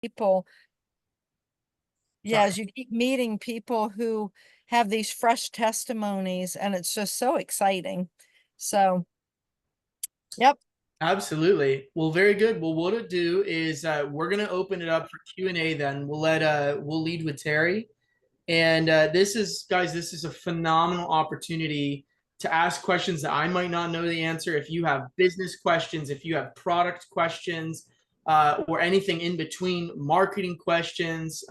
people, Sorry. as you keep meeting people who have these fresh testimonies, and it's just so exciting. So, yep. Absolutely. Well, very good. Well, what to do is we're gonna open it up for Q&A then. We'll lead with Terry. And this is, guys, this is a phenomenal opportunity to ask questions that I might not know the answer. If you have business questions, if you have product questions, or anything in between, marketing questions,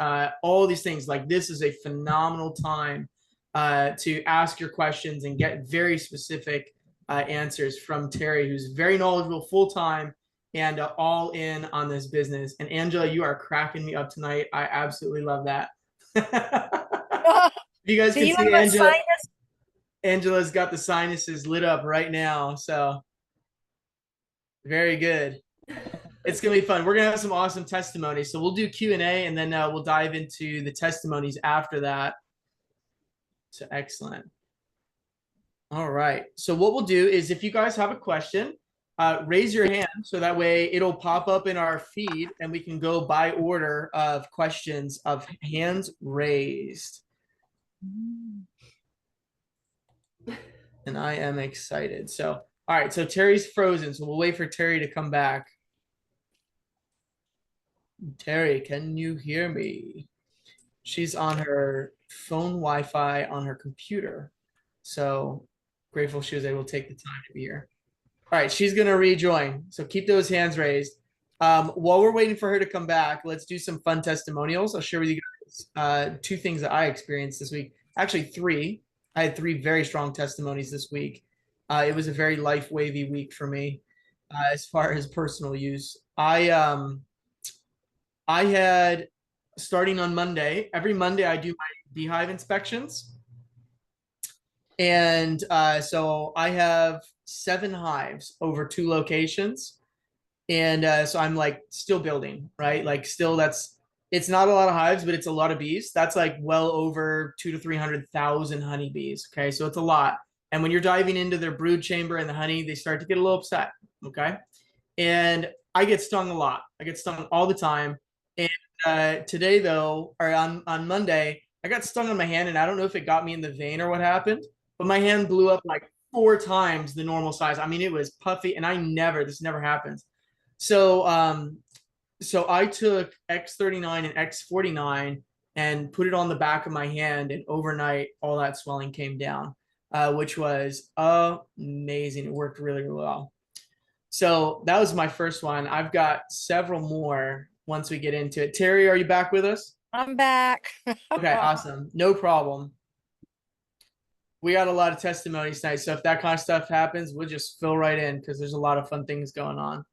all these things, like this is a phenomenal time to ask your questions and get very specific answers from Terry, who's very knowledgeable full time and all in on this business. And Angela, you are cracking me up tonight. I absolutely love that. You guys Do can you see have a Angela. sinus? Angela's got the sinuses lit up right now. So very good. It's gonna be fun. We're gonna have some awesome testimonies. So we'll do Q&A and then we'll dive into the testimonies after that. So excellent. All right. So what we'll do is if you guys have a question, raise your hand so that way it'll pop up in our feed and we can go by order of questions of hands raised. And I am excited. So, all right. So Terry's frozen. So we'll wait for Terry to come back. Terry, can you hear me? She's on her phone Wi-Fi on her computer. So grateful she was able to take the time to be here. All right, she's gonna rejoin. So keep those hands raised. While we're waiting for her to come back, let's do some fun testimonials. I'll share with you guys two things that I experienced this week. Actually, three. I had three very strong testimonies this week. It was a very life wavy week for me as far as personal use. I had starting on Monday. Every Monday, I do my beehive inspections, and so I have 7 hives over 2 locations, and so I'm like still building, right? Like still, it's not a lot of hives, but it's a lot of bees. That's like well over 200 to 300,000 honeybees. Okay, so it's a lot. And when you're diving into their brood chamber and the honey, they start to get a little upset. Okay, and I get stung a lot. I get stung all the time. And today, though, or on Monday, I got stung on my hand, and I don't know if it got me in the vein or what happened, but my hand blew up like 4 times the normal size. I mean, it was puffy, and this never happens. So, so I took X39 and X49 and put it on the back of my hand, and overnight, all that swelling came down, which was amazing. It worked really, really well. So that was my first one. I've got several more once we get into it. Terry, are you back with us? I'm back. Okay, awesome. No problem. We got a lot of testimonies tonight. So if that kind of stuff happens, we'll just fill right in because there's a lot of fun things going on.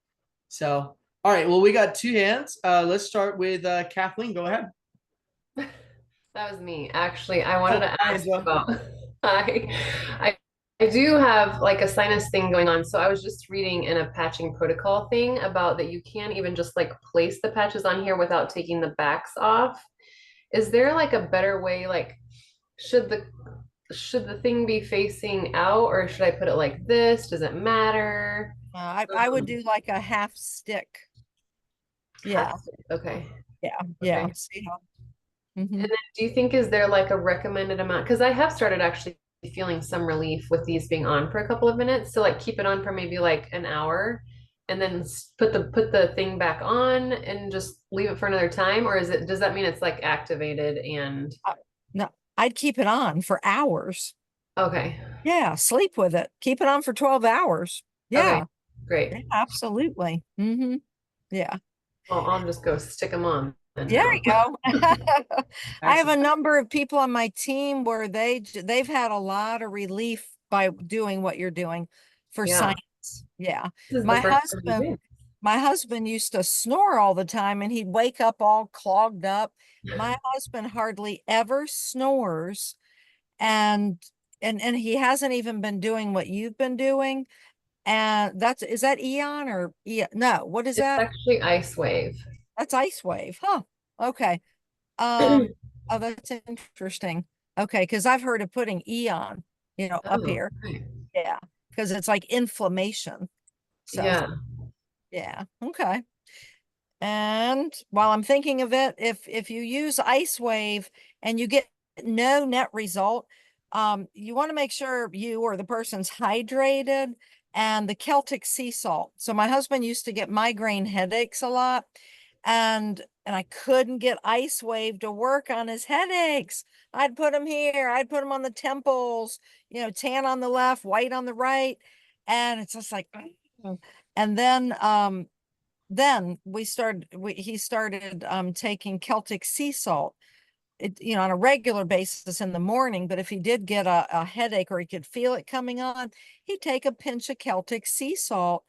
So, all right. Well, we got 2 hands. Let's start with Kathleen. Go ahead. That was me. Actually, I wanted Oh, to hi, ask Angela. about I, I I do have like a sinus thing going on. So I was just reading in a patching protocol thing about that you can't even just like place the patches on here without taking the backs off. Is there like a better way? Like, should the should the thing be facing out or should I put it like this? Does it matter? I would do like a half stick. Yeah, Okay. yeah, yeah. Okay. See how? And Mhm. then do you think is there like a recommended amount? Because I have started actually feeling some relief with these being on for a couple of minutes. So like keep it on for maybe like an hour and then put the thing back on and just leave it for another time, or does that mean it's like activated and No, I'd keep it on for hours. okay. Yeah, sleep with it. Keep it on for 12 hours. Okay, Yeah, great. yeah, absolutely. Yeah. Well, I'll just go stick them on then There now. you go. I have a Excellent. number of people on my team where they've had a lot of relief by doing what you're doing for Yeah, science. Yeah. this is the My first time I'm husband, doing my husband used to snore all the time and he'd wake up all clogged up. My husband hardly ever snores, and and he hasn't even been doing what you've been doing. And is that Eon or no, what is It's that? actually Ice Wave. That's Ice Wave. Huh. Okay. Um, oh, that's interesting. Okay, because I've heard of putting Eon, up Oh, here. okay. Yeah, because it's like inflammation. So Yeah. yeah, okay. And while I'm thinking of it, if you use Ice Wave and you get no net result, you want to make sure you or the person's hydrated, and the Celtic sea salt. So my husband used to get migraine headaches a lot, and I couldn't get Ice Wave to work on his headaches. I'd put him here, I'd put him on the temples, tan on the left, white on the right, and it's just like, and then he started taking Celtic sea salt, on a regular basis in the morning. But if he did get a headache or he could feel it coming on, he'd take a pinch of Celtic sea salt,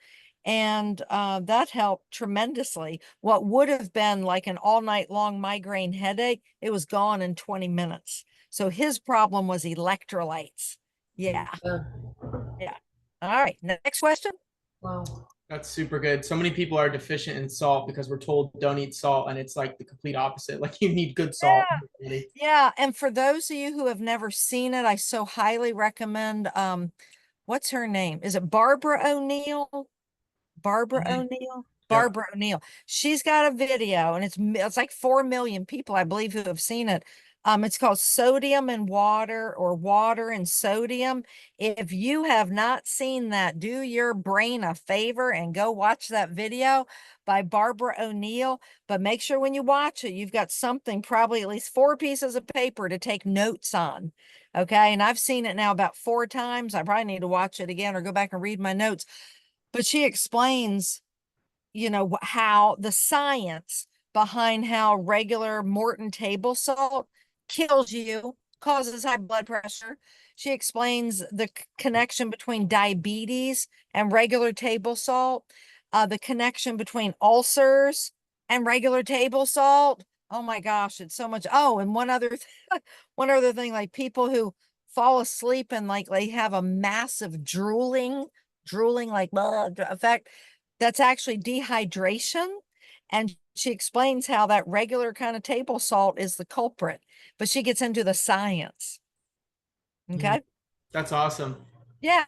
and that helped tremendously. What would have been like an all night long migraine headache, it was gone in 20 minutes. So his problem was electrolytes. Yeah. Uh, Yeah. All right, next question. wow. That's super good. So many people are deficient in salt because we're told don't eat salt, and it's like the complete opposite. Like you need good salt. Yeah, and for those of you who have never seen it, I so highly recommend, what's her name? Is it Barbara O'Neill? Barbara Mhm. O'Neill? Yep. Barbara O'Neill. She's got a video, and it's like 4 million people, I believe, who have seen it. It's called Sodium and Water, or Water and Sodium. If you have not seen that, do your brain a favor and go watch that video by Barbara O'Neill. But make sure when you watch it, you've got something, probably at least 4 pieces of paper to take notes on. Okay. And I've seen it now about 4 times. I probably need to watch it again or go back and read my notes. But she explains, how the science behind how regular Morton table salt kills you, causes high blood pressure. She explains the connection between diabetes and regular table salt, the connection between ulcers and regular table salt. Oh my gosh, it's so much. Oh, and one other thing, like people who fall asleep and like they have a massive drooling like effect, that's actually dehydration. And she explains how that regular kind of table salt is the culprit, but she gets into the science. Okay. That's awesome. Yeah.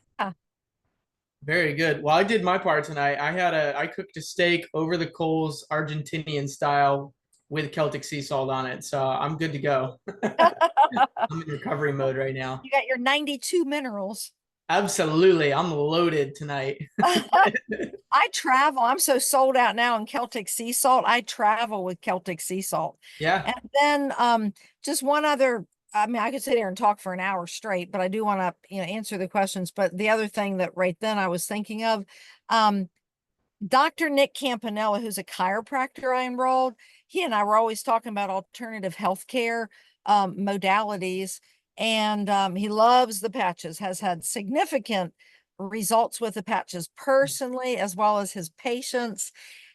Very good. Well, I did my part tonight. I cooked a steak over the coals, Argentinian style, with Celtic sea salt on it. So I'm good to go. I'm in recovery mode right now. You got your 92 minerals. Absolutely. I'm loaded tonight. I travel. I'm so sold out now in Celtic sea salt. I travel with Celtic sea salt. Yeah. And then just one other, I mean, I could sit here and talk for an hour straight, but I do want to, answer the questions. But the other thing that right then I was thinking of, Dr. Nick Campanella, who's a chiropractor I enrolled, he and I were always talking about alternative healthcare modalities. And he loves the patches, has had significant results with the patches personally, as well as his patients.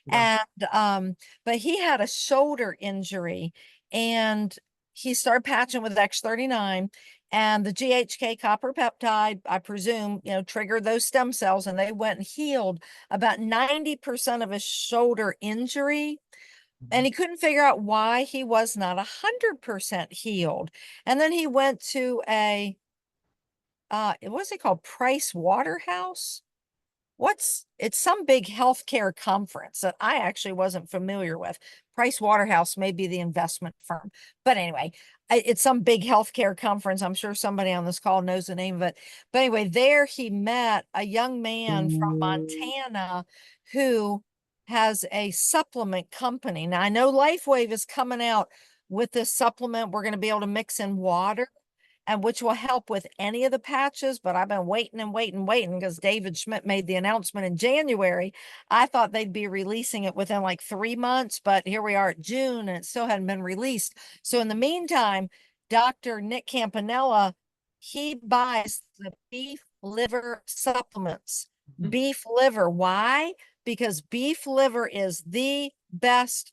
Yeah. And but he had a shoulder injury, and he started patching with X39, and the GHK copper peptide, I presume, triggered those stem cells, and they went and healed about 90% of his shoulder injury. And he couldn't figure out why he was not 100% healed. And then he went to what's it called? Price Waterhouse. It's some big healthcare conference that I actually wasn't familiar with. Price Waterhouse may be the investment firm, but anyway, it's some big healthcare conference. I'm sure somebody on this call knows the name of it. But anyway, there he met a young man from Montana who has a supplement company. Now I know LifeWave is coming out with this supplement. We're going to be able to mix in water, and which will help with any of the patches. But I've been waiting because David Schmidt made the announcement in January. I thought they'd be releasing it within like 3 months, but here we are at June and it still hadn't been released. So in the meantime, Dr. Nick Campanella, he buys the beef liver supplements. Beef liver. Why? Because beef liver is the best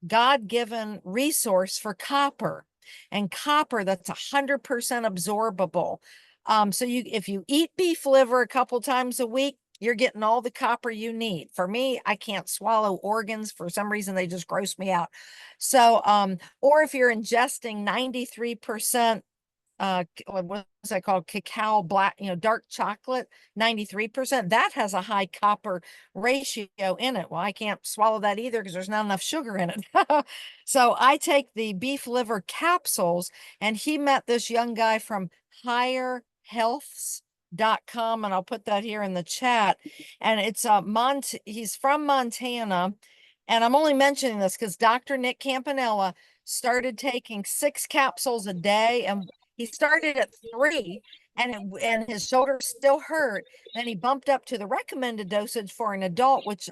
God-given resource for copper. And copper, that's 100% absorbable. So if you eat beef liver a couple times a week, you're getting all the copper you need. For me, I can't swallow organs. For some reason, they just gross me out. So, or if you're ingesting 93% what's that called? Cacao black, dark chocolate, 93%. That has a high copper ratio in it. Well, I can't swallow that either because there's not enough sugar in it. So I take the beef liver capsules, and he met this young guy from higherhealths.com, and I'll put that here in the chat. And it's he's from Montana. And I'm only mentioning this because Dr. Nick Campanella started taking 6 capsules a day, and he started at 3, and his shoulder still hurt. Then he bumped up to the recommended dosage for an adult, which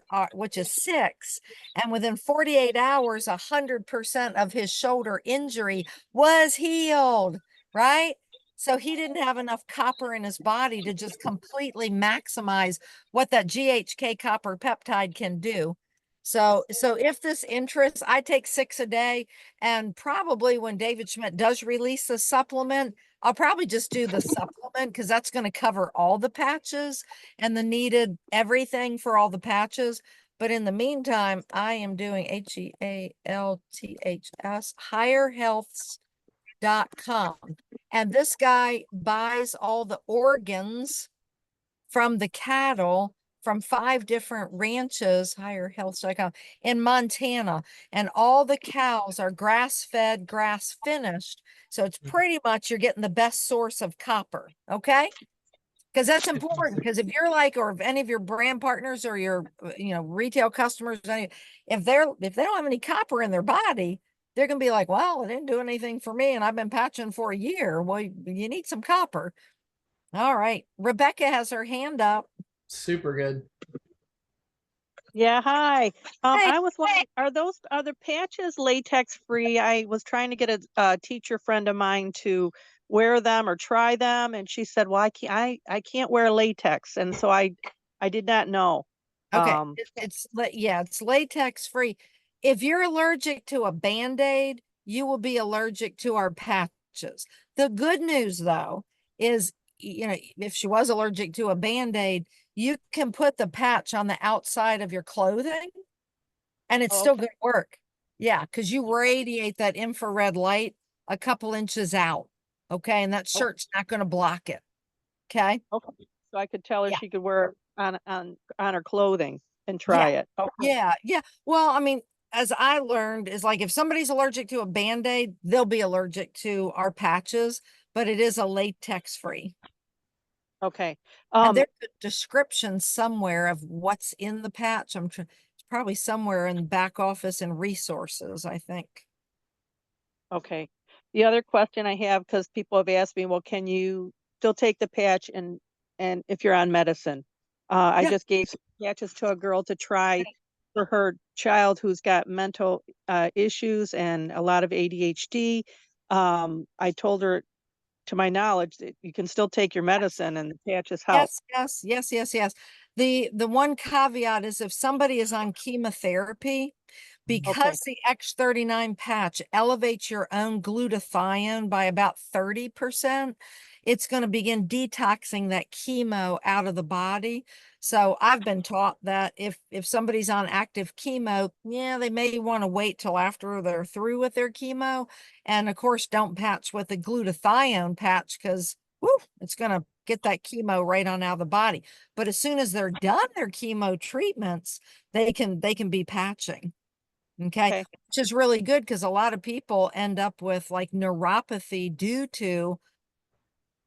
is 6. And within 48 hours, 100% of his shoulder injury was healed, right? So he didn't have enough copper in his body to just completely maximize what that GHK copper peptide can do. So if this interests, I take 6 a day, and probably when David Schmidt does release the supplement, I'll probably just do the supplement because that's going to cover all the patches and the needed everything for all the patches. But in the meantime, I am doing HEALTHS, higherhealths.com. And this guy buys all the organs from the cattle from 5 different ranches, higherhealths.com, in Montana. And all the cows are grass-fed, grass-finished. So it's pretty much you're getting the best source of copper, okay? Because that's important. Because if you're like, or if any of your brand partners or your, retail customers, if they don't have any copper in their body, they're gonna be like, well, it didn't do anything for me, and I've been patching for a year. Well, you need some copper. All right, Rebecca has her hand up. Super good. Yeah, hi. Hey, I was wondering, are the patches latex free? I was trying to get a teacher friend of mine to wear them or try them, and she said, "Well, I can't wear latex," and so I did not know. Okay, it's latex free. If you're allergic to a Band-Aid, you will be allergic to our patches. The good news though is, if she was allergic to a Band-Aid, you can put the patch on the outside of your clothing and it's still Okay. gonna work. Yeah, because you radiate that infrared light a couple inches out. Okay, and that shirt's not gonna block it. Okay. Okay. So I could tell her Yeah. she could wear it on her clothing and try it. Okay. Yeah. Well, I mean, as I learned, is like if somebody's allergic to a Band-Aid, they'll be allergic to our patches, but it is a latex free. Okay. And there's a description somewhere of what's in the patch. It's probably somewhere in the back office and resources, I think. Okay. The other question I have, because people have asked me, well, can you still take the patch and if you're on medicine? I Yeah. just gave some patches to a girl to try for her child who's got mental issues and a lot of ADHD. I told her, to my knowledge, that you can still take your medicine and the patches help. Yes. The one caveat is if somebody is on chemotherapy, because the X39 patch elevates your own glutathione by about 30%, it's going to begin detoxing that chemo out of the body. So I've been taught that if somebody's on active chemo, yeah, they may want to wait till after they're through with their chemo. And of course, don't patch with the glutathione patch because it's going to get that chemo right on out of the body. But as soon as they're done their chemo treatments, they can be patching. Okay. Which is really good because a lot of people end up with like neuropathy due to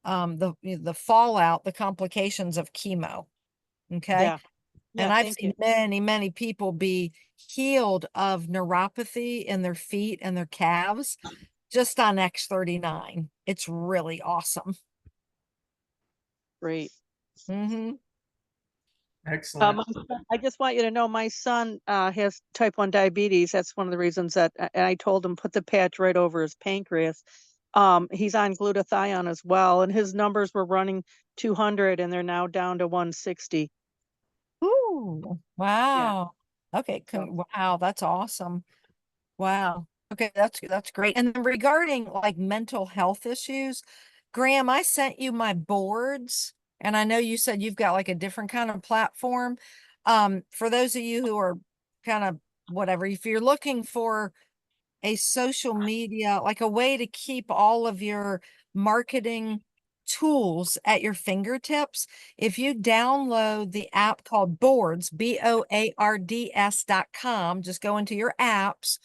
the fallout, the complications of chemo. Okay. Yeah. And Yeah, I've thank seen you. many people be healed of neuropathy in their feet and their calves just on X39. It's really awesome. Great. Excellent. I just want you to know my son has type 1 diabetes. That's one of the reasons that and I told him put the patch right over his pancreas. He's on glutathione as well, and his numbers were running 200 and they're now down to 160. Ooh, wow. Okay, wow, that's awesome. Wow. Okay, that's great. And then regarding like mental health issues, Graham, I sent you my boards, and I know you said you've got like a different kind of platform. For those of you who are kind of whatever, if you're looking for a social media, like a way to keep all of your marketing tools at your fingertips. If you download the app called Boards, BOARDS.com, just go into your apps.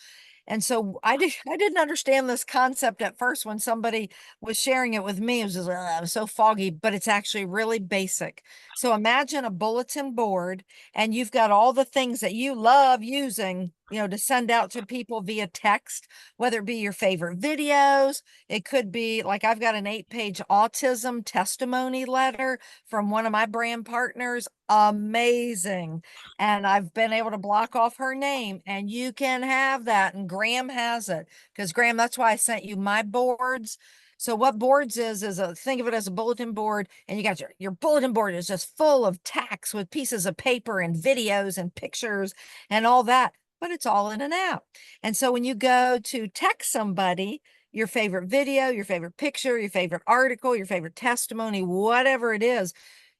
And so I didn't understand this concept at first when somebody was sharing it with me. It was just, it was so foggy, but it's actually really basic. So imagine a bulletin board and you've got all the things that you love using, to send out to people via text, whether it be your favorite videos. It could be like I've got an 8-page autism testimony letter from one of my brand partners. Amazing. And I've been able to block off her name, and you can have that. And Graham has it because Graham, that's why I sent you my boards. So what Boards is think of it as a bulletin board, and you got your bulletin board is just full of tacks with pieces of paper and videos and pictures and all that, but it's all in an app. And so when you go to text somebody your favorite video, your favorite picture, your favorite article, your favorite testimony, whatever it is,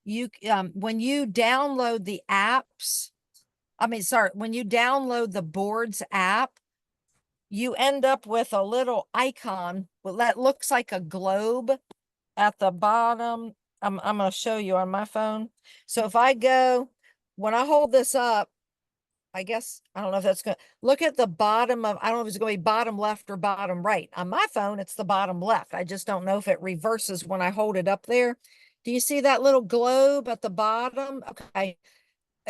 when you download the apps, when you download the Boards app, you end up with a little icon that looks like a globe at the bottom. I'm going to show you on my phone. So if I go, when I hold this up, I guess, I don't know if that's going to look at the bottom of, I don't know if it's going to be bottom left or bottom right. On my phone, it's the bottom left. I just don't know if it reverses when I hold it up there. Do you see that little globe at the bottom? Okay.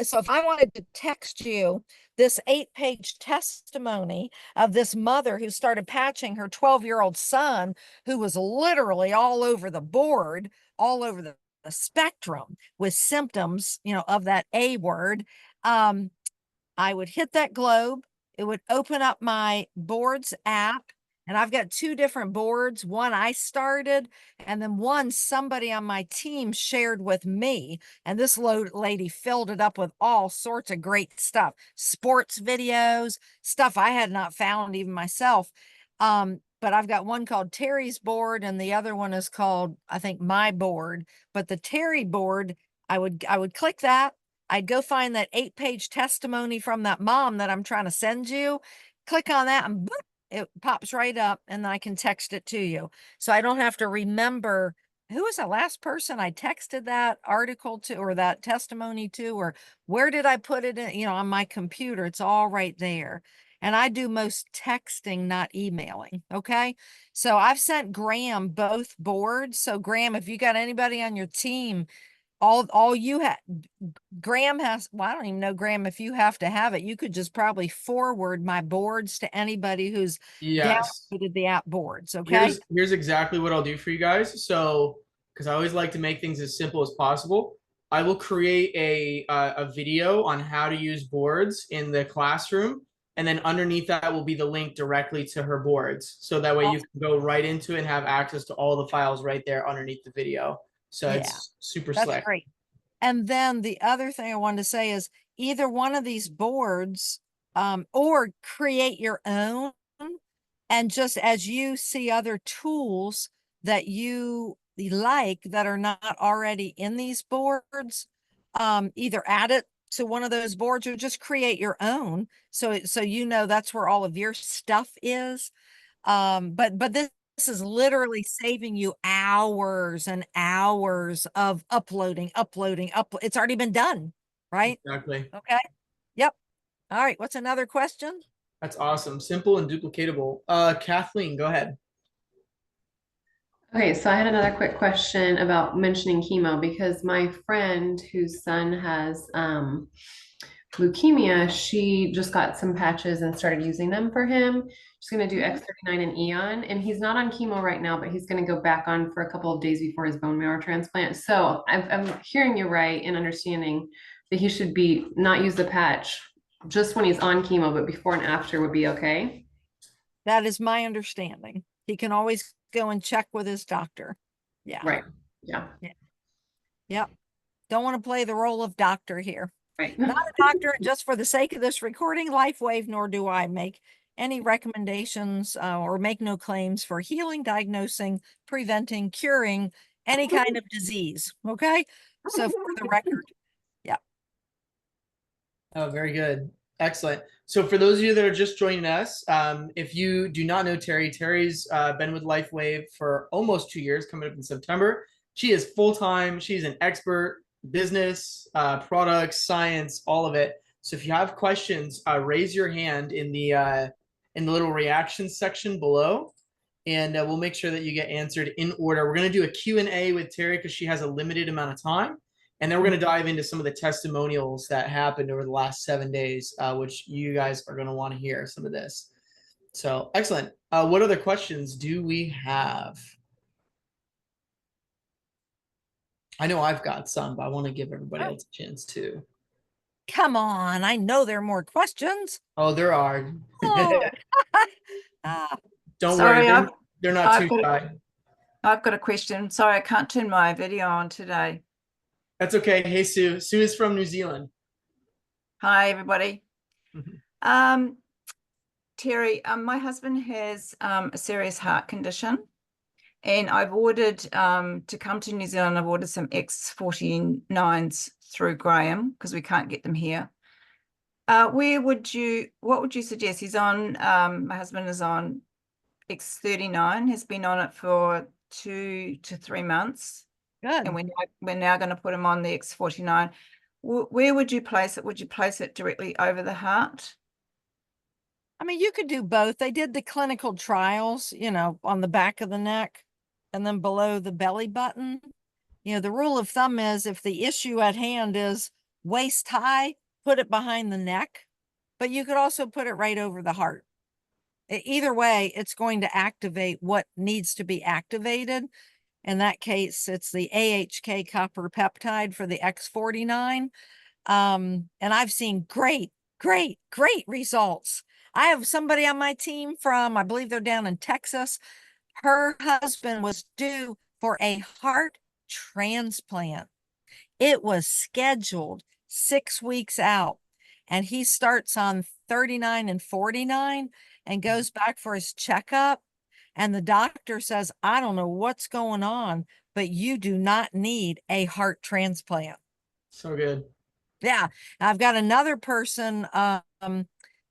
So if I wanted to text you this 8-page testimony of this mother who started patching her 12-year-old son, who was literally all over the board, all over the spectrum with symptoms, of that A word, I would hit that globe. It would open up my Boards app. And I've got 2 different boards. One I started, and then one somebody on my team shared with me. And this lady filled it up with all sorts of great stuff, sports videos, stuff I had not found even myself. But I've got one called Terry's board, and the other one is called, I think, My Board. But the Terry board, I would click that. I'd go find that 8-page testimony from that mom that I'm trying to send you. Click on that, and boop, it pops right up, and then I can text it to you. So I don't have to remember who was the last person I texted that article to or that testimony to, or where did I put it in, on my computer. It's all right there. And I do most texting, not emailing. Okay. So I've sent Graham both boards. So Graham, if you got anybody on your team, all you have, Graham has, well, I don't even know, Graham, if you have to have it, you could just probably forward my boards to anybody who's Yes. downloaded the app Boards. Okay. Here's exactly what I'll do for you guys. So, because I always like to make things as simple as possible, I will create a video on how to use Boards in the classroom, and then underneath that will be the link directly to her boards. So that way you can go right into it and have access to all the files right there underneath the video. So it's super That's slick. great. And then the other thing I wanted to say is either one of these boards, or create your own. And just as you see other tools that you like that are not already in these boards, either add it to one of those boards or just create your own. So that's where all of your stuff is. But this is literally saving you hours and hours of uploading. It's already been done, right? Exactly. Okay. Yep. All right. What's another question? That's awesome. Simple and duplicatable. Kathleen, go ahead. Okay, so I had another quick question about mentioning chemo because my friend whose son has leukemia, she just got some patches and started using them for him. She's going to do X39 and Eon, and he's not on chemo right now, but he's going to go back on for a couple of days before his bone marrow transplant. So I'm hearing you right and understanding that he should be not use the patch just when he's on chemo, but before and after would be okay. That is my understanding. He can always go and check with his doctor. Yeah. Right. Yeah. Yep. Don't want to play the role of doctor here. Right. Not a doctor, just for the sake of this recording, LifeWave, nor do I make any recommendations or make no claims for healing, diagnosing, preventing, curing any kind of disease. Okay. So for the record. Yeah. Oh, very good. Excellent. So for those of you that are just joining us, if you do not know Terry, Terry's been with LifeWave for almost 2 years, coming up in September. She is full-time. She's an expert, business, products, science, all of it. So if you have questions, raise your hand in the little reactions section below, and we'll make sure that you get answered in order. We're going to do a Q&A with Terry because she has a limited amount of time. And then we're going to dive into some of the testimonials that happened over the last 7 days, which you guys are going to want to hear some of this. So excellent. What other questions do we have? I know I've got some, but I want to give everybody else a chance too. Come on, I know there are more questions. Oh, there are. Oh. Ah, Don't Sorry, worry, they're not I've too got shy. I've got a question. Sorry, I can't turn my video on today. That's okay. Hey, Sue. Sue is from New Zealand. Hi, everybody. Mhm. Terry, my husband has a serious heart condition, and I've ordered to come to New Zealand. I've ordered some X49s through Graham because we can't get them here. What would you suggest? He's on, my husband is on X39, has been on it for 2 to 3 months. good. And we're now going to put him on the X49. Where would you place it? Would you place it directly over the heart? I mean, you could do both. They did the clinical trials, on the back of the neck and then below the belly button. The rule of thumb is if the issue at hand is waist high, put it behind the neck, but you could also put it right over the heart. Either way, it's going to activate what needs to be activated. In that case, it's the AHK copper peptide for the X49. And I've seen great results. I have somebody on my team from, I believe they're down in Texas. Her husband was due for a heart transplant. It was scheduled 6 weeks out, and he starts on 39 and 49 and goes back for his checkup. And the doctor says, I don't know what's going on, but you do not need a heart transplant. So good. Yeah. I've got another person.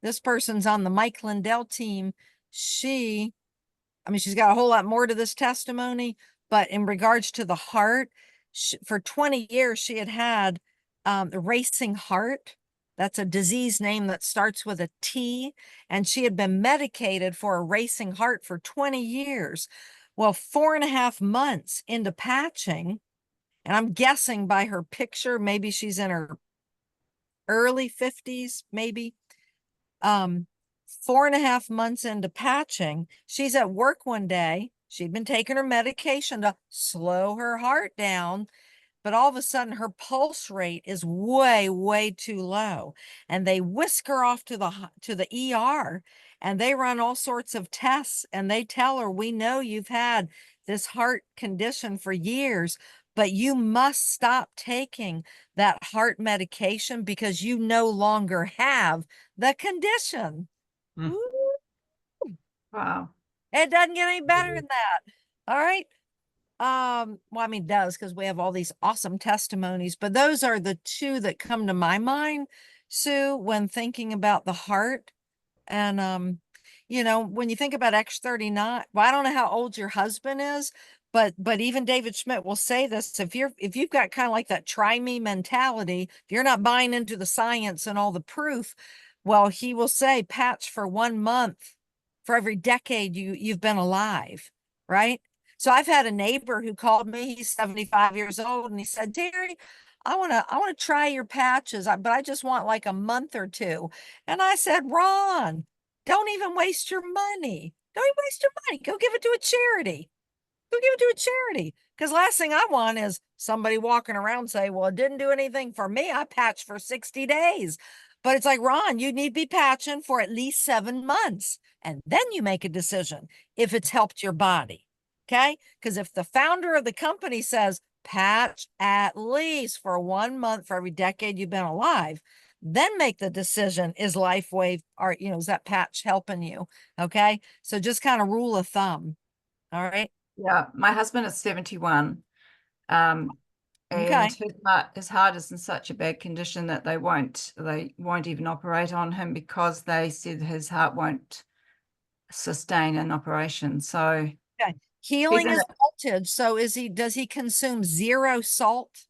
This person's on the Mike Lindell team. She's got a whole lot more to this testimony, but in regards to the heart, for 20 years, she had the racing heart. That's a disease name that starts with a T, and she had been medicated for a racing heart for 20 years. Well, 4.5 months into patching, and I'm guessing by her picture, maybe she's in her early 50s, maybe. 4.5 months into patching, she's at work one day. She'd been taking her medication to slow her heart down, but all of a sudden her pulse rate is way too low, and they whisk her off to the ER, and they run all sorts of tests, and they tell her, we know you've had this heart condition for years, but you must stop taking that heart medication because you no longer have the condition. Mm. Woo! Wow. It doesn't get any better than that. All right. Well, I mean, it does, because we have all these awesome testimonies, but those are the two that come to my mind, Sue, when thinking about the heart. And when you think about X39, well, I don't know how old your husband is, but even David Schmidt will say this: if you've got kind of like that try me mentality, if you're not buying into the science and all the proof, well, he will say patch for 1 month for every decade you've been alive, right? So I've had a neighbor who called me. He's 75 years old, and he said, Terry, I want to try your patches, but I just want like a month or two. And I said, Ron, don't even waste your money. Don't even waste your money. Go give it to a charity. Go give it to a charity. Because last thing I want is somebody walking around say, well, it didn't do anything for me. I patched for 60 days. But it's like, Ron, you need to be patching for at least 7 months. And then you make a decision if it's helped your body. Okay. Because if the founder of the company says patch at least for 1 month for every decade you've been alive, then make the decision, is LifeWave, or, is that patch helping you? Okay. So just kind of rule of thumb. All right. Yeah, my husband is 71. Okay. And his heart is in such a bad condition that they won't even operate on him because they said his heart won't sustain an operation. So Healing in is voltage. So does he consume zero salt?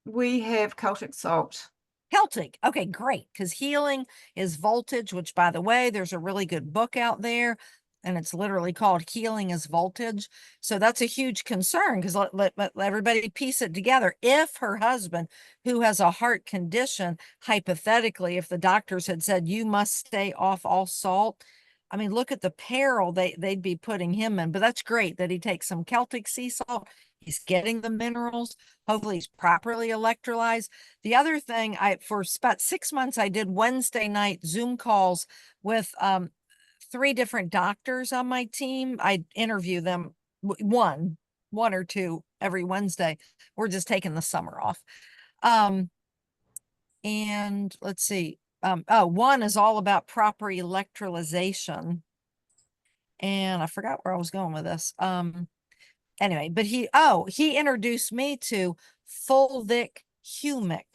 we have Celtic salt. Celtic. Okay, great. Because healing is voltage, which by the way, there's a really good book out there and it's literally called Healing is Voltage. So that's a huge concern because let everybody piece it together. If her husband, who has a heart condition, hypothetically, if the doctors had said you must stay off all salt, I mean, look at the peril they'd be putting him in. But that's great that he takes some Celtic sea salt. He's getting the minerals. Hopefully he's properly electrolyzed. The other thing, for about 6 months, I did Wednesday night Zoom calls with 3 different doctors on my team. I interview them one or two every Wednesday. We're just taking the summer off. And let's see. One is all about proper electrolyzation. And I forgot where I was going with this. Anyway, but he introduced me to fulvic humic.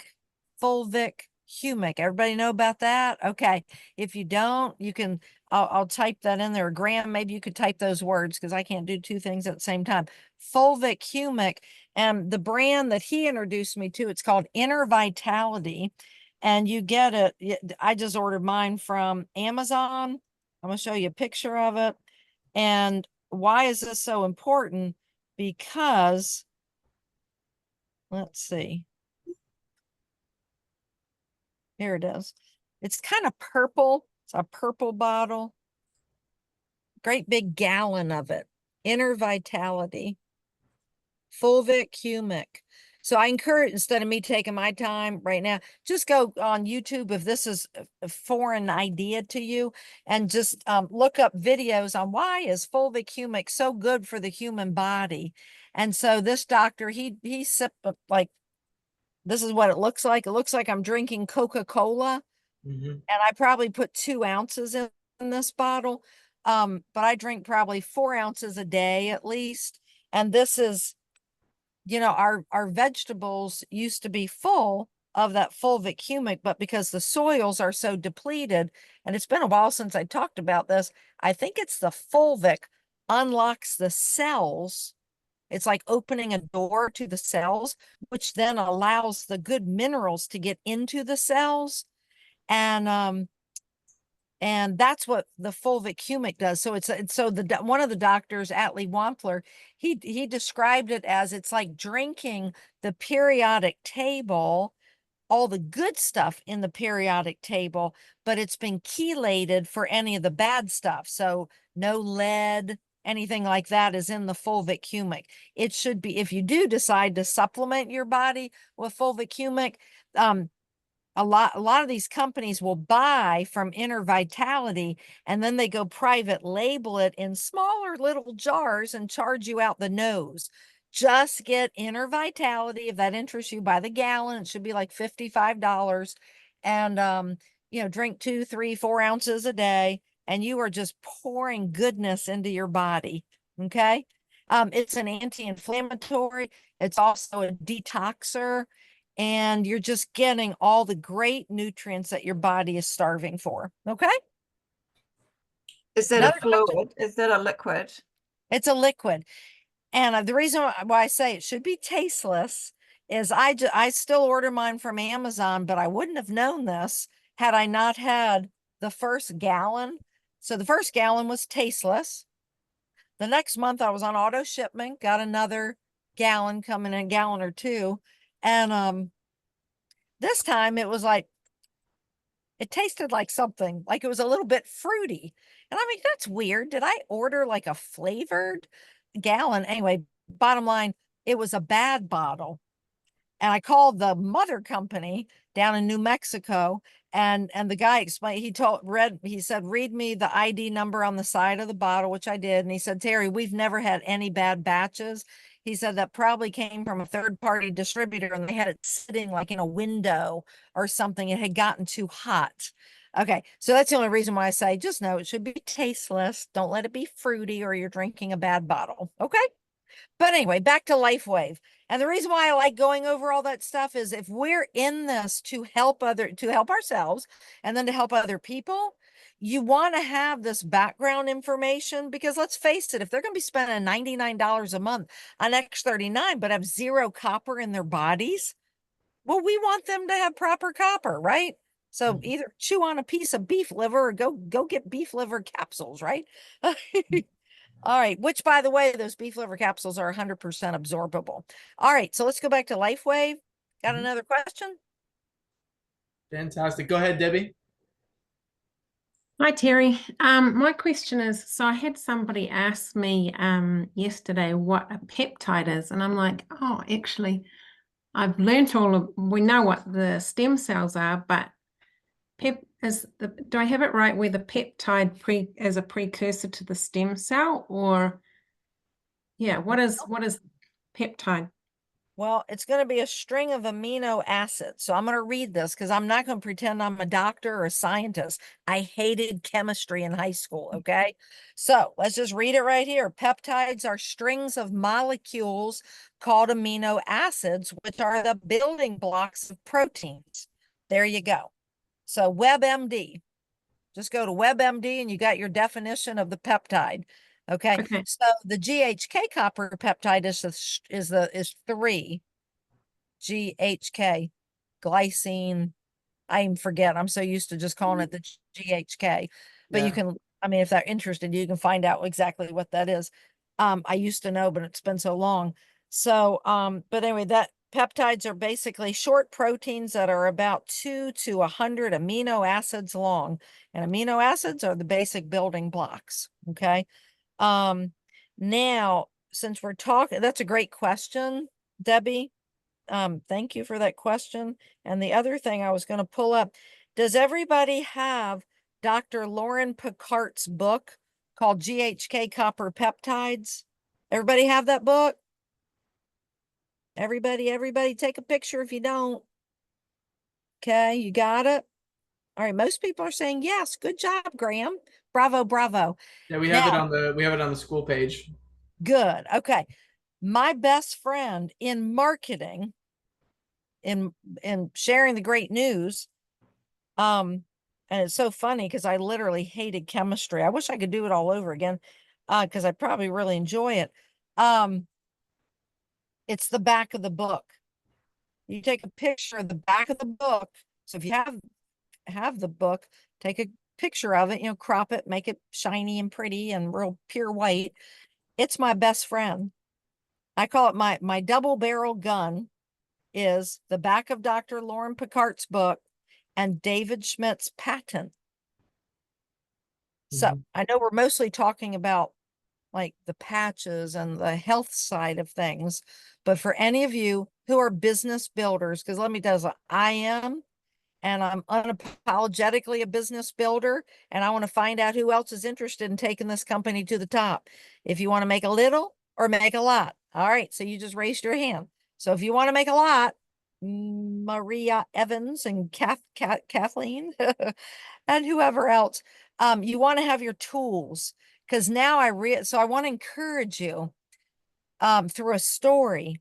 Fulvic humic. Everybody know about that? Okay. If you don't, you can, I'll type that in there. Graham, maybe you could type those words because I can't do 2 things at the same time. Fulvic humic. And the brand that he introduced me to, it's called Inner Vitality. And you get it. I just ordered mine from Amazon. I'm going to show you a picture of it. And why is this so important? Because let's see. Here it is. It's kind of purple. It's a purple bottle. Great big gallon of it. Inner Vitality. Fulvic humic. So I encourage, instead of me taking my time right now, just go on YouTube if this is a foreign idea to you, and just look up videos on why is fulvic humic so good for the human body. And so this doctor, he sipped like, this is what it looks like. It looks like I'm drinking Coca-Cola, and I probably put 2 ounces in this bottle. But I drink probably 4 ounces a day at least. And this is, our vegetables used to be full of that fulvic humic, but because the soils are so depleted, and it's been a while since I talked about this, I think it's the fulvic unlocks the cells. It's like opening a door to the cells, which then allows the good minerals to get into the cells. And that's what the fulvic humic does. So one of the doctors, Atlee Wampler, he described it as it's like drinking the periodic table, all the good stuff in the periodic table, but it's been chelated for any of the bad stuff. So no lead, anything like that is in the fulvic humic. It should be, if you do decide to supplement your body with fulvic humic, a lot of these companies will buy from Inner Vitality, and then they go private label it in smaller little jars and charge you out the nose. Just get Inner Vitality if that interests you by the gallon. It should be like $55, and drink 2, 3, 4 ounces a day, and you are just pouring goodness into your body. Okay. It's an anti-inflammatory. It's also a detoxer. And you're just getting all the great nutrients that your body is starving for. Okay. Is that a fluid? Is that a liquid? It's a liquid. And the reason why I say it should be tasteless is I still order mine from Amazon, but I wouldn't have known this had I not had the first gallon. So the first gallon was tasteless. The next month I was on auto shipment, got another gallon coming in, a gallon or 2. And this time it was like, it tasted like something, like it was a little bit fruity. And I mean, that's weird. Did I order like a flavored gallon? Anyway, bottom line, it was a bad bottle. And I called the mother company down in New Mexico, and the guy explained, he said, read me the ID number on the side of the bottle, which I did. And he said, Terry, we've never had any bad batches. He said that probably came from a third-party distributor, and they had it sitting like in a window or something. It had gotten too hot. Okay, so that's the only reason why I say just know it should be tasteless. Don't let it be fruity or you're drinking a bad bottle. Okay. But anyway, back to LifeWave. And the reason why I like going over all that stuff is if we're in this to help ourselves and then to help other people, you want to have this background information because let's face it, if they're going to be spending $99 a month on X39 but have zero copper in their bodies, well, we want them to have proper copper, right? So either chew on a piece of beef liver or go get beef liver capsules, right? All right, which by the way, those beef liver capsules are 100% absorbable. All right, so let's go back to LifeWave. Got another question? Fantastic. Go ahead, Debbie. Hi, Terry. My question is, so I had somebody ask me yesterday what a peptide is, and I'm like, oh, actually, I've learnt we know what the stem cells are, but do I have it right where the peptide is a precursor to the stem cell, or yeah, what is peptide? Well, it's going to be a string of amino acids. So I'm going to read this because I'm not going to pretend I'm a doctor or a scientist. I hated chemistry in high school. Okay. So let's just read it right here. Peptides are strings of molecules called amino acids, which are the building blocks of proteins. There you go. So WebMD, just go to WebMD and you got your definition of the peptide. Okay. So the GHK copper peptide is 3 GHK glycine. I even forget. I'm so used to just calling it the GHK. But you can, I mean, if they're interested, you can find out exactly what that is. I used to know, but it's been so long. So, but anyway, that peptides are basically short proteins that are about 2 to 100 amino acids long. And amino acids are the basic building blocks. Okay. Now, since we're talking, that's a great question, Debbie. Thank you for that question. And the other thing I was going to pull up, does everybody have Dr. Lauren Picart's book called GHK Copper Peptides? Everybody have that book? Everybody take a picture if you don't. Okay, you got it? All right, most people are saying yes. Good job, Graham. Bravo, bravo. Yeah, we have it on the school page. Good. Okay. My best friend in marketing, in sharing the great news, and it's so funny because I literally hated chemistry. I wish I could do it all over again, because I probably really enjoy it. It's the back of the book. You take a picture of the back of the book. So if you have the book, take a picture of it, crop it, make it shiny and pretty and real pure white. It's my best friend. I call it my double barrel gun is the back of Dr. Lauren Picart's book and David Schmidt's patent. So I know we're mostly talking about like the patches and the health side of things, but for any of you who are business builders, because let me tell you, I am, and I'm unapologetically a business builder, and I want to find out who else is interested in taking this company to the top. If you want to make a little or make a lot. All right, so you just raised your hand. So if you want to make a lot, Maria Evans and Kathleen and whoever else, you want to have your tools, because now so I want to encourage you through a story.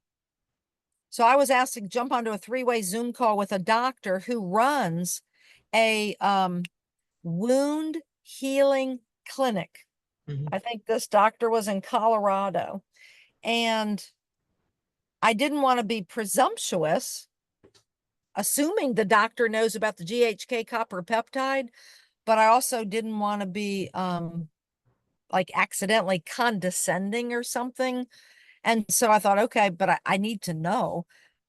So I was asked to jump onto a 3-way Zoom call with a doctor who runs a wound healing clinic. I think this doctor was in Colorado, and I didn't want to be presumptuous, assuming the doctor knows about the GHK copper peptide, but I also didn't want to be like accidentally condescending or something. And so I thought, okay, but I need to know,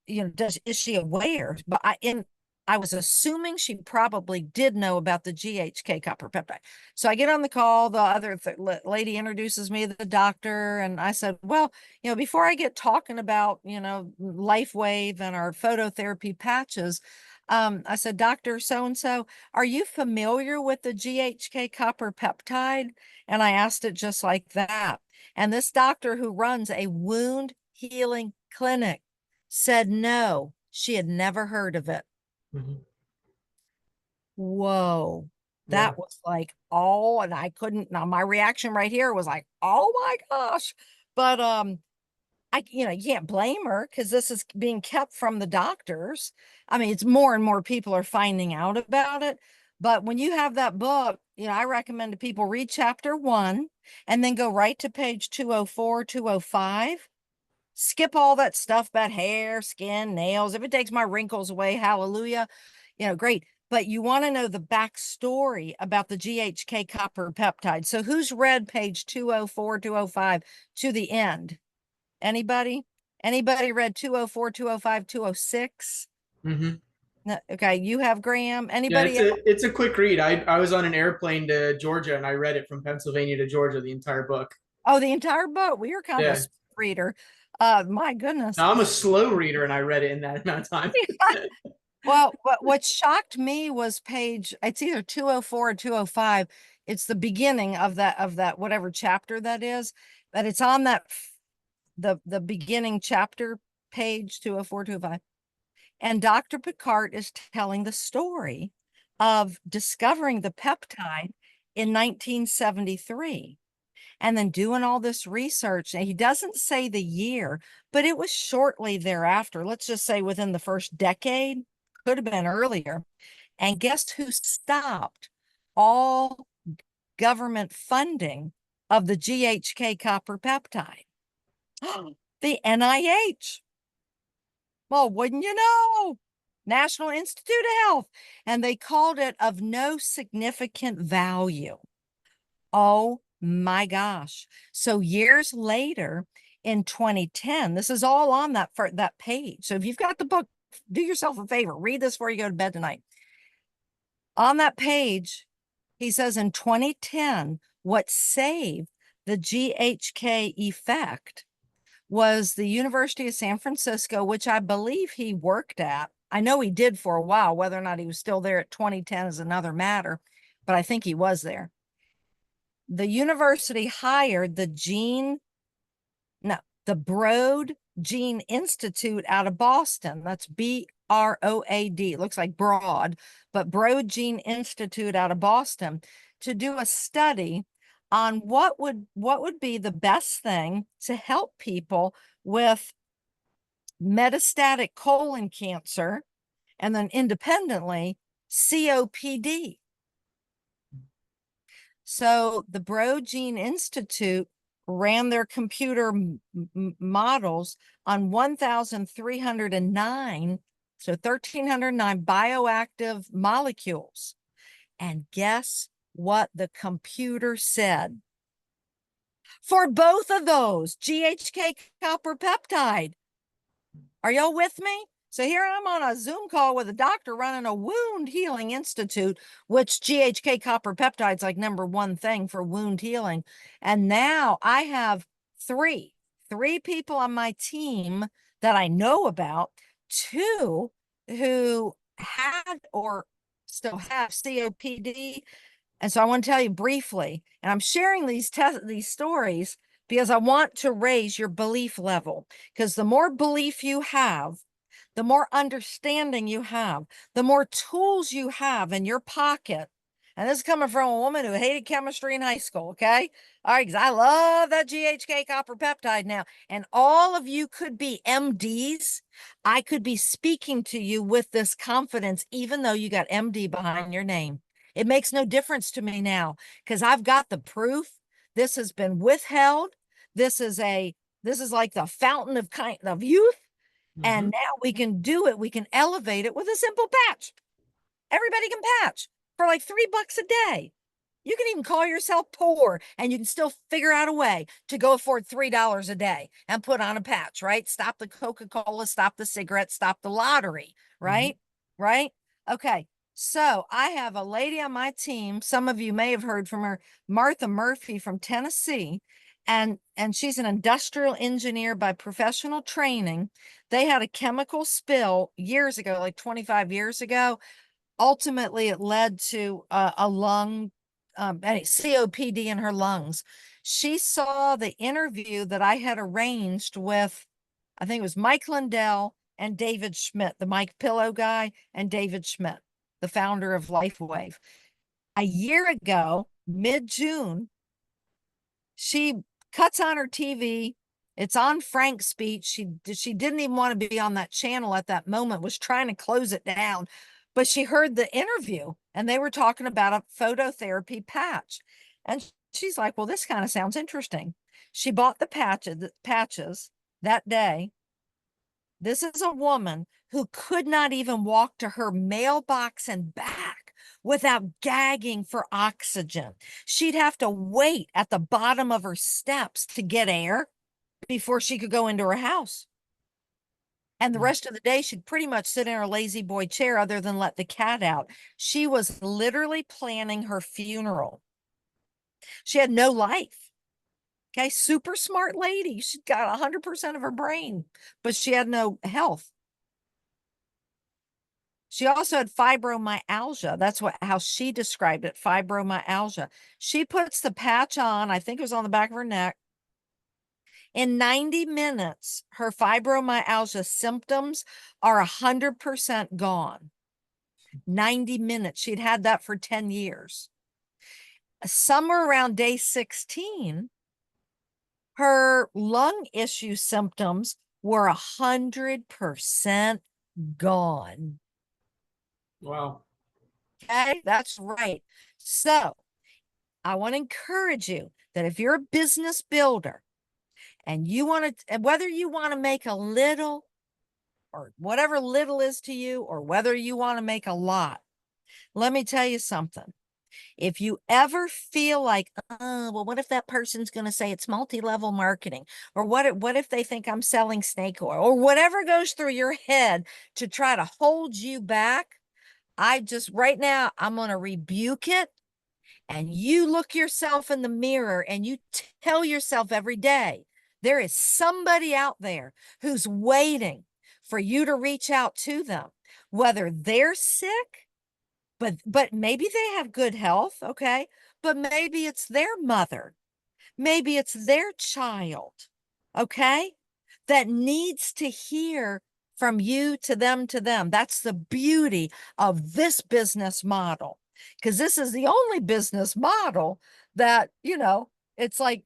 is she aware? But I was assuming she probably did know about the GHK copper peptide. So I get on the call, the other lady introduces me to the doctor, and I said, well, before I get talking about, LifeWave and our phototherapy patches, I said, Dr. So-and-so, are you familiar with the GHK copper peptide? And I asked it just like that. And this doctor who runs a wound healing clinic said no, she had never heard of it. Whoa. That was like, and I couldn't, now my reaction right here was like, oh my gosh. But you can't blame her because this is being kept from the doctors. I mean, it's more and more people are finding out about it. But when you have that book, I recommend to people read chapter 1 and then go right to page 204, 205. Skip all that stuff about hair, skin, nails. If it takes my wrinkles away, hallelujah, great. But you want to know the backstory about the GHK copper peptide. So who's read page 204, 205 to the end? Anybody? Anybody read 204, 205, 206? Mm-hmm. No, okay, you have, Graham. Yeah, Anybody else? it's a quick read. I was on an airplane to Georgia and I read it from Pennsylvania to Georgia, the entire book. Oh, the entire book. Well, you're kind of a Yeah. speed reader. My goodness. Now, I'm a slow reader and I read it in that amount of time. Well, what shocked me was it's either 204 or 205. It's the beginning of that whatever chapter that is, but it's on the beginning chapter page 204, 205. And Dr. Picard is telling the story of discovering the peptide in 1973 and then doing all this research. And he doesn't say the year, but it was shortly thereafter. Let's just say within the first decade, could have been earlier. And guess who stopped all government funding of the GHK copper peptide? The NIH. Well, wouldn't you know? National Institute of Health. And they called it of no significant value. Oh my gosh. So years later in 2010, this is all on that page. So if you've got the book, do yourself a favor, read this before you go to bed tonight. On that page, he says in 2010, what saved the GHK effect was the University of San Francisco, which I believe he worked at. I know he did for a while. Whether or not he was still there at 2010 is another matter, but I think he was there. The university hired the Broad Gene Institute out of Boston. That's BROAD. It looks like broad, but Broad Gene Institute out of Boston to do a study on what would be the best thing to help people with metastatic colon cancer and then independently COPD. So the Broad Gene Institute ran their computer models on 1,309, so 1,309 bioactive molecules. And guess what the computer said? For both of those, GHK copper peptide. Are y'all with me? So here I'm on a Zoom call with a doctor running a wound healing institute, which GHK copper peptide is like #1 thing for wound healing. And now I have three people on my team that I know about, 2 who had or still have COPD. And so I want to tell you briefly, and I'm sharing these stories because I want to raise your belief level, because the more belief you have, the more understanding you have, the more tools you have in your pocket. And this is coming from a woman who hated chemistry in high school, okay? All right, because I love that GHK copper peptide now. And all of you could be MDs. I could be speaking to you with this confidence, even though you got MD behind your name. It makes no difference to me now because I've got the proof. This has been withheld. This is like the fountain of youth. And now we can do it. We can elevate it with a simple patch. Everybody can patch for like $3 a day. You can even call yourself poor and you can still figure out a way to go afford $3 a day and put on a patch, right? Stop the Coca-Cola, stop the cigarettes, stop the lottery, right? Right? Okay. So I have a lady on my team. Some of you may have heard from her, Martha Murphy from Tennessee. And she's an industrial engineer by professional training. They had a chemical spill years ago, like 25 years ago. Ultimately, it led to a lung, COPD in her lungs. She saw the interview that I had arranged with, I think it was Mike Lindell and David Schmidt, the Mike Pillow guy, and David Schmidt, the founder of LifeWave. A year ago, mid-June, she cuts on her TV It's on Frank's speech. She didn't even want to be on that channel at that moment, was trying to close it down, but she heard the interview and they were talking about a phototherapy patch. And she's like, well, this kind of sounds interesting. She bought the patches that day. This is a woman who could not even walk to her mailbox and back without gagging for oxygen. She'd have to wait at the bottom of her steps to get air before she could go into her house. And the rest of the day, she'd pretty much sit in her lazy boy chair other than let the cat out. She was literally planning her funeral. She had no life. Okay, super smart lady. She got 100% of her brain, but she had no health. She also had fibromyalgia. That's how she described it, fibromyalgia. She puts the patch on, I think it was on the back of her neck. In 90 minutes, her fibromyalgia symptoms are 100% gone. 90 minutes. She'd had that for 10 years. Somewhere around day 16, her lung issue symptoms were 100% gone. Wow. Okay, that's right. So I want to encourage you that if you're a business builder and you want to, whether you want to make a little or whatever little is to you, or whether you want to make a lot, let me tell you something. If you ever feel like, oh, well, what if that person's going to say it's multi-level marketing? Or what if they think I'm selling snake oil? Or whatever goes through your head to try to hold you back, right now, I'm going to rebuke it. And you look yourself in the mirror and you tell yourself every day, there is somebody out there who's waiting for you to reach out to them, whether they're sick, but maybe they have good health, okay? But maybe it's their mother, maybe it's their child, okay? That needs to hear from you to them. That's the beauty of this business model, because this is the only business model that, it's like,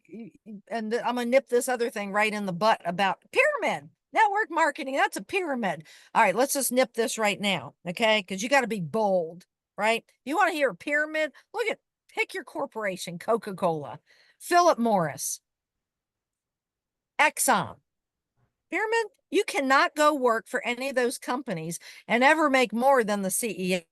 and I'm gonna nip this other thing right in the butt about pyramid. Network marketing, that's a pyramid. All right, let's just nip this right now, okay? Because you got to be bold, right? You want to hear a pyramid? Pick your corporation, Coca-Cola, Philip Morris, Exxon. Pyramid, you cannot go work for any of those companies and ever make more than the CEO,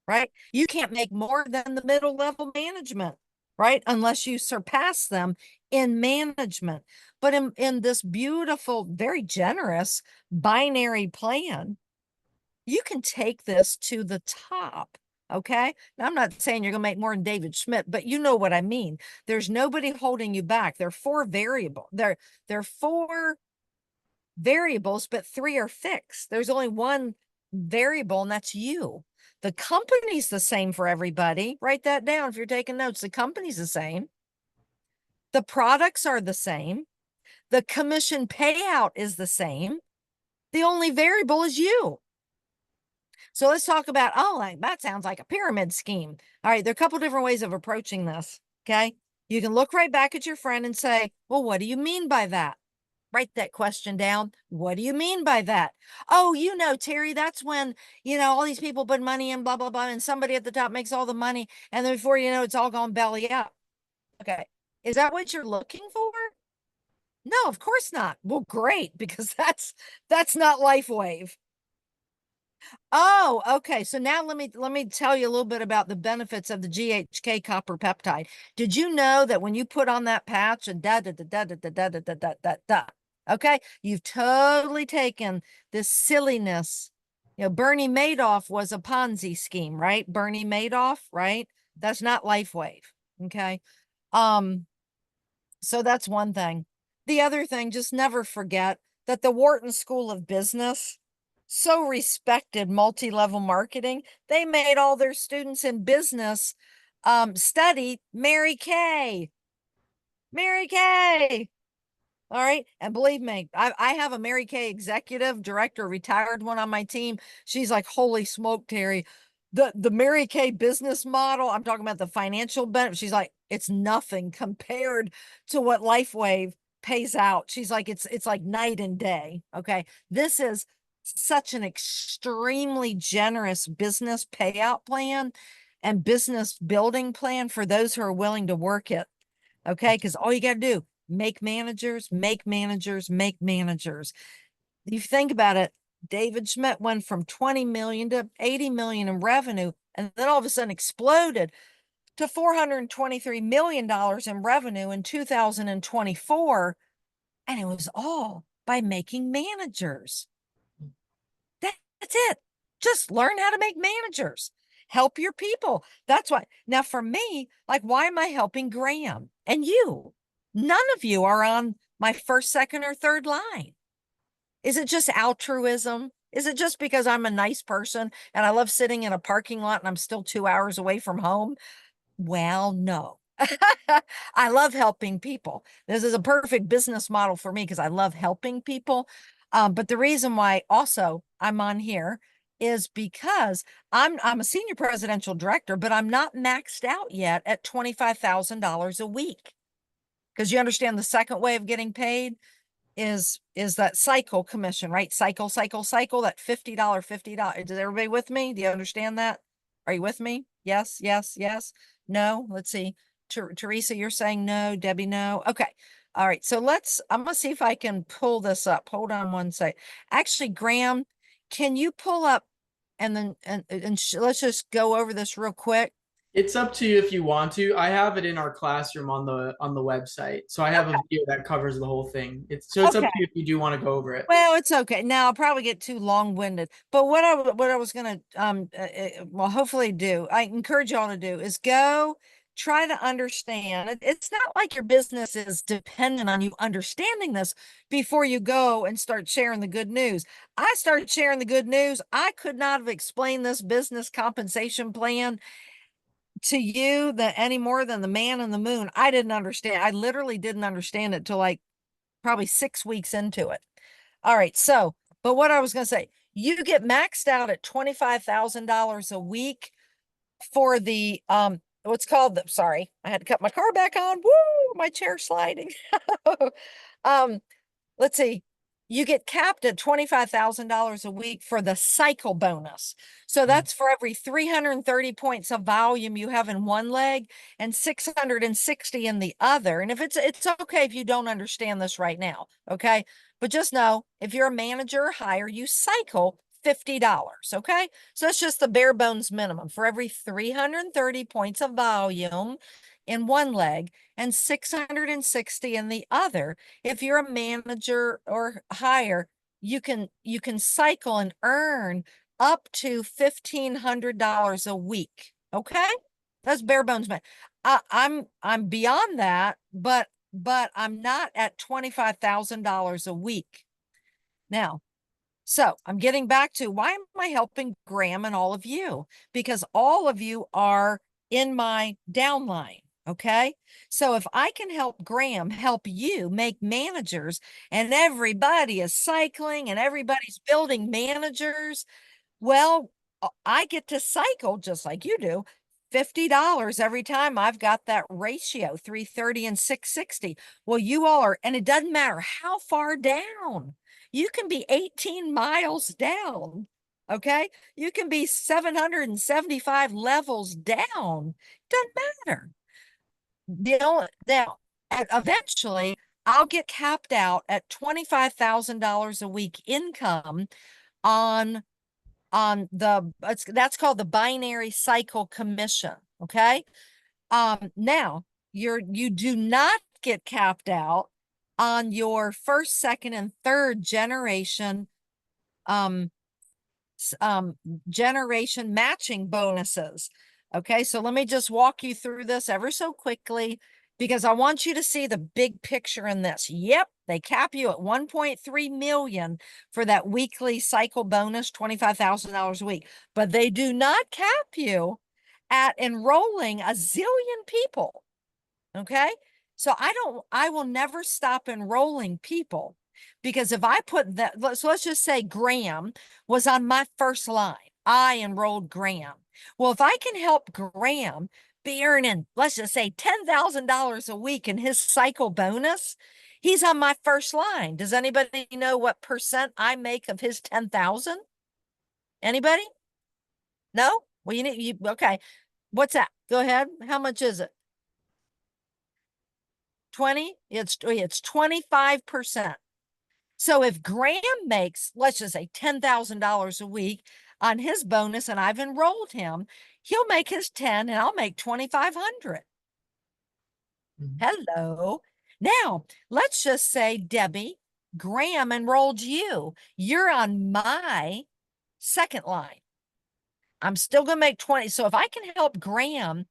right? You can't make more than the middle level management, right? Unless you surpass them in management. But in this beautiful, very generous binary plan, you can take this to the top. Okay. Now, I'm not saying you're going to make more than David Schmidt, but you know what I mean. There's nobody holding you back. There are four variables. There are four variables, but three are fixed. There's only one variable, and that's you. The company's the same for everybody. Write that down if you're taking notes. The company's the same. The products are the same. The commission payout is the same. The only variable is you. So let's talk about, that sounds like a pyramid scheme. All right, there are a couple different ways of approaching this, okay? You can look right back at your friend and say, well, what do you mean by that? Write that question down. What do you mean by that? Oh, Terry, that's when, all these people put money in, blah, blah, blah, and somebody at the top makes all the money. And then before you know, it's all gone belly up. Okay. Is that what you're looking for? No, of course not. Well, great, because that's not LifeWave. Oh, okay. So now let me tell you a little bit about the benefits of the GHK copper peptide. Did you know that when you put on that patch and okay, you've totally taken this silliness. Bernie Madoff was a Ponzi scheme, right? Bernie Madoff, right? That's not LifeWave. Okay. So that's one thing. The other thing, just never forget that the Wharton School of Business so respected multi-level marketing. They made all their students in business study Mary Kay. Mary Kay. All right. And believe me, I have a Mary Kay executive director, retired one on my team. She's like, holy smoke, Terry. The Mary Kay business model, I'm talking about the financial benefit. She's like, it's nothing compared to what LifeWave pays out. She's like, it's like night and day. Okay. This is such an extremely generous business payout plan and business building plan for those who are willing to work it. Okay. Because all you got to do, make managers, make managers, make managers. You think about it, David Schmidt went from 20 million to 80 million in revenue, and then all of a sudden exploded to $423 million in revenue in 2024. And it was all by making managers. That's it. Just learn how to make managers. Help your people. That's why. Now, for me, like, why am I helping Graham and you? None of you are on my first, second, or third line. Is it just altruism? Is it just because I'm a nice person and I love sitting in a parking lot and I'm still 2 hours away from home? Well, no. I love helping people. This is a perfect business model for me because I love helping people. But the reason why also I'm on here is because I'm a senior presidential director, but I'm not maxed out yet at $25,000 a week. Because you understand the second way of getting paid is that cycle commission, right? Cycle, that $50. Is everybody with me? Do you understand that? Are you with me? Yes, yes, yes. No, let's see. Teresa, you're saying no. Debbie, no. Okay. All right. So I'm going to see if I can pull this up. Hold on one sec. Actually, Graham, can you pull up and then, let's just go over this real quick. It's up to you if you want to. I have it in our classroom on the website. So I have a video that covers the whole thing. It's up to you if you do want to go over it. Well, it's okay. Now I'll probably get too long-winded, but what I was gonna well, hopefully do, I encourage y'all to do is go try to understand. It's not like your business is dependent on you understanding this before you go and start sharing the good news. I started sharing the good news. I could not have explained this business compensation plan to you any more than the man in the moon. I didn't understand. I literally didn't understand it till like probably 6 weeks into it. All right. So, but what I was going to say, you get maxed out at $25,000 a week for the, what's called the, sorry, I had to cut my car back on. Woo, my chair sliding. Let's see. You get capped at $25,000 a week for the cycle bonus. So that's for every 330 points of volume you have in one leg and 660 in the other. And if it's okay if you don't understand this right now, okay? But just know if you're a manager or higher, you cycle $50, okay? So that's just the bare bones minimum for every 330 points of volume in one leg and 660 in the other. If you're a manager or higher, you can cycle and earn up to $1,500 a week. Okay, that's bare bones, man. I'm beyond that, but I'm not at $25,000 a week now. So I'm getting back to why am I helping Graham and all of you? Because all of you are in my downline. Okay. So if I can help Graham help you make managers and everybody is cycling and everybody's building managers, well, I get to cycle just like you do. $50 every time I've got that ratio, 330 and 660. Well, you all are, and it doesn't matter how far down. You can be 18 miles down. Okay. You can be 775 levels down. Doesn't matter. Now, eventually I'll get capped out at $25,000 a week income on that's called the binary cycle commission. Okay. Now you do not get capped out on your first, second, and third generation generation matching bonuses. Okay, so let me just walk you through this ever so quickly because I want you to see the big picture in this. Yep, they cap you at 1.3 million for that weekly cycle bonus, $25,000 a week, but they do not cap you at enrolling a zillion people. Okay, so I will never stop enrolling people because if I put that, so let's just say Graham was on my first line. I enrolled Graham. Well, if I can help Graham be earning, let's just say $10,000 a week in his cycle bonus, He's on my first line. Does anybody know what percent I make of his 10,000? Anybody? No? Well, okay. What's that? Go ahead. How much is it? 20? It's 25%. So if Graham makes, let's just say $10,000 a week on his bonus and I've enrolled him, he'll make his 10 and I'll make 2,500. Hello. Now, let's just say, Debbie, Graham enrolled you. You're on my second line. I'm still going to make 20. So if I can help Graham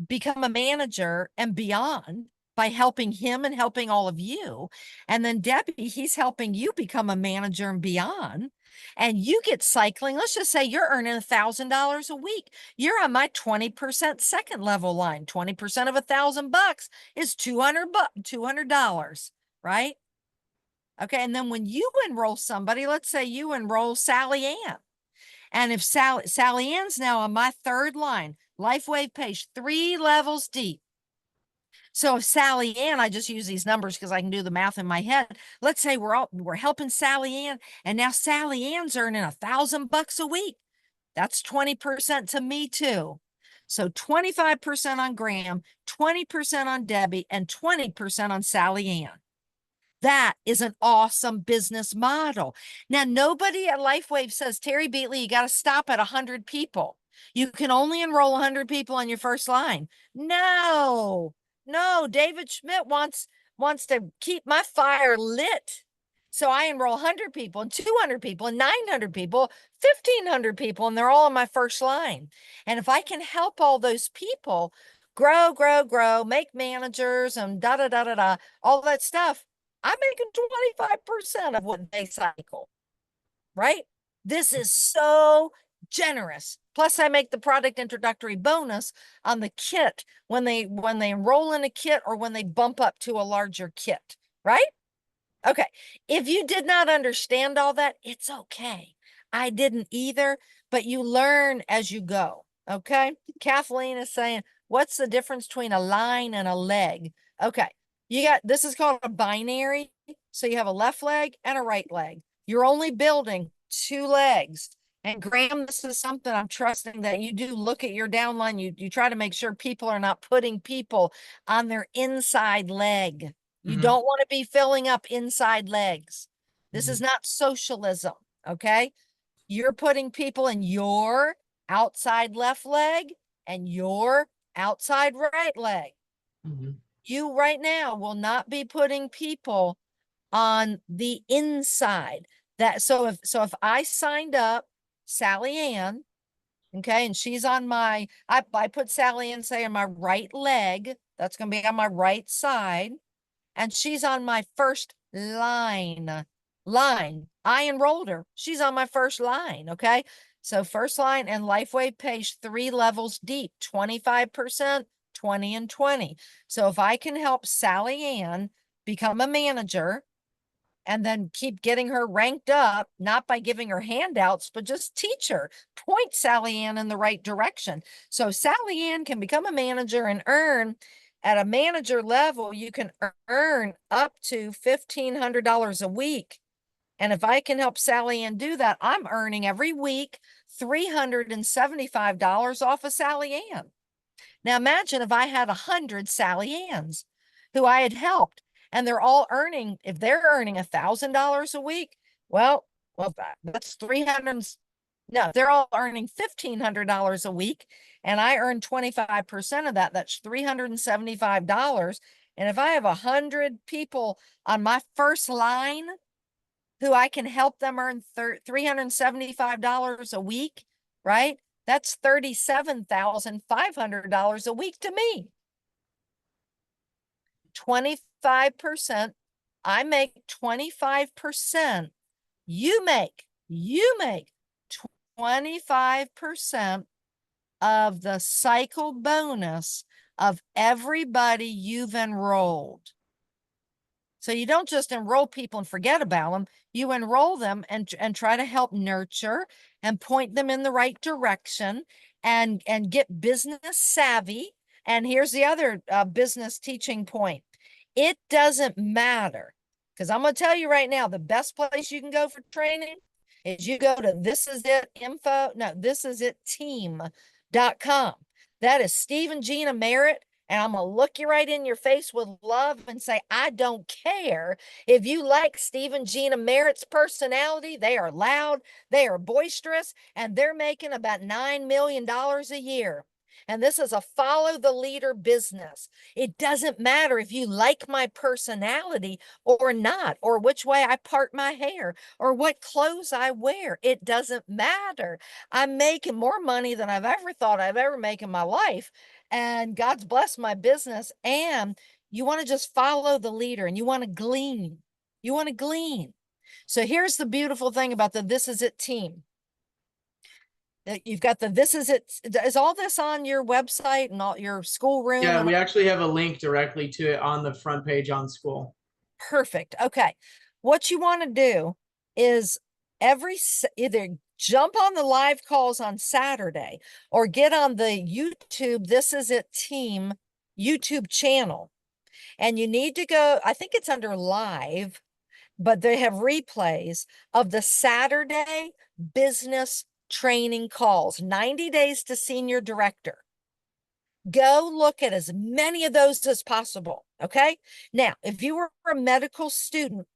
become a manager and beyond by helping him and helping all of you, and then Debbie, he's helping you become a manager and beyond, and you get cycling. Let's just say you're earning $1,000 a week. You're on my 20% second level line. 20% of $1,000 is $200, right? Okay. And then when you enroll somebody, let's say you enroll Sally Ann. And if Sally Ann's now on my third line, LifeWave page 3 levels deep. So if Sally Ann, I just use these numbers because I can do the math in my head. Let's say we're helping Sally Ann, and now Sally Ann's earning $1,000 a week. That's 20% to me too. So 25% on Graham, 20% on Debbie, and 20% on Sally Ann. That is an awesome business model. Now, nobody at LifeWave says, Terry Beatley, you got to stop at 100 people. You can only enroll 100 people on your first line. No, David Schmidt wants to keep my fire lit. So I enroll 100 people and 200 people and 900 people, 1,500 people, and they're all on my first line. And if I can help all those people grow, make managers and all that stuff, I'm making 25% of what they cycle, right? This is so generous. Plus, I make the product introductory bonus on the kit when they enroll in a kit or when they bump up to a larger kit, right? Okay. If you did not understand all that, it's okay. I didn't either, but you learn as you go. Okay. Kathleen is saying, what's the difference between a line and a leg? Okay. This is called a binary. So you have a left leg and a right leg. You're only building 2 legs. And Graham, this is something I'm trusting that you do look at your downline. You try to make sure people are not putting people on their inside leg. You don't want to be filling up inside legs. This is not socialism. Okay. You're putting people in your outside left leg and your outside right leg. You right now will not be putting people on the inside. So if I signed up Sally Ann, okay, and she's on I put Sally Ann, say, on my right leg, that's going to be on my right side, and she's on my first line. I enrolled her. She's on my first line, okay? So first line and LifeWave page 3 levels deep, 25%, 20 and 20. So if I can help Sally Ann become a manager and then keep getting her ranked up, not by giving her handouts, but just teach her, point Sally Ann in the right direction. So Sally Ann can become a manager and earn at a manager level. You can earn up to $1,500 a week. And if I can help Sally Ann do that, I'm earning every week $375 off of Sally Ann. Now imagine if I had 100 Sally Anns who I had helped, and they're all earning, if they're earning $1,000 a week, well, that's 300. No, they're all earning $1,500 a week, and I earn 25% of that. That's $375. And if I have 100 people on my first line who I can help them earn $375 a week, right? That's $37,500 a week to me. 25%. I make 25%. You make 25% of the cycle bonus of everybody you've enrolled. So you don't just enroll people and forget about them. You enroll them and try to help nurture and point them in the right direction and get business savvy. And here's the other business teaching point. It doesn't matter. Because I'm going to tell you right now, the best place you can go for training is you go to team.com. That is Steve and Gina Merritt. And I'm going to look you right in your face with love and say, I don't care if you like Steve and Gina Merritt's personality. They are loud, they are boisterous, and they're making about $9 million a year. And this is a follow the leader business. It doesn't matter if you like my personality or not, or which way I part my hair, or what clothes I wear. It doesn't matter. I'm making more money than I've ever thought I've ever make in my life. And God's blessed my business. And you want to just follow the leader and you want to glean. You want to glean. So here's the beautiful thing about the This Is It team. You've got the This Is It. Is all this on your website and all your schoolroom? Yeah, and we actually have a link directly to it on the front page on school. Perfect. Okay. What you want to do is either jump on the live calls on Saturday or get on the YouTube This Is It team YouTube channel. And you need to go, I think it's under live, but they have replays of the Saturday business training calls, 90 days to senior director. Go look at as many of those as possible. Okay. Now, if you were a medical student,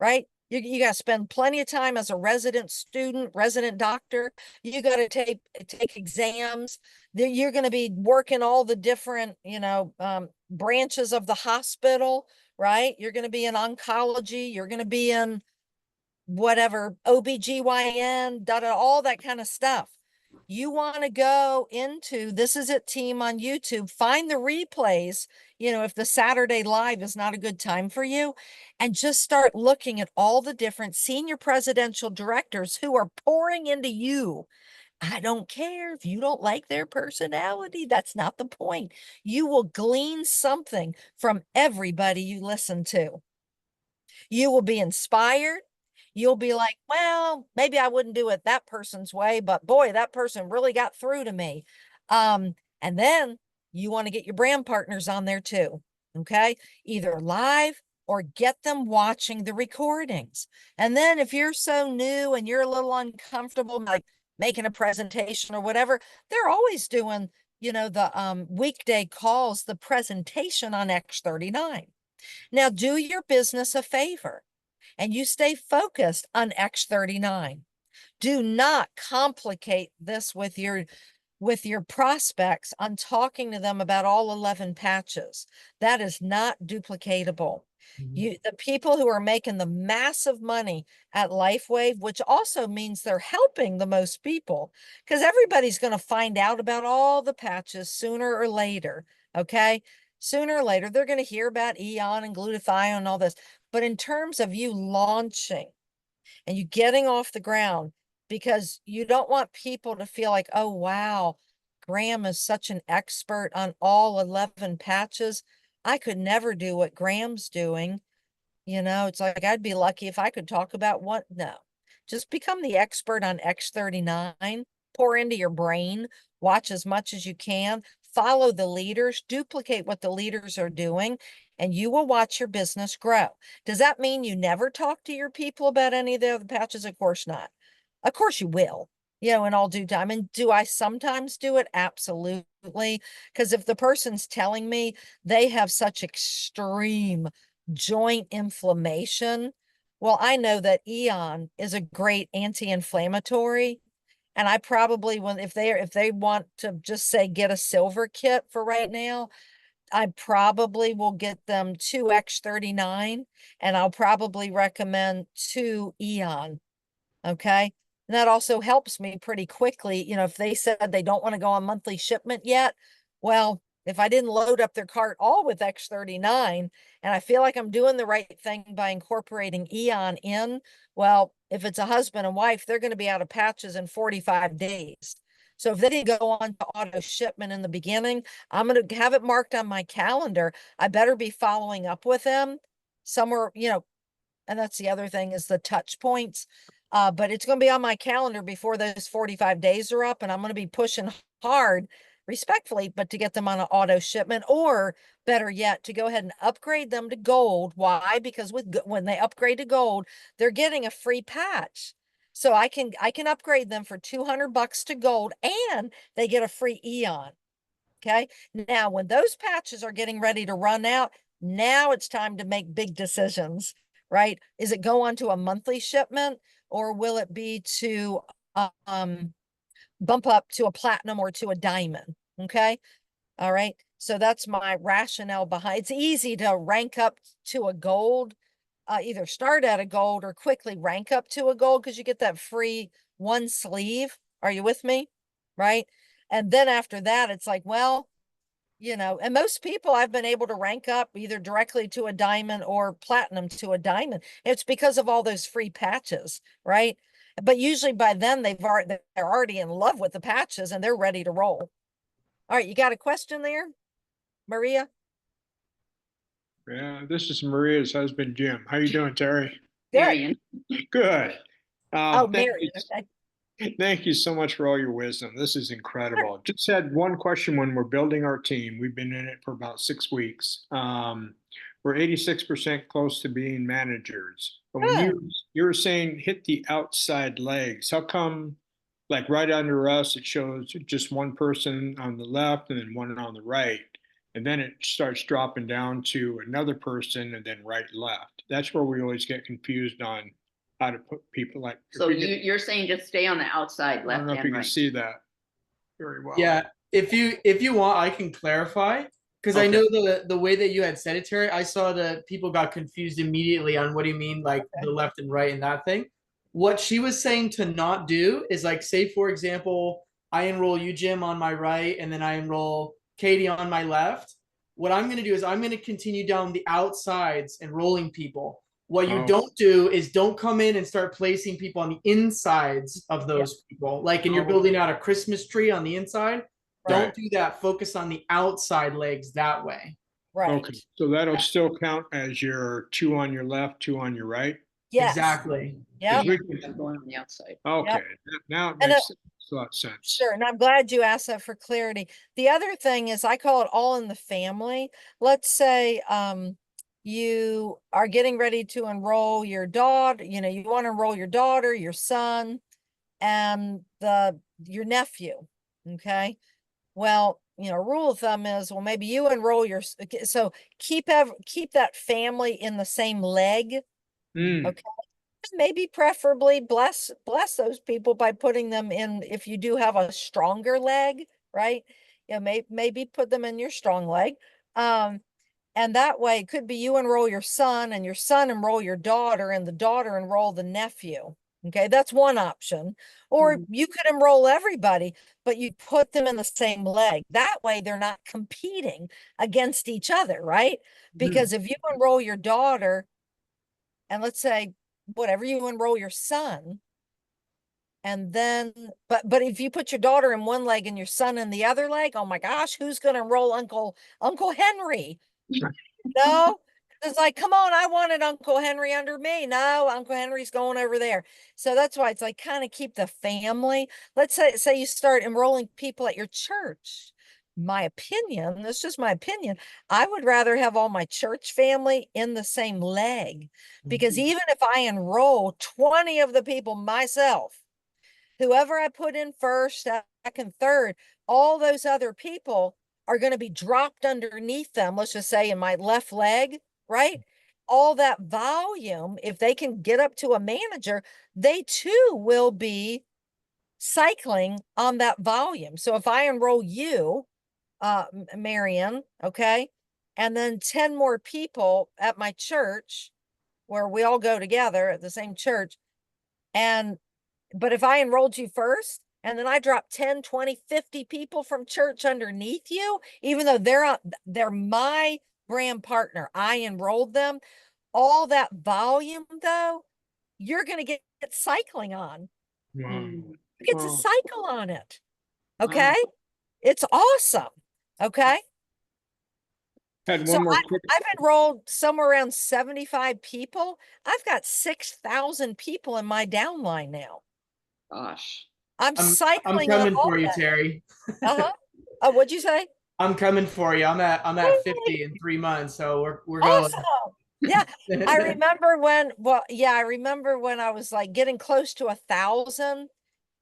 right, you got to spend plenty of time as a resident student, resident doctor. You got to take exams. You're going to be working all the different, branches of the hospital, right? You're going to be in oncology. You're going to be in whatever, OBGYN, all that kind of stuff. You want to go into This Is It team on YouTube, find the replays, if the Saturday live is not a good time for you, and just start looking at all the different senior presidential directors who are pouring into you. I don't care if you don't like their personality. That's not the point. You will glean something from everybody you listen to. You will be inspired. You'll be like, well, maybe I wouldn't do it that person's way, but boy, that person really got through to me. And then you want to get your brand partners on there too. Okay. Either live or get them watching the recordings. And then if you're so new and you're a little uncomfortable, like making a presentation or whatever, they're always doing, the weekday calls, the presentation on X39. Now do your business a favor and you stay focused on X39. Do not complicate this with your prospects on talking to them about all 11 patches. That is not duplicatable. The people who are making the massive money at LifeWave, which also means they're helping the most people, because everybody's going to find out about all the patches sooner or later. Okay. Sooner or later, they're going to hear about Eon and glutathione and all this. But in terms of you launching and you getting off the ground, because you don't want people to feel like, oh, wow, Graham is such an expert on all 11 patches. I could never do what Graham's doing. It's like, I'd be lucky if I could talk about what. No, just become the expert on X39, pour into your brain, watch as much as you can, follow the leaders, duplicate what the leaders are doing, and you will watch your business grow. Does that mean you never talk to your people about any of the other patches? Of course not. Of course you will, in all due time. And do I sometimes do it? Absolutely. Because if the person's telling me they have such extreme joint inflammation, well, I know that Eon is a great anti-inflammatory. And I probably, if they want to just say get a silver kit for right now, I probably will get them 2 X39 and I'll probably recommend 2 Eon. Okay. And that also helps me pretty quickly. If they said they don't want to go on monthly shipment yet, well, if I didn't load up their cart all with X39 and I feel like I'm doing the right thing by incorporating Eon in, well, if it's a husband and wife, they're going to be out of patches in 45 days. So if they didn't go on to auto shipment in the beginning, I'm going to have it marked on my calendar. I better be following up with them somewhere, and that's the other thing is the touch points. But it's going to be on my calendar before those 45 days are up, and I'm going to be pushing hard respectfully, but to get them on an auto shipment, or better yet, to go ahead and upgrade them to gold. Why? Because when they upgrade to gold, they're getting a free patch. So I can upgrade them for $200 to gold, and they get a free Eon. Okay. Now, when those patches are getting ready to run out, now it's time to make big decisions, right? Is it go on to a monthly shipment, or will it be to bump up to a platinum or to a diamond? Okay. All right. So that's my rationale behind. It's easy to rank up to a gold, either start at a gold or quickly rank up to a gold, because you get that free one sleeve. Are you with me? Right. And then after that, it's like, well, and most people I've been able to rank up either directly to a diamond or platinum to a diamond. It's because of all those free patches, right? But usually by then they're already in love with the patches and they're ready to roll. All right, you got a question there, Maria? Yeah, this is Maria's husband, Jim. How you doing, Terry? Good. Marion. Good. Oh, Thank Mary. Thank you so much for all your wisdom. This is incredible. Just had one question when we're building our team. We've been in it for about 6 weeks. We're 86% close to being managers. But when you were saying hit the outside legs, how come like right under us, it shows just one person on the left and then one on the right, and then it starts dropping down to another person and then right and left. That's where we always get confused on how to put people like. So you're saying just stay on the outside, I don't left know if you and can right. see that very well. Yeah, if you want, I can clarify, because I Okay. know the way that you had said it, Terry, I saw that people got confused immediately on what do you mean, like the left and right and that thing. What she was saying to not do is, like, say for example, I enroll you, Jim, on my right, and then I enroll Katie on my left. What I'm going to do is I'm going to continue down the outsides enrolling people. What you Oh. don't do is don't come in and start placing people on the insides of those people. Like, and you're Oh. building out a Christmas tree on the inside. Don't Right. do that. Focus on the outside legs that way. Right. Okay, so that'll still count as your 2 on your left, 2 on your right? Yes. Exactly. Yeah. We- I'm going on the outside. Okay, now it And, makes a lot of sense. Sure. And I'm glad you asked that for clarity. The other thing is, I call it all in the family. Let's say you are getting ready to enroll your daughter, you want to enroll your daughter, your son, and your nephew. Okay. Well, rule of thumb is, well, maybe you enroll so keep that family in the same leg. Mm, Okay. Maybe preferably bless those people by putting them in, if you do have a stronger leg, right? Maybe put them in your strong leg. And that way it could be you enroll your son and your son enroll your daughter and the daughter enroll the nephew. Okay, that's one option. Or you could enroll everybody, but you put them in the same leg. That way they're not competing against each other, right? Because if you enroll your daughter, and let's say whatever, you enroll your son, and then but if you put your daughter in one leg and your son in the other leg, oh my gosh, who's going to enroll Uncle Henry? No, it's like, come on, I wanted Uncle Henry under me. No, Uncle Henry's going over there. So that's why it's like, kind of keep the family. Let's say you start enrolling people at your church. My opinion, that's just my opinion, I would rather have all my church family in the same leg, because even if I enroll 20 of the people myself, whoever I put in first, second, third, all those other people are going to be dropped underneath them. Let's just say in my left leg, right? All that volume, if they can get up to a manager, they too will be cycling on that volume. So if I enroll you, Marion, okay, and then 10 more people at my church where we all go together at the same church, but if I enrolled you first, and then I drop 10, 20, 50 people from church underneath you, even though they're my brand partner, I enrolled them, all that volume though, you're going to get cycling on. wow. You get to Wow. cycle on it. Okay. It's awesome. Okay. Had So one more quick. I've enrolled somewhere around 75 people. I've got 6,000 people in my downline now. Gosh. I'm cycling coming on all for you, that. Terry. Uh-huh. Oh, what'd you say? I'm coming for you. I'm at 50 in 3 months, so we're going. Awesome. Yeah, I remember when, well, yeah, I remember when I was like getting close to 1,000,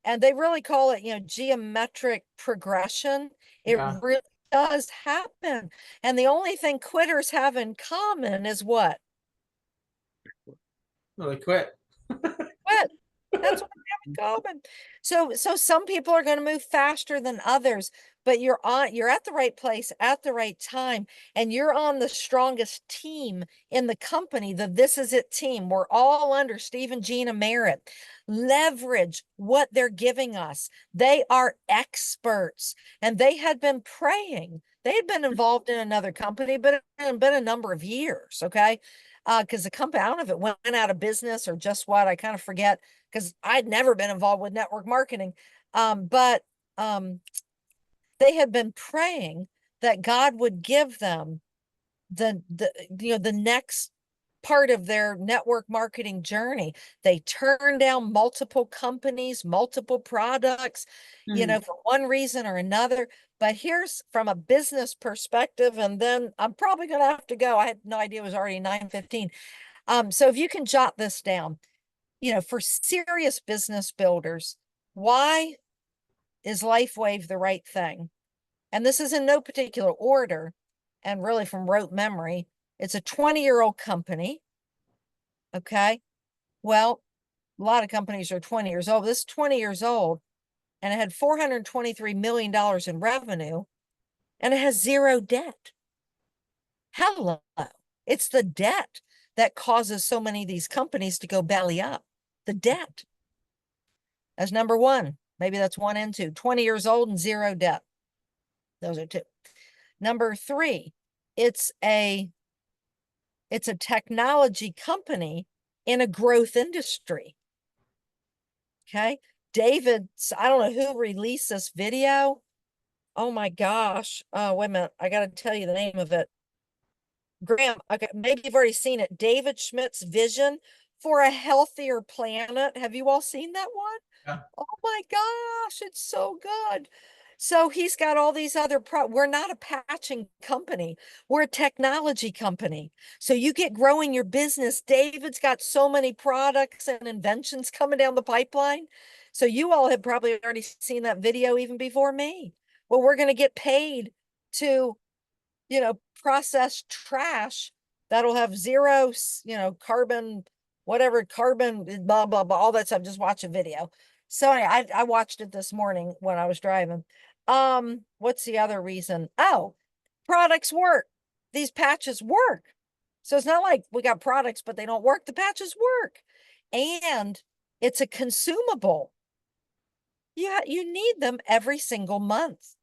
and they really call it, geometric progression. It Yeah, really does happen. And the only thing quitters have in common is what? really quit. Quit. That's what we have in common. So some people are going to move faster than others, but you're at the right place at the right time, and you're on the strongest team in the company, the This Is It team. We're all under Steve and Gina Merritt. Leverage what they're giving us. They are experts, and they had been praying. They had been involved in another company, but it had been a number of years, okay? Because the company, I don't know if it went out of business or just what, I kind of forget, because I'd never been involved with network marketing. But they had been praying that God would give them the next part of their network marketing journey. They turned down multiple companies, multiple products, for one reason or another. But here's from a business perspective, and then I'm probably going to have to go. I had no idea it was already 9:15. So if you can jot this down, for serious business builders, why is LifeWave the right thing? And this is in no particular order, and really from rote memory. It's a 20-year-old company. Okay. Well, a lot of companies are 20 years old. This is 20 years old, and it had $423 million in revenue, and it has zero debt. Hello. It's the debt that causes so many of these companies to go belly up. The debt. That's number one. Maybe that's 1 and 2. 20 years old and zero debt. Those are 2. Number 3, it's a technology company in a growth industry. Okay. David, I don't know who released this video. Oh my gosh. Wait a minute. I got to tell you the name of it. Graham, okay, maybe you've already seen it. David Schmidt's vision for a healthier planet. Have you all seen that one? Yeah. Oh my gosh, it's so good. So he's got all these other we're not a patching company. We're a technology company. So you get growing your business. David's got so many products and inventions coming down the pipeline. So you all have probably already seen that video even before me. Well, we're going to get paid to, process trash that'll have zero, carbon, whatever carbon, blah, blah, blah, all that stuff. Just watch a video. So I watched it this morning when I was driving. What's the other reason? Oh, products work. These patches work. So it's not like we got products, but they don't work. The patches work. And it's a consumable. Yeah, you need them every single month.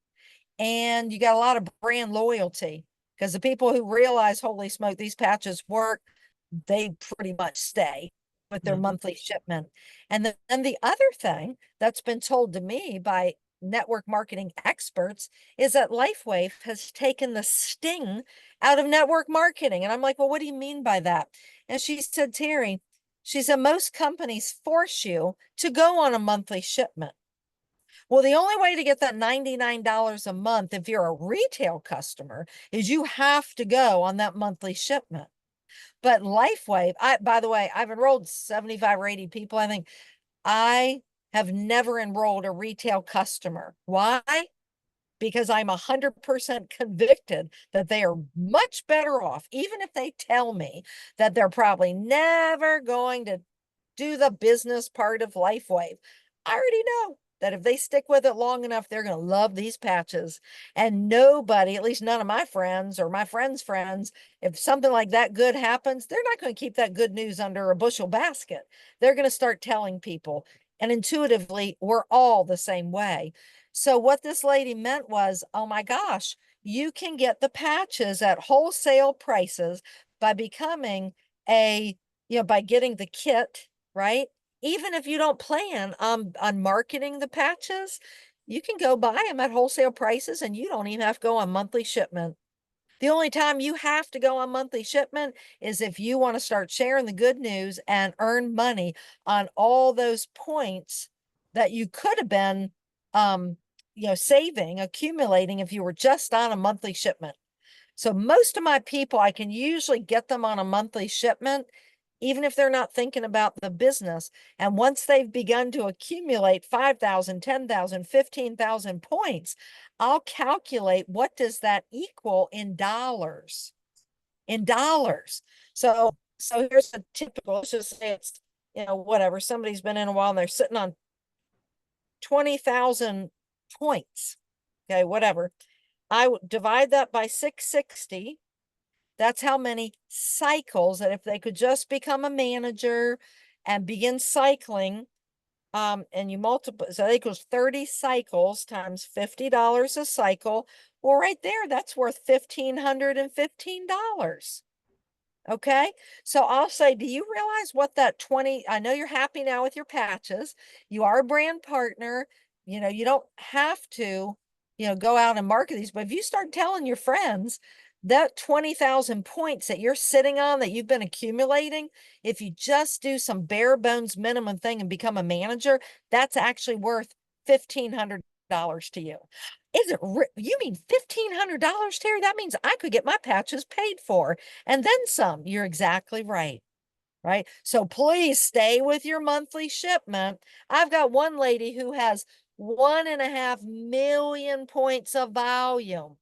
And you got a lot of brand loyalty, because the people who realize, holy smoke, these patches work, they pretty much stay with their monthly shipment. And then the other thing that's been told to me by network marketing experts is that LifeWave has taken the sting out of network marketing. And I'm like, well, what do you mean by that? And she said, Terry, she said, most companies force you to go on a monthly shipment. Well, the only way to get that $99 a month, if you're a retail customer, is you have to go on that monthly shipment. But LifeWave, by the way, I've enrolled 75 or 80 people. I think I have never enrolled a retail customer. Why? Because I'm 100% convicted that they are much better off, even if they tell me that they're probably never going to do the business part of LifeWave. I already know that if they stick with it long enough, they're going to love these patches. And nobody, at least none of my friends or my friends' friends, if something like that good happens, they're not going to keep that good news under a bushel basket. They're going to start telling people. And intuitively, we're all the same way. So what this lady meant was, oh my gosh, you can get the patches at wholesale prices by becoming by getting the kit, right? Even if you don't plan on marketing the patches, you can go buy them at wholesale prices, and you don't even have to go on monthly shipment. The only time you have to go on monthly shipment is if you want to start sharing the good news and earn money on all those points that you could have been saving, accumulating if you were just on a monthly shipment. So most of my people, I can usually get them on a monthly shipment, even if they're not thinking about the business. And once they've begun to accumulate 5,000, 10,000, 15,000 points, I'll calculate what does that equal in dollars. So here's a typical, let's just say it's, whatever, somebody's been in a while and they're sitting on 20,000 points. Okay, whatever. I would divide that by 660. That's how many cycles that if they could just become a manager and begin cycling, and you multiply, so that equals 30 cycles times $50 a cycle. Well, right there, that's worth $1,515. Okay, so I'll say, do you realize what that 20, I know you're happy now with your patches. You are a brand partner. You don't have to, go out and market these, but if you start telling your friends that 20,000 points that you're sitting on, that you've been accumulating, if you just do some bare bones minimum thing and become a manager, that's actually worth $1,500 to you. Is it you mean $1,500, Terry? That means I could get my patches paid for and then some. You're exactly right. Right. So please stay with your monthly shipment. I've got one lady who has 1.5 million points of volume.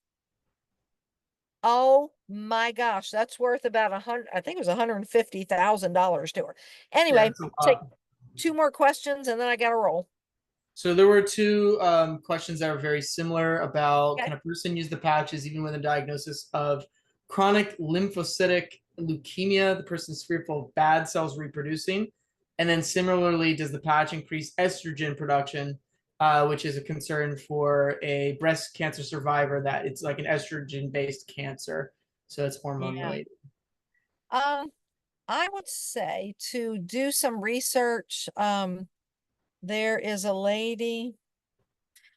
Oh my gosh, that's worth about I think it was $150,000 to her. Anyway, that's a take lot. 2 more questions and then I got to roll. So there were 2 questions that were very similar about Okay. can a person use the patches even with a diagnosis of chronic lymphocytic leukemia? The person's fearful of bad cells reproducing. And then similarly, does the patch increase estrogen production, which is a concern for a breast cancer survivor that it's like an estrogen-based cancer. So it's hormone Yeah. related. I would say to do some research. There is a lady,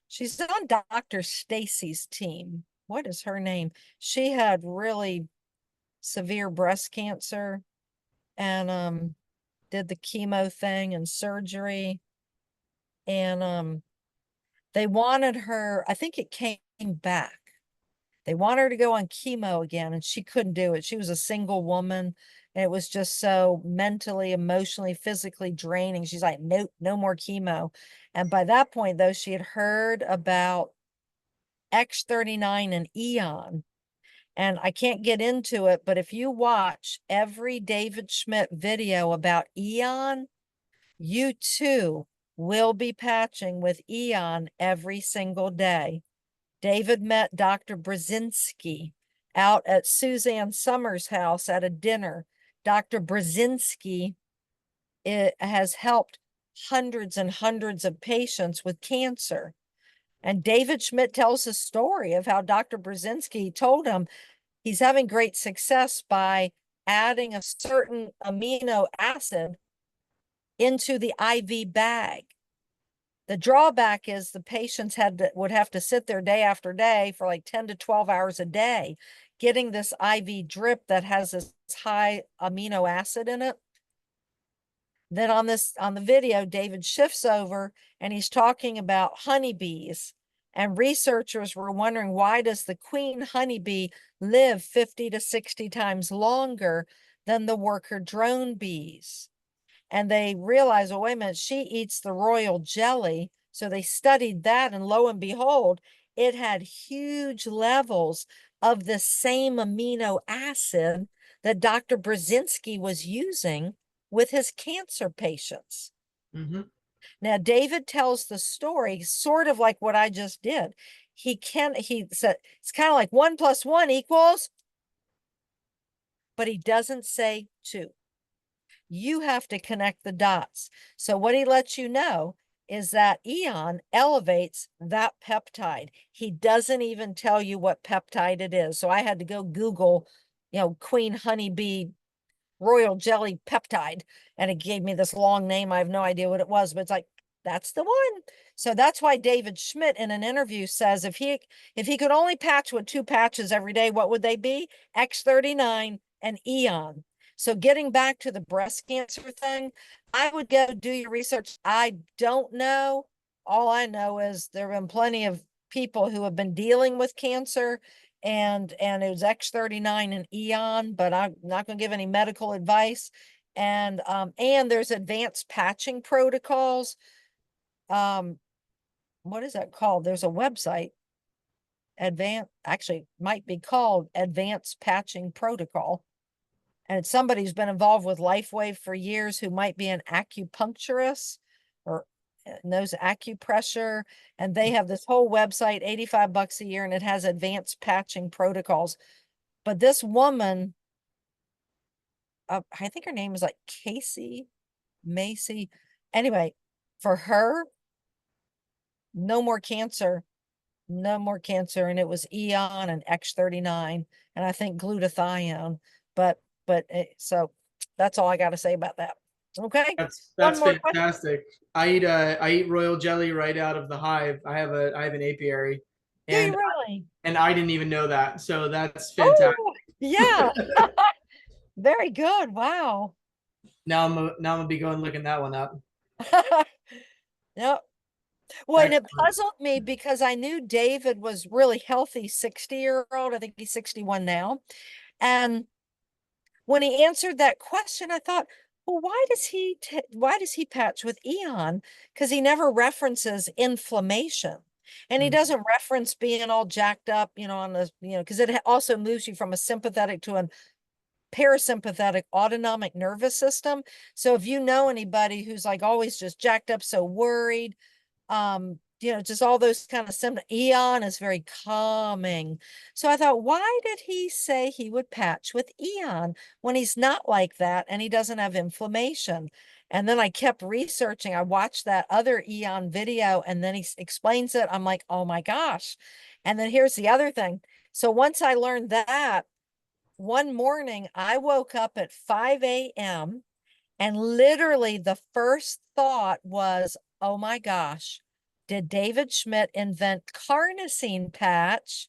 she's on Dr. Stacy's team. What is her name? She had really severe breast cancer and did the chemo thing and surgery. And they wanted her, I think it came back. They wanted her to go on chemo again, and she couldn't do it. She was a single woman, and it was just so mentally, emotionally, physically draining. She's like, nope, no more chemo. And by that point, though, she had heard about X39 and Eon. And I can't get into it, but if you watch every David Schmidt video about Eon, you too will be patching with Eon every single day. David met Dr. Brzezinski out at Suzanne Summers' house at a dinner. Dr. Brzezinski has helped hundreds and hundreds of patients with cancer. And David Schmidt tells a story of how Dr. Brzezinski told him he's having great success by adding a certain amino acid into the IV bag. The drawback is the patients would have to sit there day after day for like 10 to 12 hours a day, getting this IV drip that has this high amino acid in it. Then on the video, David shifts over and he's talking about honeybees. And researchers were wondering, why does the queen honeybee live 50 to 60 times longer than the worker drone bees? And they realized, oh, wait a minute, she eats the royal jelly. So they studied that, and lo and behold, it had huge levels of the same amino acid that Dr. Brzezinski was using with his cancer patients. Mm-hmm. Now, David tells the story sort of like what I just did. He said, it's kind of like 1 + 1 equals, but he doesn't say 2. You have to connect the dots. So what he lets you know is that Eon elevates that peptide. He doesn't even tell you what peptide it is. So I had to go Google, queen honeybee royal jelly peptide, and it gave me this long name. I have no idea what it was, but it's like, that's the one. So that's why David Schmidt in an interview says if he could only patch with 2 patches every day, what would they be? X39 and Eon. So getting back to the breast cancer thing, I would go do your research. I don't know. all I know is there have been plenty of people who have been dealing with cancer and it was X39 and Eon, but I'm not going to give any medical advice. And there's advanced patching protocols. What is that called? There's a website, actually might be called Advanced Patching Protocol. And it's somebody who's been involved with LifeWave for years, who might be an acupuncturist or knows acupressure. And they have this whole website, $85 a year, and it has advanced patching protocols. But this woman, I think her name is like Casey Macy. Anyway, for her, no more cancer, no more cancer. And it was Eon and X39, and I think glutathione. So that's all I got to say about that. Okay. That's One more question. fantastic. I eat royal jelly right out of the hive. I have an apiary, Do you and really? I didn't even know that. So that's fantastic. Oh, yeah. Very good. Wow. Now I'm gonna be going looking that one up. Yep. Well, and it Excellent. puzzled me because I knew David was really healthy, 60-year-old. I think he's 61 now. And when he answered that question, I thought, well, why does he patch with Eon? Because he never references inflammation. And he Mhm. doesn't reference being all jacked up, on the, because it also moves you from a sympathetic to a parasympathetic autonomic nervous system. So if you know anybody who's like always just jacked up, so worried, just all those kind of symptoms, Eon is very calming. So I thought, why did he say he would patch with Eon when he's not like that and he doesn't have inflammation? And then I kept researching. I watched that other Eon video and then he explains it. I'm like, oh my gosh. And then here's the other thing. So once I learned that, one morning I woke up at 5 a.m. and literally the first thought was, oh my gosh, did David Schmidt invent carnosine patch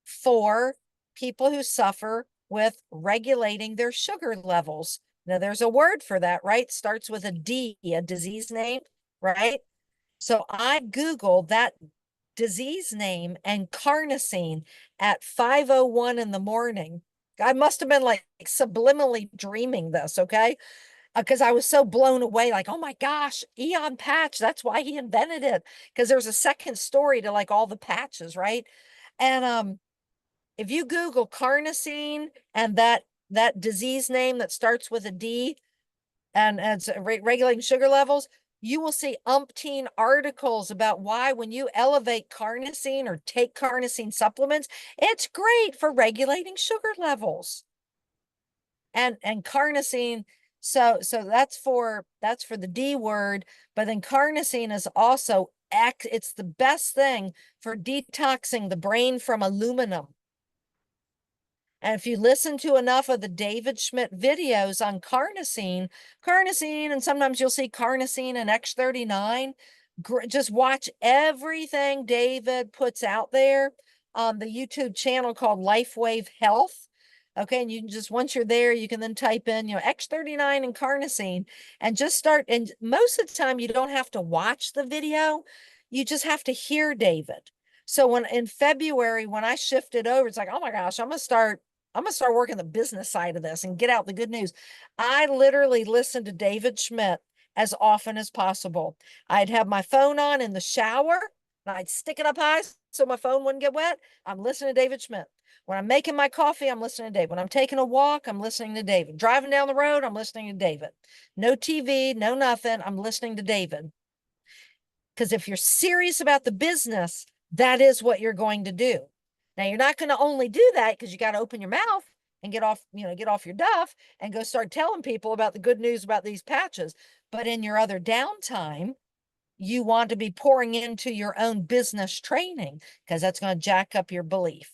for people who suffer with regulating their sugar levels? Now there's a word for that, right? Starts with a D, a disease name, right? So I Googled that disease name and carnosine at 5:01 in the morning. I must have been like subliminally dreaming this, okay? Because I was so blown away, like, oh my gosh, Eon patch, that's why he invented it. Because there's a second story to like all the patches, right? And if you Google carnosine and that disease name that starts with a D and it's regulating sugar levels, you will see umpteen articles about why when you elevate carnosine or take carnosine supplements, it's great for regulating sugar levels. And carnosine, so that's for the D word, but then carnosine is also it's the best thing for detoxing the brain from aluminum. And if you listen to enough of the David Schmidt videos on carnosine, and sometimes you'll see carnosine and X39, just watch everything David puts out there on the YouTube channel called LifeWave Health. Okay, and you can just, once you're there, you can then type in, X39 and carnosine and just start. And most of the time, you don't have to watch the video. You just have to hear David. So when in February, when I shifted over, it's like, oh my gosh, I'm gonna start working the business side of this and get out the good news. I literally listened to David Schmidt as often as possible. I'd have my phone on in the shower and I'd stick it up high so my phone wouldn't get wet. I'm listening to David Schmidt. When I'm making my coffee, I'm listening to David. When I'm taking a walk, I'm listening to David. Driving down the road, I'm listening to David. No TV, no nothing. I'm listening to David. Because if you're serious about the business, that is what you're going to do. Now, you're not going to only do that because you got to open your mouth and get off your duff and go start telling people about the good news about these patches. But in your other downtime, you want to be pouring into your own business training because that's going to jack up your belief.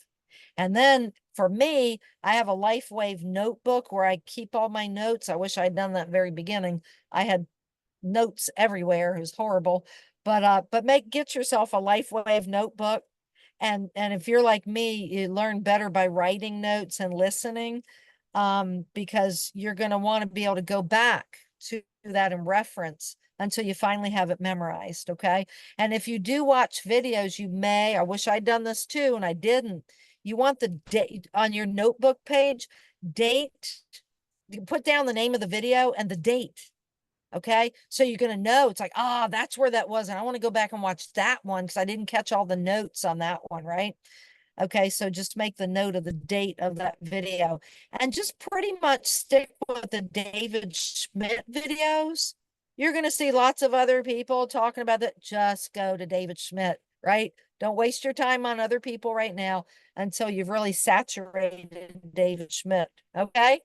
And then for me, I have a LifeWave notebook where I keep all my notes. I wish I'd done that very beginning. I had notes everywhere. It was horrible. But get yourself a LifeWave notebook. And if you're like me, you learn better by writing notes and listening, because you're going to want to be able to go back to that and reference until you finally have it memorized. Okay. And if you do watch videos, you may, I wish I'd done this too, and I didn't. You want the date on your notebook page, date, you put down the name of the video and the date. Okay. So you're going to know it's like, ah, that's where that was. And I want to go back and watch that one because I didn't catch all the notes on that one. Right. Okay. So just make the note of the date of that video and just pretty much stick with the David Schmidt videos. You're going to see lots of other people talking about that. Just go to David Schmidt, right? Don't waste your time on other people right now until you've really saturated David Schmidt. Okay.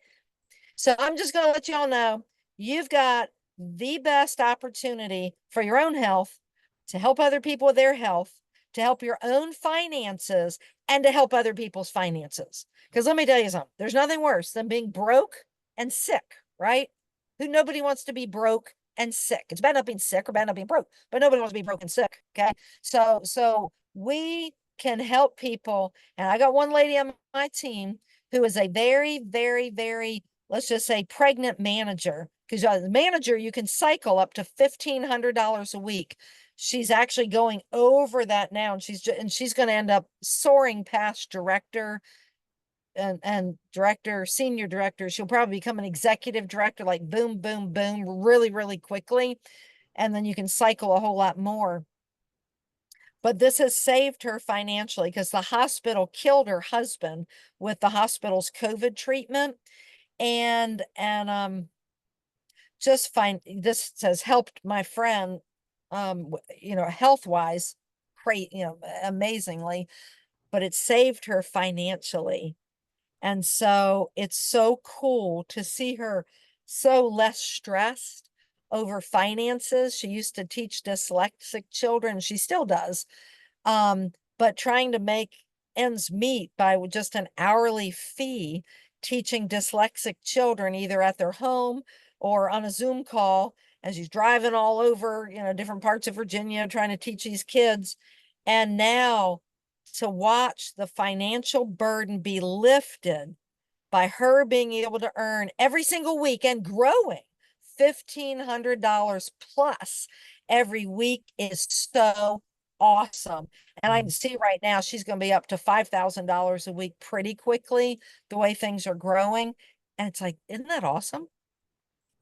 So I'm just going to let you all know you've got the best opportunity for your own health, to help other people with their health, to help your own finances, and to help other people's finances. Because let me tell you something, there's nothing worse than being broke and sick, right? Nobody wants to be broke and sick. It's bad not being sick or bad not being broke, but nobody wants to be broke and sick. Okay. So we can help people. And I got one lady on my team who is a very, very, very, let's just say, pregnant manager. Because as a manager, you can cycle up to $1,500 a week. She's actually going over that now, and she's going to end up soaring past director and director, senior director. She'll probably become an executive director, like boom, boom, boom, really, really quickly. And then you can cycle a whole lot more. But this has saved her financially because the hospital killed her husband with the hospital's COVID treatment. And just find this has helped my friend, health wise, great, amazingly, but it saved her financially. And so it's so cool to see her so less stressed over finances. She used to teach dyslexic children. She still does. But trying to make ends meet by just an hourly fee, teaching dyslexic children either at their home or on a Zoom call as she's driving all over, different parts of Virginia, trying to teach these kids. And now to watch the financial burden be lifted by her being able to earn every single week and growing $1,500 plus every week is so awesome. And I can see right now she's going to be up to $5,000 a week pretty quickly, the way things are growing. And it's like, isn't that awesome?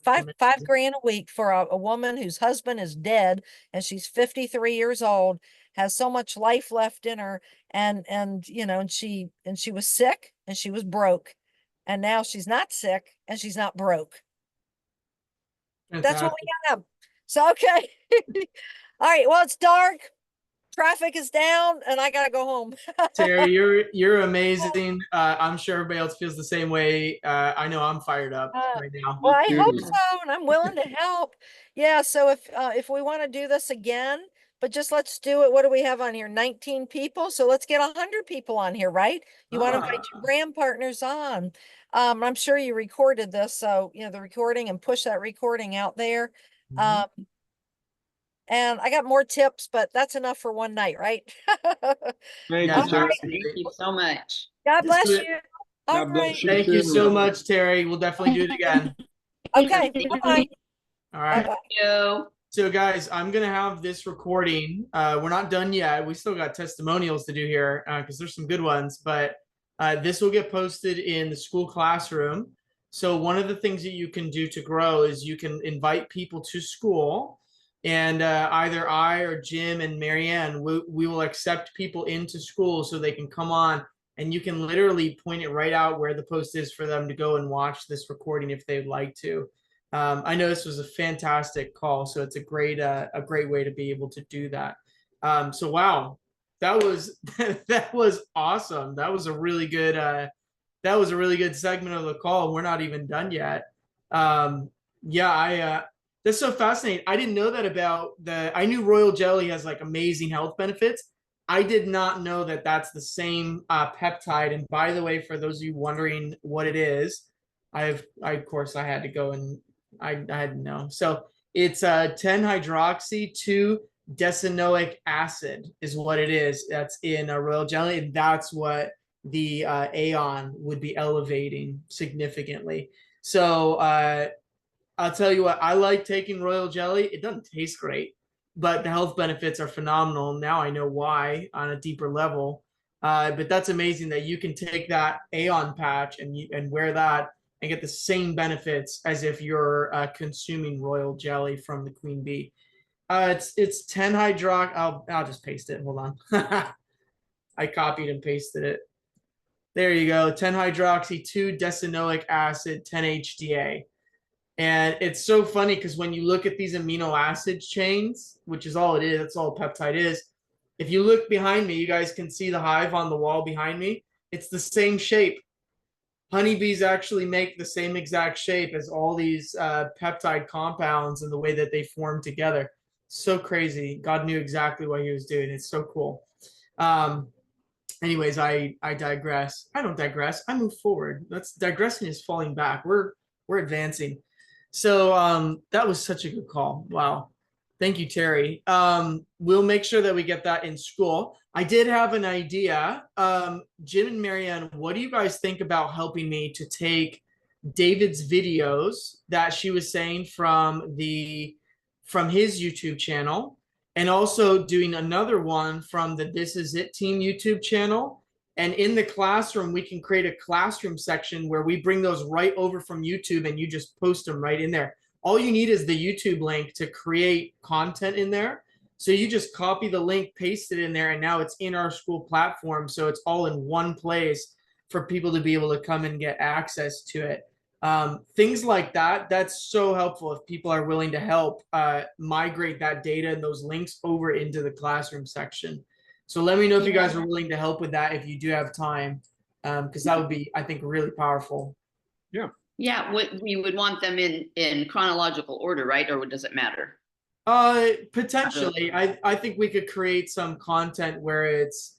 Five grand a week for a woman whose husband is dead and she's 53 years old, has so much life left in her, and she was sick and she was broke, and now she's not sick and she's not broke. That's what we have. So okay. All right, well, it's dark, traffic is down, and I gotta go home. Terry, you're amazing. I'm sure everybody else feels the same way. I know I'm fired up right now. Well, I hope so, and I'm willing to help. Yeah, so if we want to do this again, but just let's do it. What do we have on here? 19 people. So let's get 100 people on here, right? You want to invite your brand partners on. I'm sure you recorded this, so the recording, and push that recording out there. And I got more tips, but that's enough for one night, right? Thank Yeah, you, Terry. Thank you so much. God bless good. you. All God bless right. you. Thank you so much, Terry. We'll definitely do it again. Okay. Bye-bye. All right. Bye-bye. Thank you. So guys, I'm gonna have this recording. We're not done yet. We still got testimonials to do here because there's some good ones, but this will get posted in the school classroom. So one of the things that you can do to grow is you can invite people to school, and either I or Jim and Marianne, we will accept people into school so they can come on, and you can literally point it right out where the post is for them to go and watch this recording if they'd like to. I know this was a fantastic call, so it's a great way to be able to do that. So wow, that was that was awesome. That was a really good segment of the call. We're not even done yet. That's so fascinating. I didn't know that about I knew royal jelly has like amazing health benefits. I did not know that that's the same peptide. And by the way, for those of you wondering what it is, of course I had to go and I had to know. So it's 10-hydroxy-2-decanoic acid is what it is. That's in royal jelly, and that's what the Aeon would be elevating significantly. So I'll tell you what, I like taking royal jelly. It doesn't taste great, but the health benefits are phenomenal. Now I know why on a deeper level. But that's amazing that you can take that Aeon patch and wear that and get the same benefits as if you're consuming royal jelly from the queen bee. It's 10 hydrox. I'll just paste it. Hold on. I copied and pasted it. There you go. 10 hydroxy 2 decanoic acid 10 HDA. And it's so funny because when you look at these amino acid chains, which is all it is, that's all peptide is. If you look behind me, you guys can see the hive on the wall behind me. It's the same shape. Honeybees actually make the same exact shape as all these peptide compounds and the way that they form together. So crazy. God knew exactly what he was doing. It's so cool. Anyways, I digress. I don't digress. I move forward. That's digressing is falling back. We're advancing. So that was such a good call. Wow. Thank you, Terry. We'll make sure that we get that in school. I did have an idea. Jim and Marianne, what do you guys think about helping me to take David's videos that she was saying from his YouTube channel, and also doing another one from the This Is It team YouTube channel? And in the classroom, we can create a classroom section where we bring those right over from YouTube and you just post them right in there. All you need is the YouTube link to create content in there. So you just copy the link, paste it in there, and now it's in our school platform. So it's all in one place for people to be able to come and get access to it. Things like that, that's so helpful if people are willing to help migrate that data and those links over into the classroom section. So let me know if you guys are willing to help with that if you do have time, because that would be, I think, really powerful. Yeah. Yeah, we would want them in chronological order, right? Or does it matter? Potentially. I think we could create some content where it's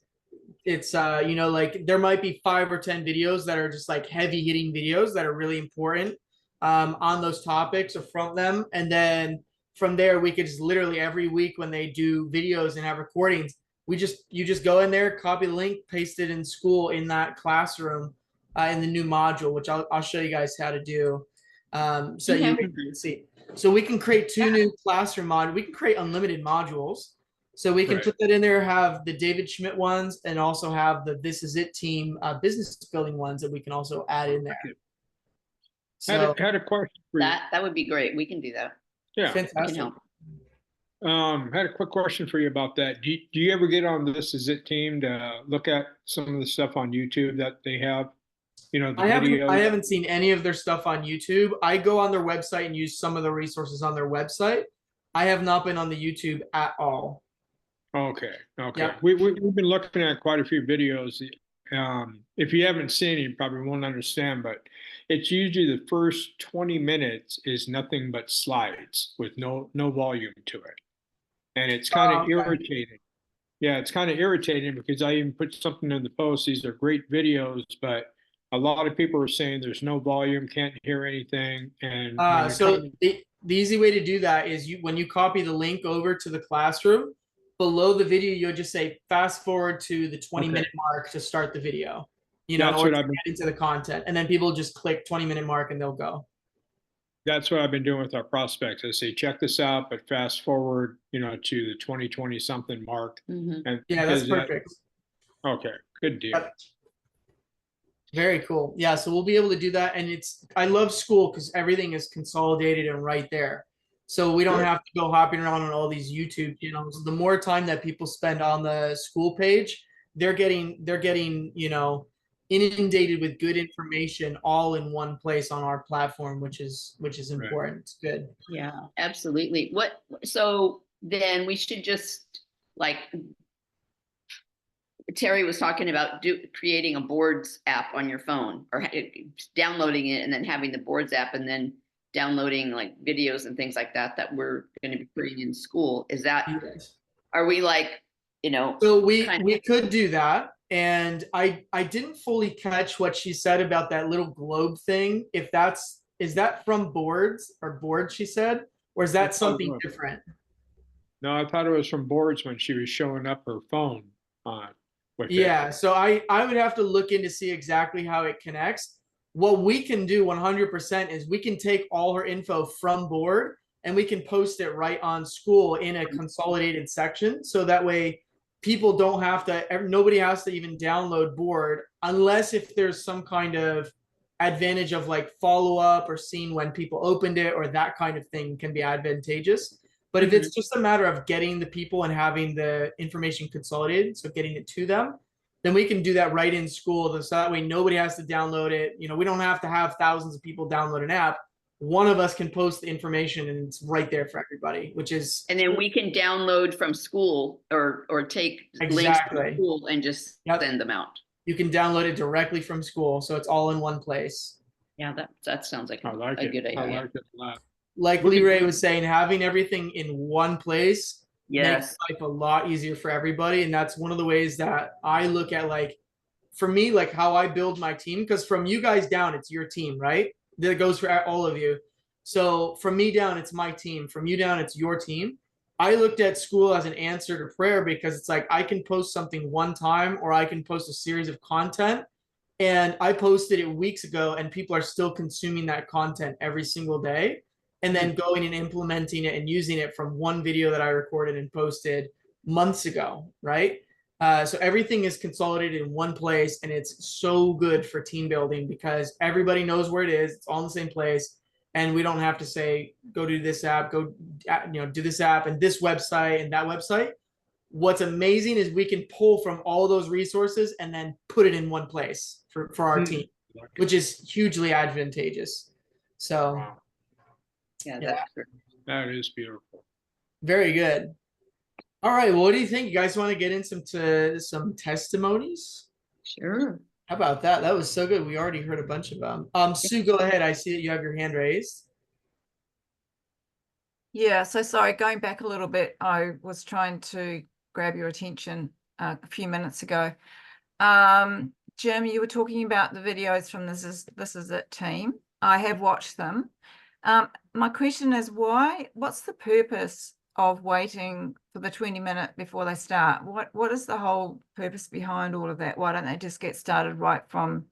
you know, like there might be 5 or 10 videos that are just like heavy hitting videos that are really important on those topics or from them. And then from there, we could just literally every week when they do videos and have recordings, you just go in there, copy the link, paste it in school in that classroom in the new module, which I'll show you guys how to do. So you can see. So we can create 2 new classroom modules. We can create unlimited modules. So we can put that in there, have the David Schmidt ones, and also have the This Is It team business building ones that we can also add in there. So Had a question for you. That would be great. We can do that. Yeah. We can fantastic. help. Had a quick question for you about that. Do you ever get on the This Is It team to look at some of the stuff on YouTube that they have? You know, the videos? I haven't seen any of their stuff on YouTube. I go on their website and use some of the resources on their website. I have not been on the YouTube at all. Okay. Yeah. We've been looking at quite a few videos. If you haven't seen it, you probably won't understand, but it's usually the first 20 minutes is nothing but slides with no volume to it. And it's kind of irritating. Yeah, it's kind of irritating because I even put something in the post. These are great videos, but a lot of people are saying there's no volume, can't hear anything. And so the easy way to do that is when you copy the link over to the classroom, below the video, you'll just say fast forward to the 20-minute mark to start the video. You know, in order to get into the content, and then people just click 20-minute mark and they'll go. That's what I've been doing with our prospects. I say, check this out, but fast forward, you know, to the 2020 something mark. And yeah, that's perfect. Okay, good deal. Very cool. Yeah, so we'll be able to do that. And I love school because everything is consolidated and right there. So we don't have to go hopping around on all these YouTube channels. The more time that people spend on the school page, they're getting, you know, inundated with good information all in one place on our platform, which is important. It's good. Yeah, absolutely. So then we should just, like Terry was talking about, creating a boards app on your phone, or downloading it and then having the boards app and then downloading like videos and things like that we're going to be putting in school. Is that, are we like, you know? So we could do that. And I didn't fully catch what she said about that little globe thing. Is that from boards she said, or is that something different? No, I thought it was from boards when she was showing up her phone on. Yeah, so I would have to look in to see exactly how it connects. What we can do 100% is we can take all her info from board and we can post it right on school in a consolidated section. So that way people don't have to, nobody has to even download board unless if there's some kind of advantage of like follow up or seeing when people opened it or that kind of thing can be advantageous. But if it's just a matter of getting the people and having the information consolidated, so getting it to them, then we can do that right in school. So that way nobody has to download it. You know, we don't have to have thousands of people download an app. One of us can post the information and it's right there for everybody, which is. And then we can download from school or take links Exactly. from school and just Yep. send them out. You can download it directly from school. So it's all in one place. Yeah, that sounds like I like a it. good I idea. like it a lot. Like Look at- Lee Ray was saying, having everything in one place Yes. makes life a lot easier for everybody. And that's one of the ways that I look at, like, for me, like how I build my team, because from you guys down, it's your team, right? That goes for all of you. So from me down, it's my team. From you down, it's your team. I looked at school as an answer to prayer because it's like I can post something one time or I can post a series of content. And I posted it weeks ago and people are still consuming that content every single day and then going and implementing it and using it from one video that I recorded and posted months ago, right? So everything is consolidated in one place and it's so good for team building because everybody knows where it is. It's all in the same place. And we don't have to say, go do this app, go, do this app and this website and that website. What's amazing is we can pull from all those resources and then put it in one place for our team, which is hugely advantageous. So Wow, Yeah, Yeah. that's great. that is beautiful. very good. All right. Well, what do you think? You guys want to get into some testimonies? Sure. How about that? That was so good. We already heard a bunch of them. Sue, go ahead. I see that you have your hand raised. Yeah, so sorry, going back a little bit, I was trying to grab your attention a few minutes ago. Jim, you were talking about the videos from This Is It team. I have watched them. My question is what's the purpose of waiting for the 20-minute before they start? What is the whole purpose behind all of that? Why don't they just get started right from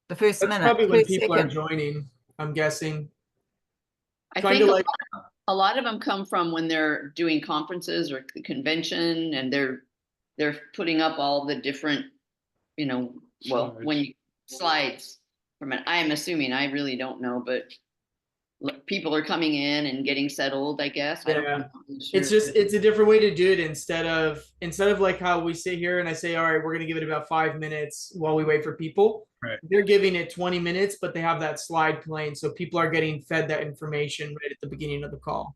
the first That's minute, probably when first people are second? joining, I'm guessing. I Trying think to, like, a lot of them come from when they're doing conferences or convention and they're putting up all the different, when you slides from it. I am assuming, I really don't know, but people are coming in and getting settled, I guess. I don't Yeah. know. I'm It's sure. just, it's a different way to do it instead of like how we sit here and I say, all right, we're going to give it about 5 minutes while we wait for people. Right. They're giving it 20 minutes, but they have that slide playing. So people are getting fed that information right at the beginning of the call.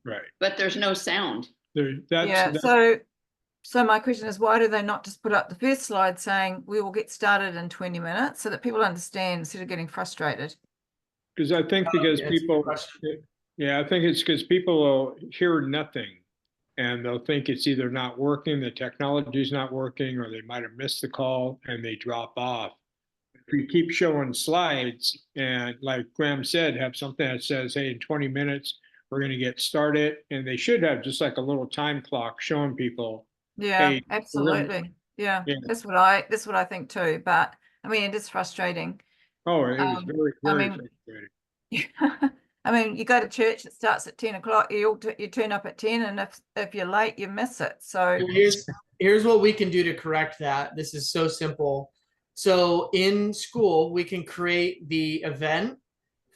Right. But there's no sound. Yeah, so my question is, why do they not just put up the first slide saying we will get started in 20 minutes so that people understand instead of getting frustrated? Because I think because Yeah, it's a good people, question. yeah, I think it's because people will hear nothing and they'll think it's either not working, the technology's not working, or they might have missed the call and they drop off. If you keep showing slides and like Graham said, have something that says, hey, in 20 minutes, we're going to get started. And they should have just like a little time clock showing people. Yeah, Hey, absolutely. Yeah, Yeah. that's what I think too. But I mean, it is frustrating. Oh, it was very, I very mean- frustrating. I mean, you go to church, it starts at 10 o'clock, you turn up at 10, and if you're late, you miss it. So Here's what we can do to correct that. This is so simple. So in school, we can create the event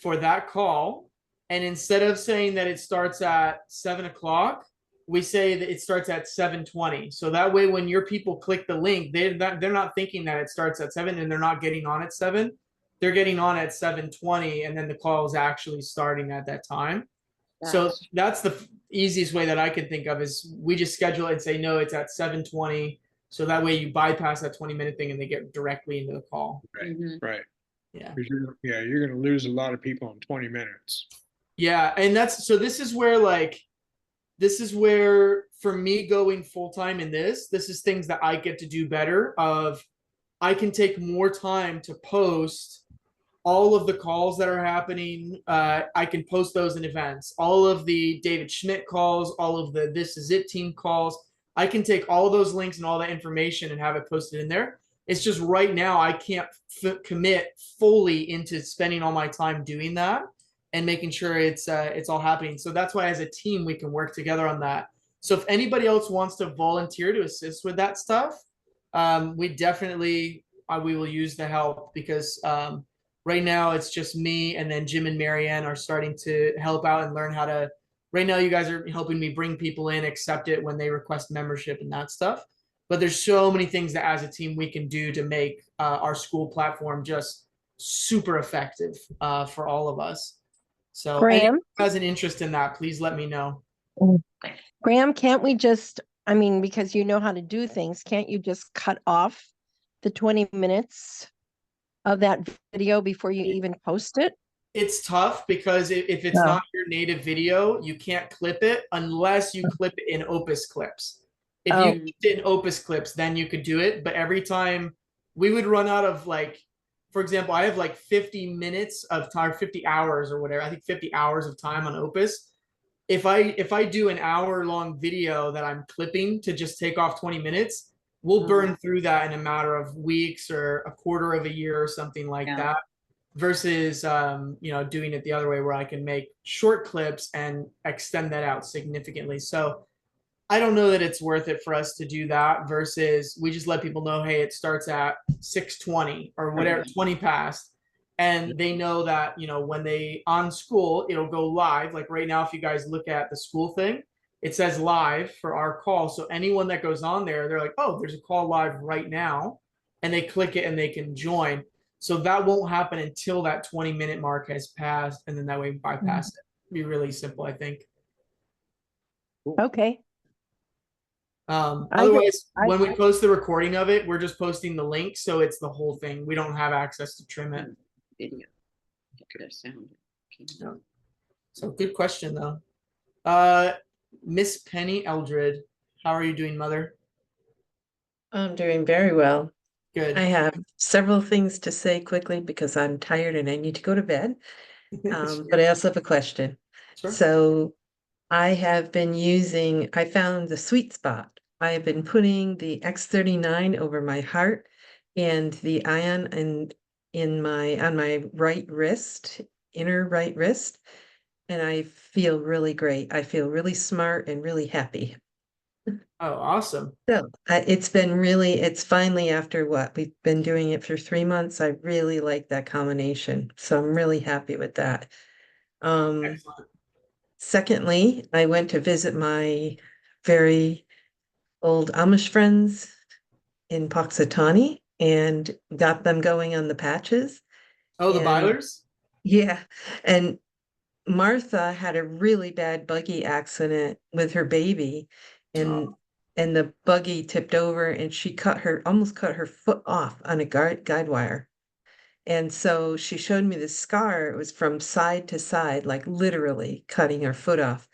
for that call. And instead of saying that it starts at 7 o'clock, we say that it starts at 7:20. So that way, when your people click the link, they're not thinking that it starts at 7 and they're not getting on at 7. They're getting on at 7:20 and then the call is actually starting at that time. So that's the easiest way that I can think of is we just schedule it and say, no, it's at 7:20. So that way you bypass that 20-minute thing and they get directly into the call. Right. Mhm. Right. Yeah. 'Cause you're going to lose a lot of people in 20 minutes. Yeah. And this is where for me going full time in this is things that I get to do better of I can take more time to post all of the calls that are happening. I can post those in events, all of the David Schmidt calls, all of the This Is It team calls. I can take all of those links and all that information and have it posted in there. It's just right now I can't commit fully into spending all my time doing that and making sure it's all happening. So that's why as a team we can work together on that. So if anybody else wants to volunteer to assist with that stuff, we definitely we will use the help, because right now it's just me, and then Jim and Marianne are starting to help out and learn how to. Right now, you guys are helping me bring people in, accept it when they request membership and that stuff. But there's so many things that as a team we can do to make our school platform just super effective for all of us. So anyone Graham, who has an interest in that, please let me know. Graham, can't we just, I mean, because you know how to do things, can't you just cut off the 20 minutes of that video before you even post it? It's tough because if it's No. not your native video, you can't clip it unless you clip it in Opus Clips. If Oh. you clipped it in Opus Clips, then you could do it. But every time we would run out of, like, for example, I have like 50 minutes of time, 50 hours or whatever. I think 50 hours of time on Opus. If I do an hour-long video that I'm clipping to just take off 20 minutes, we'll burn through that in a matter of weeks or a quarter of a year or something like Yeah. that. Versus doing it the other way, where I can make short clips and extend that out significantly. So I don't know that it's worth it for us to do that, versus we just let people know, hey, it starts at 6:20 or whatever, 20 past, and they know that when they on school, it'll go live. Like right now, if you guys look at the school thing, it says live for our call. So anyone that goes on there, they're like, oh, there's a call live right now, and they click it and they can join. So that won't happen until that 20-minute mark has passed, and then that way we bypass it. It'd be really simple, I think. Okay. Otherwise, when we post the recording of it, we're just posting the link, so it's the whole thing. We don't have access to trim it. Video. Get rid of sound. Okay. So good question though. Miss Penny Eldred, how are you doing, Mother? I'm doing very well. Good. I have several things to say quickly because I'm tired and I need to go to bed. But I also have a question. Sure. So I have been I found the sweet spot. I have been putting the X39 over my heart and the ion on my right wrist, inner right wrist. And I feel really great. I feel really smart and really happy. Oh, awesome. So it's finally, after we've been doing it for 3 months. I really like that combination. So I'm really happy with that. Excellent. Secondly, I went to visit my very old Amish friends in Puxatawny and got them going on the patches. Oh, the And- Bylers? Yeah. And Martha had a really bad buggy accident with her baby, and the buggy tipped over and she almost cut her foot off on a guide wire. And so she showed me the scar. It was from side to side, like literally cutting her foot off.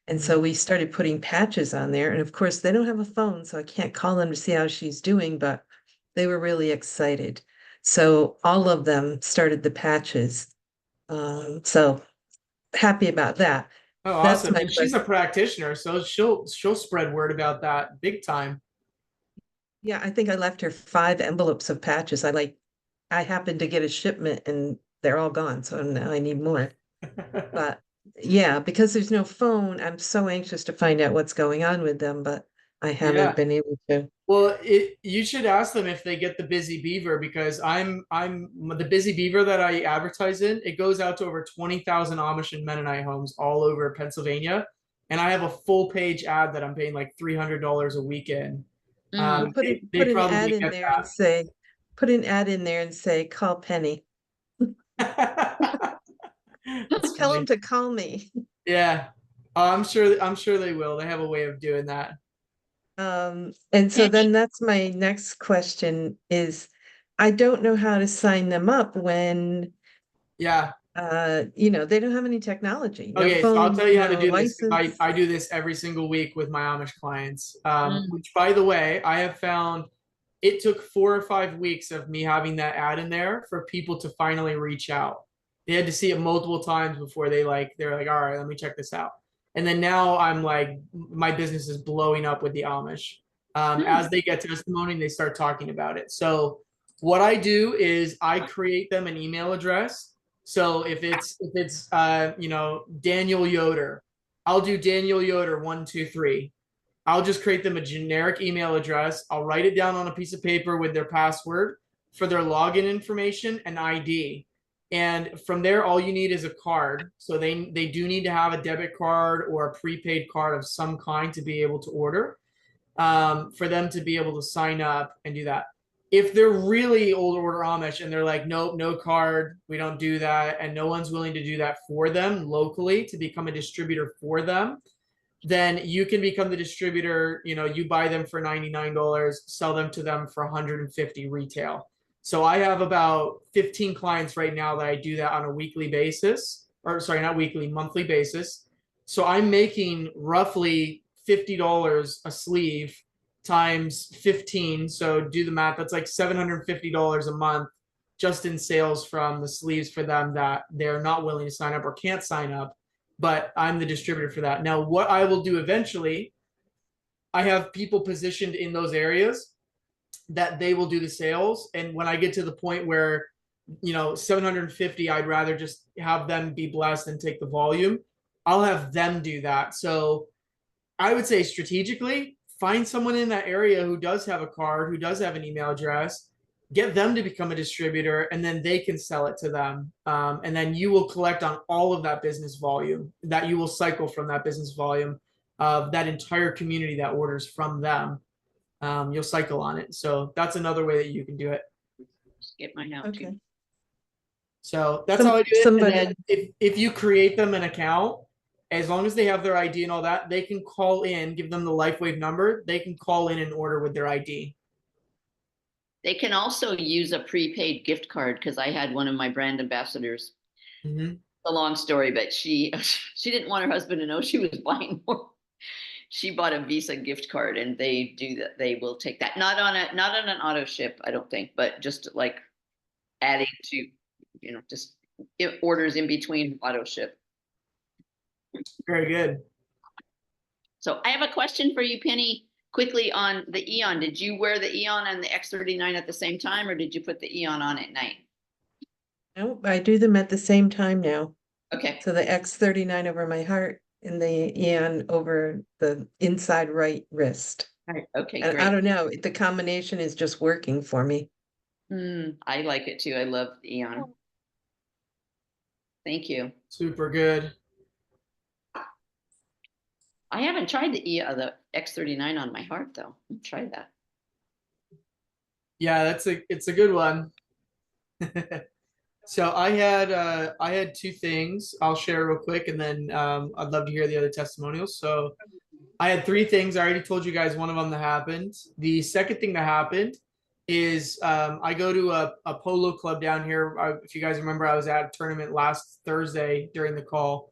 And so we started putting patches on there. And of course, they don't have a phone, so I can't call them to see how she's doing, but they were really excited. So all of them started the patches. So happy about that. Oh, That's awesome. my And she's a practitioner, so she'll spread word about that big time. Yeah, I think I left her 5 envelopes of patches. I happened to get a shipment and they're all gone, so now I need more. But yeah, because there's no phone, I'm so anxious to find out what's going on with them, but I haven't Yeah. been able to. Well, you should ask them if they get the Busy Beaver, because I'm the Busy Beaver that I advertise in. It goes out to over 20,000 Amish and Mennonite homes all over Pennsylvania, and I have a full page ad that I'm paying like $300 a weekend. Put They an probably ad in get there and say, call Penny. that. That's Tell them funny. to call me. Yeah, I'm sure they will. They have a way of doing that. And so then that's my next question is, I don't know how to sign them up when Yeah. they don't have any technology. No Okay, so I'll phone, tell you how to no do this. 'Cause license. I do this every single week with my Amish clients. Which, by the way, I have found it took 4 or 5 weeks of me having that ad in there for people to finally reach out. They had to see it multiple times before they're like, all right, let me check this out. And then now I'm like, my business is blowing up with the Amish. As they get testimony, they start talking about it. So what I do is I create them an email address. So if it's you know, Daniel Yoder, I'll do Daniel Yoder 123. I'll just create them a generic email address. I'll write it down on a piece of paper with their password for their login information and ID. And from there, all you need is a card. So they do need to have a debit card or a prepaid card of some kind to be able to order, for them to be able to sign up and do that. If they're really old order Amish and they're like, nope, no card, we don't do that, and no one's willing to do that for them locally to become a distributor for them, then you can become the distributor. You know, you buy them for $99, sell them to them for $150 retail. So I have about 15 clients right now that I do that on a weekly basis, or sorry, not weekly, monthly basis. So I'm making roughly $50 a sleeve times 15. So do the math. That's like $750 a month just in sales from the sleeves for them that they're not willing to sign up or can't sign up. But I'm the distributor for that. Now, what I will do eventually, I have people positioned in those areas that they will do the sales. And when I get to the point where, you know, 750, I'd rather just have them be blessed and take the volume. I'll have them do that. So I would say strategically, find someone in that area who does have a card, who does have an email address, get them to become a distributor, and then they can sell it to them. And then you will collect on all of that business volume, that you will cycle from that business volume of that entire community that orders from them. You'll cycle on it. So that's another way that you can do it. Just get mine out Okay. too. So that's how I do it. Somebody- And then if you create them an account, as long as they have their ID and all that, they can call in, give them the LifeWave number. They can call in and order with their ID. They can also use a prepaid gift card, because I had one of my brand ambassadors. Mhm. A long story, but she didn't want her husband to know she was buying more. She bought a Visa gift card, and they do that. They will take that. Not on an auto ship, I don't think, but just like adding to, you know, just orders in between auto ship. Very good. So I have a question for you, Penny, quickly on the Eon. Did you wear the Eon and the X39 at the same time, or did you put the Eon on at night? No, I do them at the same time now. Okay. So the X39 over my heart and the Eon over the inside right wrist. All right. Okay, And I great. don't know, the combination is just working for me. I like it too. I love the Eon. Thank you. Super good. I haven't tried the X39 on my heart though. Try that. Yeah, it's a good one. So I had two things I'll share real quick, and then I'd love to hear the other testimonials. So I had three things. I already told you guys one of them that happened. The second thing that happened is I go to a polo club down here. If you guys remember, I was at a tournament last Thursday during the call,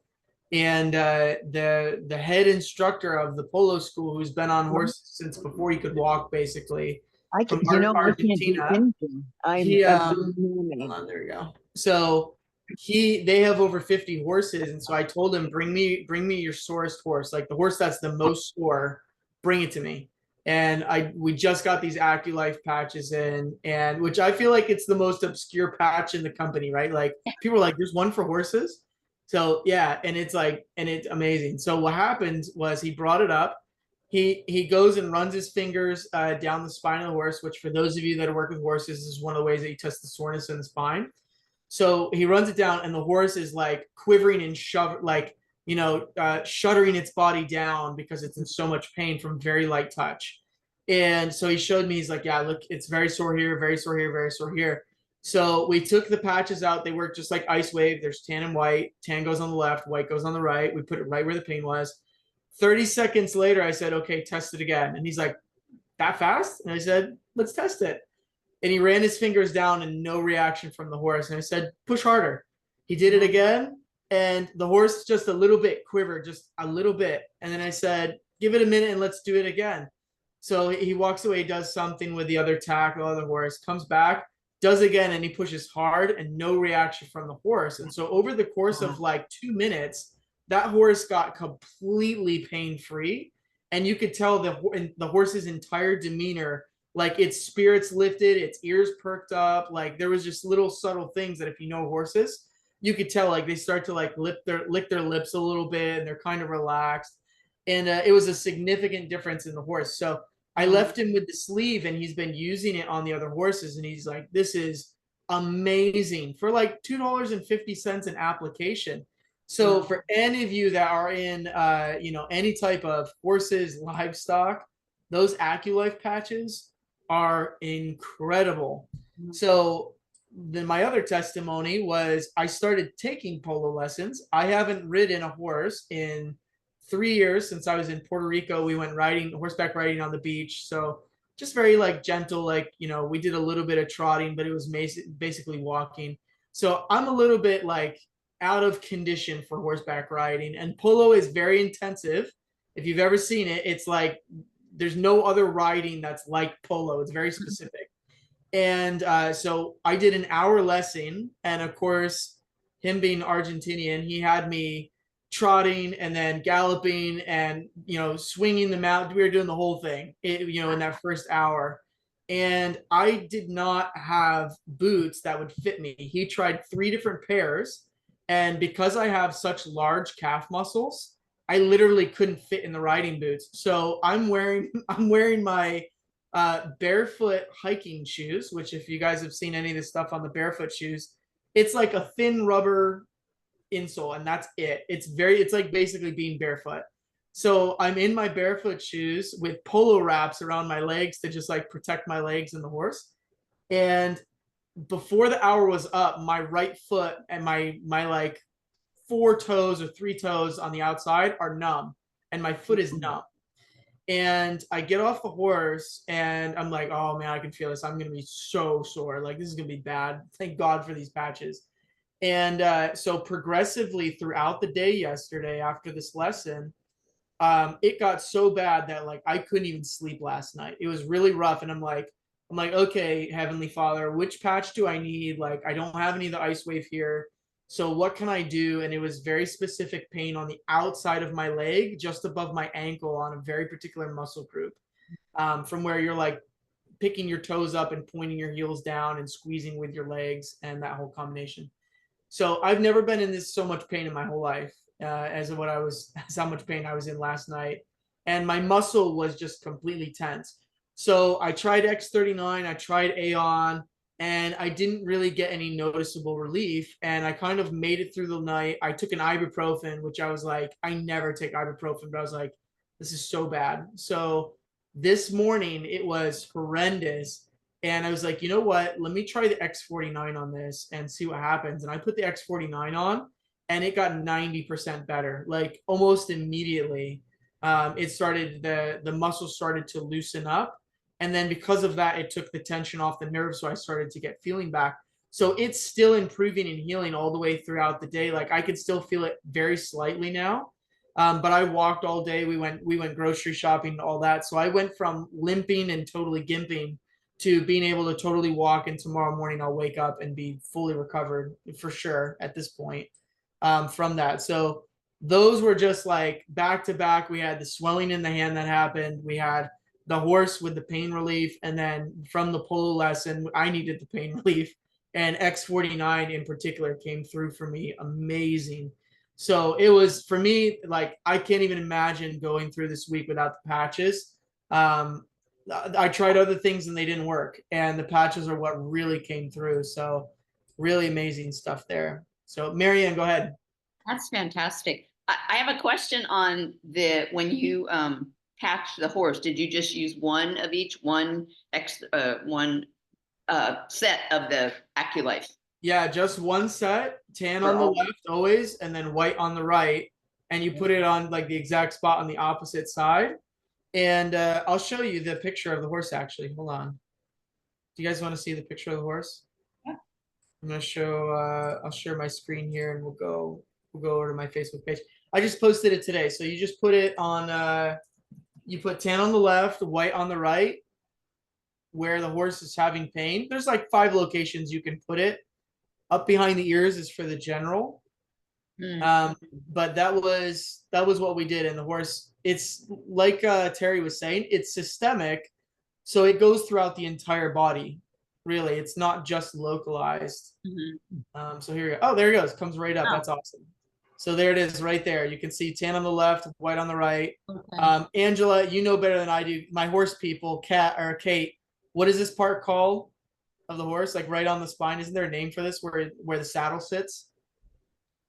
and the head instructor of the polo school, who's been on horses since before he could walk, basically. I can, From you know, I can't do Argentina. anything. I'm He, a hold mermaid. on, there we go. So they have over 50 horses, and so I told him, bring me your sorest horse, like the horse that's the most sore, bring it to me. And we just got these AccuLife patches in, and which I feel like it's the most obscure patch in the company, right? Like people are like, there's one for horses. So yeah, and it's amazing. So what happened was he brought it up. He goes and runs his fingers down the spine of the horse, which for those of you that work with horses is one of the ways that you test the soreness in the spine. So he runs it down, and the horse is like quivering and shuddering its body down because it's in so much pain from very light touch. And so he showed me, he's like, yeah, look, it's very sore here, very sore here, very sore here. So we took the patches out. They work just like Ice Wave. There's tan and white. Tan goes on the left, white goes on the right. We put it right where the pain was. 30 seconds later, I said, okay, test it again. And he's like, that fast? And I said, let's test it. And he ran his fingers down and no reaction from the horse. And I said, push harder. He did it again. And the horse just a little bit quivered, just a little bit. And then I said, give it a minute and let's do it again. So he walks away, does something with the other tack, the other horse, comes back, does again, and he pushes hard and no reaction from the horse. And so over the course of like 2 minutes, that horse got completely pain-free. and you could tell the horse's entire demeanor, like its spirits lifted, its ears perked up. Like there was just little subtle things that if you know horses, you could tell like they start to like lick their lips a little bit, and they're kind of relaxed. And it was a significant difference in the horse. So I left him with the sleeve, and he's been using it on the other horses, and he's like, this is amazing for like $2.50 an application. So for any of you that are in any type of horses, livestock, those AccuLife patches are incredible. So then my other testimony was I started taking polo lessons. I haven't ridden a horse in 3 years. Since I was in Puerto Rico. We went horseback riding on the beach. So just very like gentle, like, we did a little bit of trotting, but it was basically walking. So I'm a little bit like out of condition for horseback riding, and polo is very intensive. If you've ever seen it, it's like there's no other riding that's like polo. It's very specific. And so I did an hour lesson, and of course, him being Argentinian, he had me trotting and then galloping and swinging the mount. We were doing the whole thing, in that first hour. And I did not have boots that would fit me. He tried 3 different pairs, and because I have such large calf muscles, I literally couldn't fit in the riding boots. So I'm wearing my barefoot hiking shoes, which if you guys have seen any of this stuff on the barefoot shoes, it's like a thin rubber insole, and that's it. It's like basically being barefoot. So I'm in my barefoot shoes with polo wraps around my legs to just like protect my legs and the horse. And before the hour was up, my right foot and my like 4 toes or 3 toes on the outside are numb, and my foot is numb. And I get off the horse, and I'm like, oh man, I can feel this. I'm gonna be so sore. Like this is gonna be bad. Thank God for these patches. And so progressively throughout the day yesterday after this lesson, it got so bad that like I couldn't even sleep last night. It was really rough. And I'm like, okay, Heavenly Father, which patch do I need? Like, I don't have any of the Ice Wave here. So what can I do? And it was very specific pain on the outside of my leg, just above my ankle on a very particular muscle group, from where you're like picking your toes up and pointing your heels down and squeezing with your legs and that whole combination. So I've never been in so much pain in my whole life as how much pain I was in last night. And my muscle was just completely tense. So I tried X39, I tried Aeon, and I didn't really get any noticeable relief. And I kind of made it through the night. I took an ibuprofen, which I was like, I never take ibuprofen, but I was like, this is so bad. So this morning it was horrendous. And I was like, you know what? Let me try the X49 on this and see what happens. And I put the X49 on, and it got 90% better, like almost immediately. The muscles started to loosen up. And then because of that, it took the tension off the nerve. So I started to get feeling back. So it's still improving and healing all the way throughout the day. Like I could still feel it very slightly now. But I walked all day. We went grocery shopping and all that. So I went from limping and totally gimping to being able to totally walk, and tomorrow morning I'll wake up and be fully recovered for sure at this point from that. So those were just like back to back. We had the swelling in the hand that happened. We had the horse with the pain relief. And then from the polo lesson, I needed the pain relief. And X49 in particular came through for me amazing. So it was for me, like, I can't even imagine going through this week without the patches. I tried other things and they didn't work, and the patches are what really came through. So really amazing stuff there. So Marianne, go ahead. That's fantastic. I have a question on when you patched the horse, did you just use one of each, one set of the AccuLife? Yeah, just one set, tan on the left always, and then white on the right. And you put it on like the exact spot on the opposite side. And I'll show you the picture of the horse actually. Hold on. Do you guys want to see the picture of the horse? Yeah. I'm gonna show I'll share my screen here, and we'll go over to my Facebook page. I just posted it today. So you just put it on you put tan on the left, white on the right, where the horse is having pain. There's like 5 locations you can put it. Up behind the ears is for the general. Mm. But that was what we did. And the horse, it's like Terry was saying, it's systemic, so it goes throughout the entire body. Really, it's not just localized. Mhm. So here we go. Oh, there it goes. Comes right up. Oh. That's awesome. So there it is, right there. You can see tan on the left, white on the right. Okay. Angela, you know better than I do. My horse people, Kate. What is this part called of the horse? Like right on the spine. Isn't there a name for this where the saddle sits?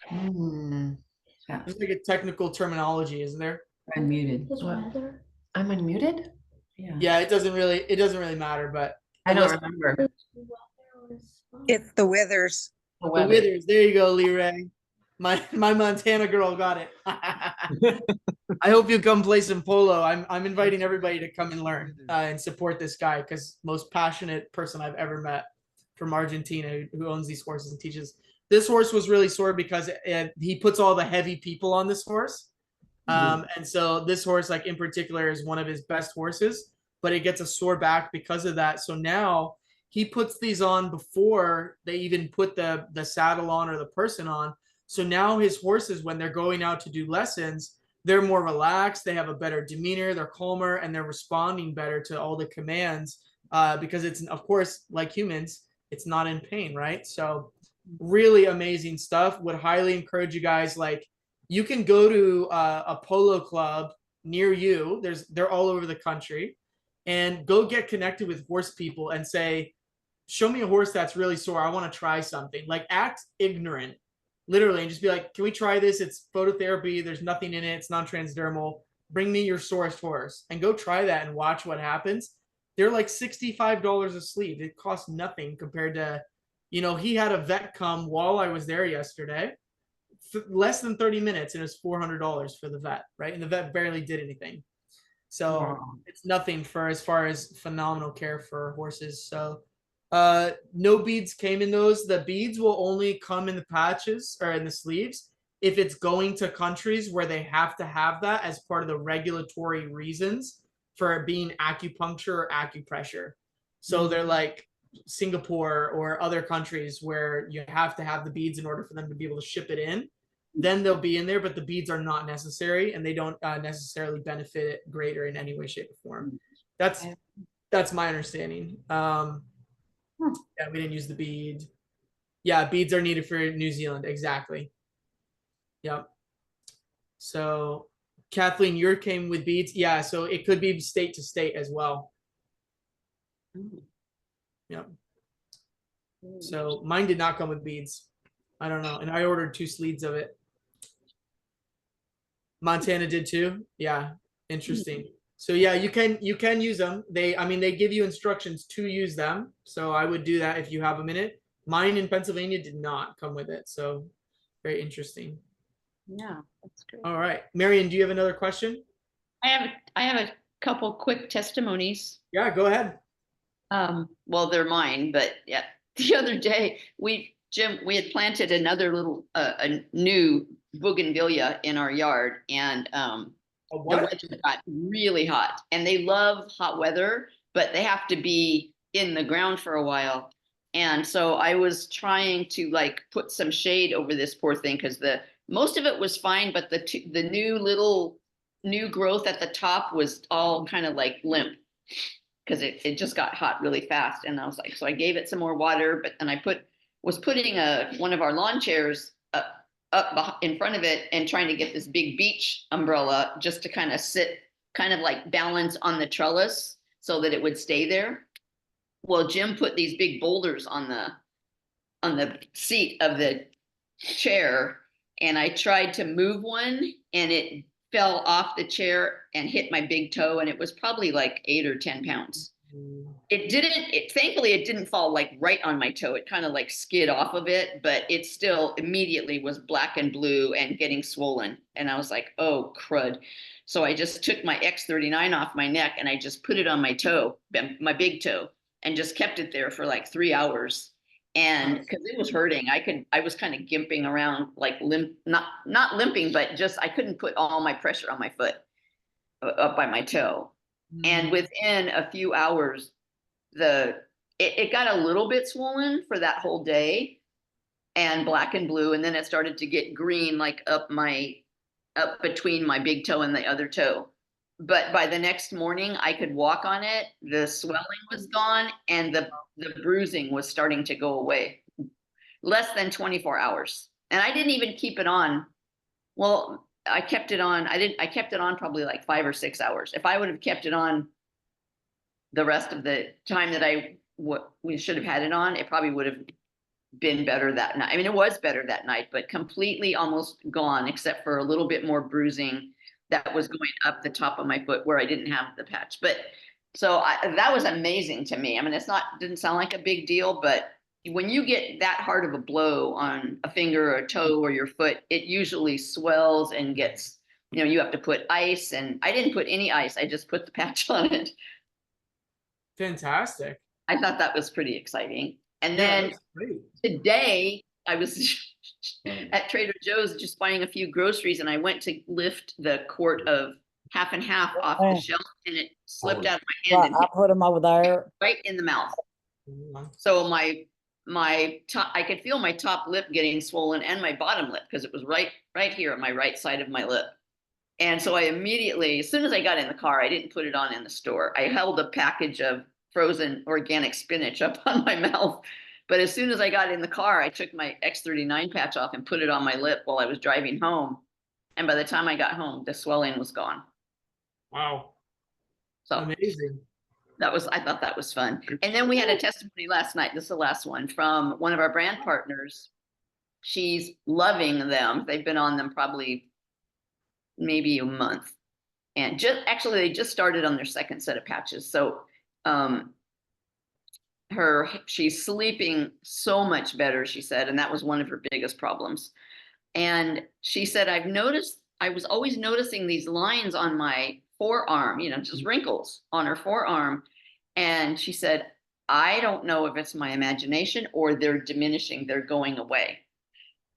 Yeah, There's like a technical terminology, isn't there? I'm muted. I'm unmuted? Yeah, it doesn't really matter, but I don't unless- remember. It's the withers. The the weather. withers. There you go, Lee Ray. My Montana girl got it. I hope you come play some polo. I'm inviting everybody to come and learn and support this guy, because most passionate person I've ever met from Argentina who owns these horses and teaches. This horse was really sore because he puts all the heavy people on this horse. And so this horse, like in particular, is one of his best horses, but it gets a sore back because of that. So now he puts these on before they even put the saddle on or the person on. So now his horses, when they're going out to do lessons, they're more relaxed, they have a better demeanor, they're calmer, and they're responding better to all the commands, because it's, of course, like humans, it's not in pain, right? So really amazing stuff. Would highly encourage you guys, like, you can go to a polo club near you. They're all over the country, and go get connected with horse people and say, show me a horse that's really sore. I want to try something. Like, act ignorant, literally, and just be like, can we try this? It's phototherapy. There's nothing in it. It's non-transdermal. Bring me your sorest horse, and go try that and watch what happens. They're like $65 a sleeve. It costs nothing compared to, he had a vet come while I was there yesterday. Less than 30 minutes, and it was $400 for the vet, right? And the vet barely did anything. So it's nothing for as far as phenomenal care for horses. So no beads came in those. The beads will only come in the patches or in the sleeves if it's going to countries where they have to have that as part of the regulatory reasons for it being acupuncture or acupressure. So they're like Singapore or other countries where you have to have the beads in order for them to be able to ship it in. Then they'll be in there, but the beads are not necessary, and they don't necessarily benefit it greater in any way, shape, or form. That's my understanding. Yeah, we didn't use the bead. Yeah, beads are needed for New Zealand. Exactly. Yep. So Kathleen, yours came with beads. Yeah, so it could be state to state as well. Yep. So mine did not come with beads. I don't know. And I ordered 2 sleeves of it. Montana did too. Yeah. Interesting. So yeah, you can use them. They give you instructions to use them. So I would do that if you have a minute. Mine in Pennsylvania did not come with it. So very interesting. Yeah, that's great. All right. Marion, do you have another question? I have a couple quick testimonies. Yeah, go ahead. Well, they're mine, but yeah, the other day Jim, we had planted another little, a new bougainvillea in our yard, and the weather got really hot, and they love hot weather, but they have to be in the ground for a while. And so I was trying to like put some shade over this poor thing, because most of it was fine, but the new growth at the top was all kind of like limp, because it just got hot really fast. And I was like, so I gave it some more water, but then I was putting one of our lawn chairs up in front of it and trying to get this big beach umbrella just to kind of sit, kind of like balance on the trellis so that it would stay there. Well, Jim put these big boulders on the seat of the chair, and I tried to move one, and it fell off the chair and hit my big toe, and it was probably like 8 or 10 pounds. Thankfully it didn't fall like right on my toe. It kind of like skid off of it, but it still immediately was black and blue and getting swollen. And I was like, oh crud. So I just took my X39 off my neck, and I just put it on my toe, my big toe, and just kept it there for like 3 hours. And because it was hurting, I was kind of gimping around, like not limping, but just, I couldn't put all my pressure on my foot up by my toe. And within a few hours, it got a little bit swollen for that whole day, and black and blue. And then it started to get green, like up between my big toe and the other toe. But by the next morning, I could walk on it. The swelling was gone and the bruising was starting to go away. Less than 24 hours. And I didn't even keep it on. Well, I kept it on. I kept it on probably like 5 or 6 hours. If I would have kept it on the rest of the time that we should have had it on, it probably would have been better that night. I mean, it was better that night, but completely almost gone, except for a little bit more bruising that was going up the top of my foot where I didn't have the patch. But so that was amazing to me. I mean, didn't sound like a big deal, but when you get that hard of a blow on a finger or a toe or your foot, it usually swells and gets, you have to put ice, and I didn't put any ice. I just put the patch on it. Fantastic. I thought that was pretty exciting. And Yeah, then that's great. today I was at Trader Joe's just buying a few groceries, and I went to lift the quart of half and half off the shelf, and it slipped out of my hand and I hit put them over there. right in the mouth. So my top, I could feel my top lip getting swollen and my bottom lip, because it was right here on my right side of my lip. And so I immediately, as soon as I got in the car, I didn't put it on in the store. I held a package of frozen organic spinach up on my mouth. But as soon as I got in the car, I took my X39 patch off and put it on my lip while I was driving home. And by the time I got home, the swelling was gone. Wow. So Amazing. I thought that was fun. And then we had a testimony last night. This is the last one from one of our brand partners. She's loving them. They've been on them probably maybe a month. And they just started on their second set of patches. So she's sleeping so much better, she said, and that was one of her biggest problems. And she said, I was always noticing these lines on my forearm, just wrinkles on her forearm. And she said, I don't know if it's my imagination or they're diminishing, they're going away.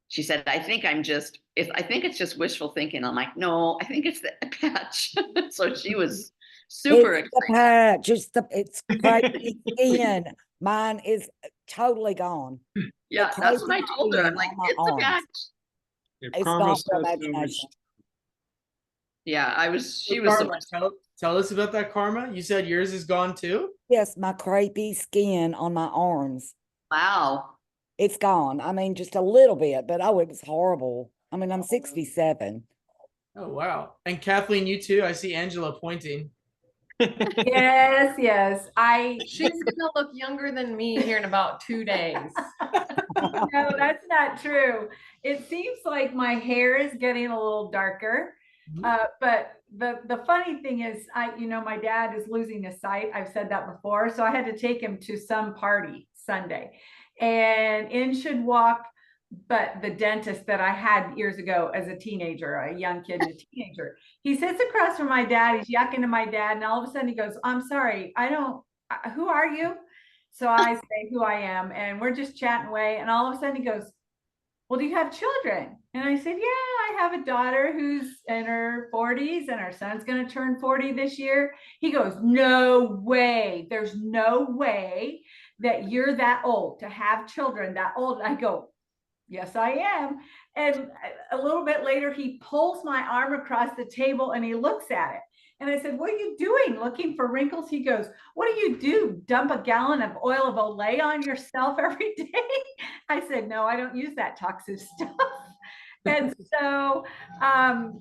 She said, I think it's just wishful thinking. I'm like, no, I think it's the patch. So she was super It's the excited. patch. It's crazy skin. Mine is totally gone. Yeah, The that's what I crazy told her. I'm skin like, on my it's a arms. patch. If It's Karma not says the so, imagination. Yeah, she So was so Karma, tell us about that, Karma. You said yours is gone too? Yes, my crepey skin on my arms. wow. It's gone. I mean, just a little bit, but it was horrible. I mean, I'm 67. Oh, wow. And Kathleen, you too? I see Angela pointing. Yes, yes. She's gonna look younger than me here in about 2 days. No, that's not true. It seems like my hair is getting a little darker. But the funny thing is, my dad is losing his sight. I've said that before. So I had to take him to some party Sunday, and in should walk, but the dentist that I had years ago as a teenager, a young kid and a teenager, he sits across from my dad. He's yucking to my dad. And all of a sudden he goes, I'm sorry, who are you? So I say who I am. And we're just chatting away. And all of a sudden he goes, well, do you have children? And I said, yeah, I have a daughter who's in her 40s and our son's going to turn 40 this year. He goes, no way. There's no way that you're that old to have children that old. I go, yes, I am. And a little bit later, he pulls my arm across the table and he looks at it. And I said, what are you doing? Looking for wrinkles? He goes, what do you do? Dump a gallon of oil of Olay on yourself every day? I said, no, I don't use that toxic stuff. And so, I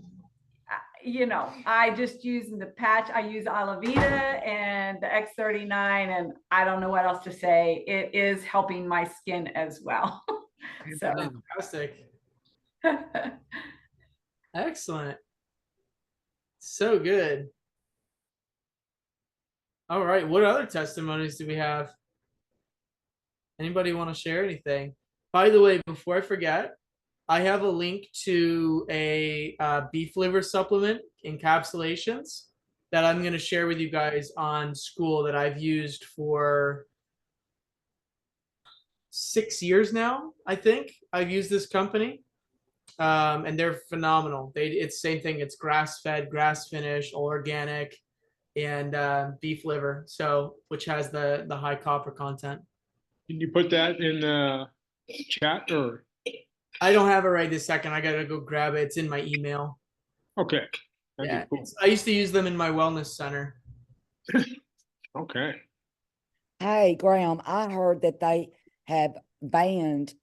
just use the patch. I use Alavita and the X39, and I don't know what else to say. It is helping my skin as well. So Fantastic. Excellent. So good. All right. What other testimonies do we have? Anybody want to share anything? By the way, before I forget, I have a link to a beef liver supplement encapsulations that I'm going to share with you guys on School that I've used for 6 years now. I think I've used this company. And they're phenomenal. It's same thing. It's grass-fed, grass-finished, all organic, and beef liver. So which has the high copper content. Can you put that in chat or? I don't have it right this second. I gotta go grab it. It's in my email. Okay. That'd be Yeah, cool. I used to use them in my wellness center. Okay. Hey, Graham, I heard that they have banned,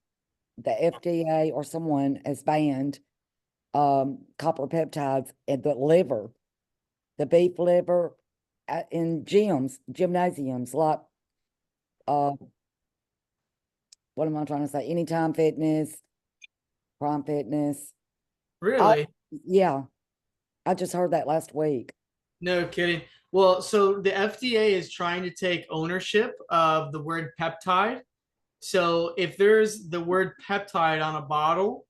the FDA or someone has banned copper peptides in the liver, the beef liver in gymnasiums like what am I trying to say? Anytime Fitness, Prime Fitness. Really? Yeah. I just heard that last week. No kidding. Well, so the FDA is trying to take ownership of the word peptide. So if there's the word peptide on a bottle,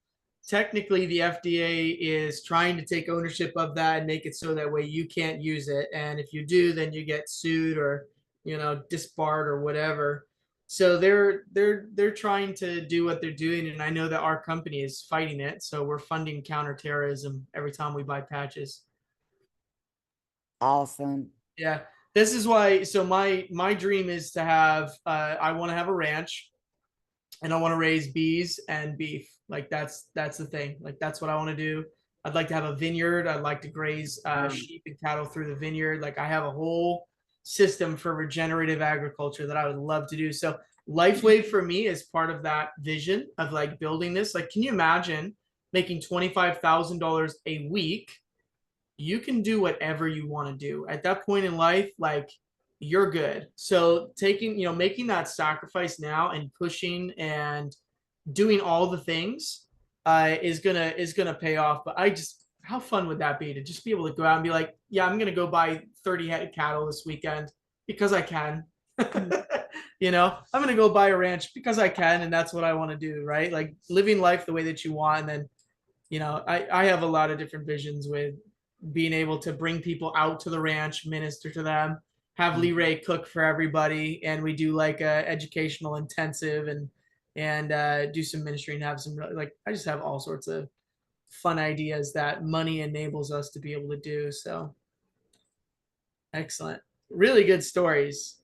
technically the FDA is trying to take ownership of that and make it so that way you can't use it. And if you do, then you get sued or, disbarred or whatever. So they're trying to do what they're doing, and I know that our company is fighting it. So we're funding counterterrorism every time we buy patches. Awesome. Yeah, this is why. So my dream is to have. I want to have a ranch, and I want to raise bees and beef. Like that's the thing. Like that's what I want to do. I'd like to have a vineyard. I'd like to graze sheep and cattle through the vineyard. Like I have a whole system for regenerative agriculture that I would love to do. So LifeWave for me is part of that vision of like building this. Like, can you imagine making $25,000 a week? You can do whatever you want to do at that point in life. Like you're good. So making that sacrifice now and pushing and doing all the things is gonna pay off. But how fun would that be to just be able to go out and be like, yeah, I'm gonna go buy 30 head of cattle this weekend because I can. I'm gonna go buy a ranch because I can, and that's what I want to do, right? Like living life the way that you want. And then I have a lot of different visions with being able to bring people out to the ranch, minister to them, have Lee Ray cook for everybody, and we do like a educational intensive and do some ministry and have some I just have all sorts of fun ideas that money enables us to be able to do. So excellent, really good stories.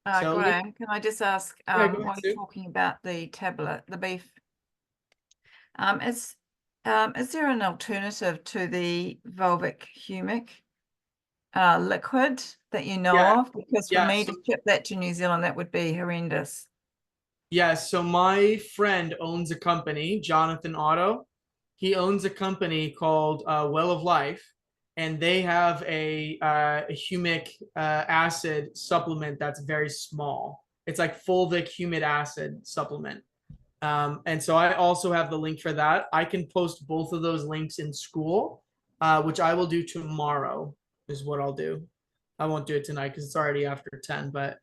Graham, can I just ask, go ahead, while Sue. you're talking about the tablet, the beef, is there an alternative to the Volvic humic liquid that you know Yeah. of? Because for Yeah, me so- to ship that to New Zealand, that would be horrendous. Yeah, so my friend owns a company, Jonathan Otto. He owns a company called Well of Life, and they have a humic acid supplement that's very small. It's like fulvic humid acid supplement. And so I also have the link for that. I can post both of those links in school, which I will do tomorrow, is what I'll do. I won't do it tonight because it's already after 10, but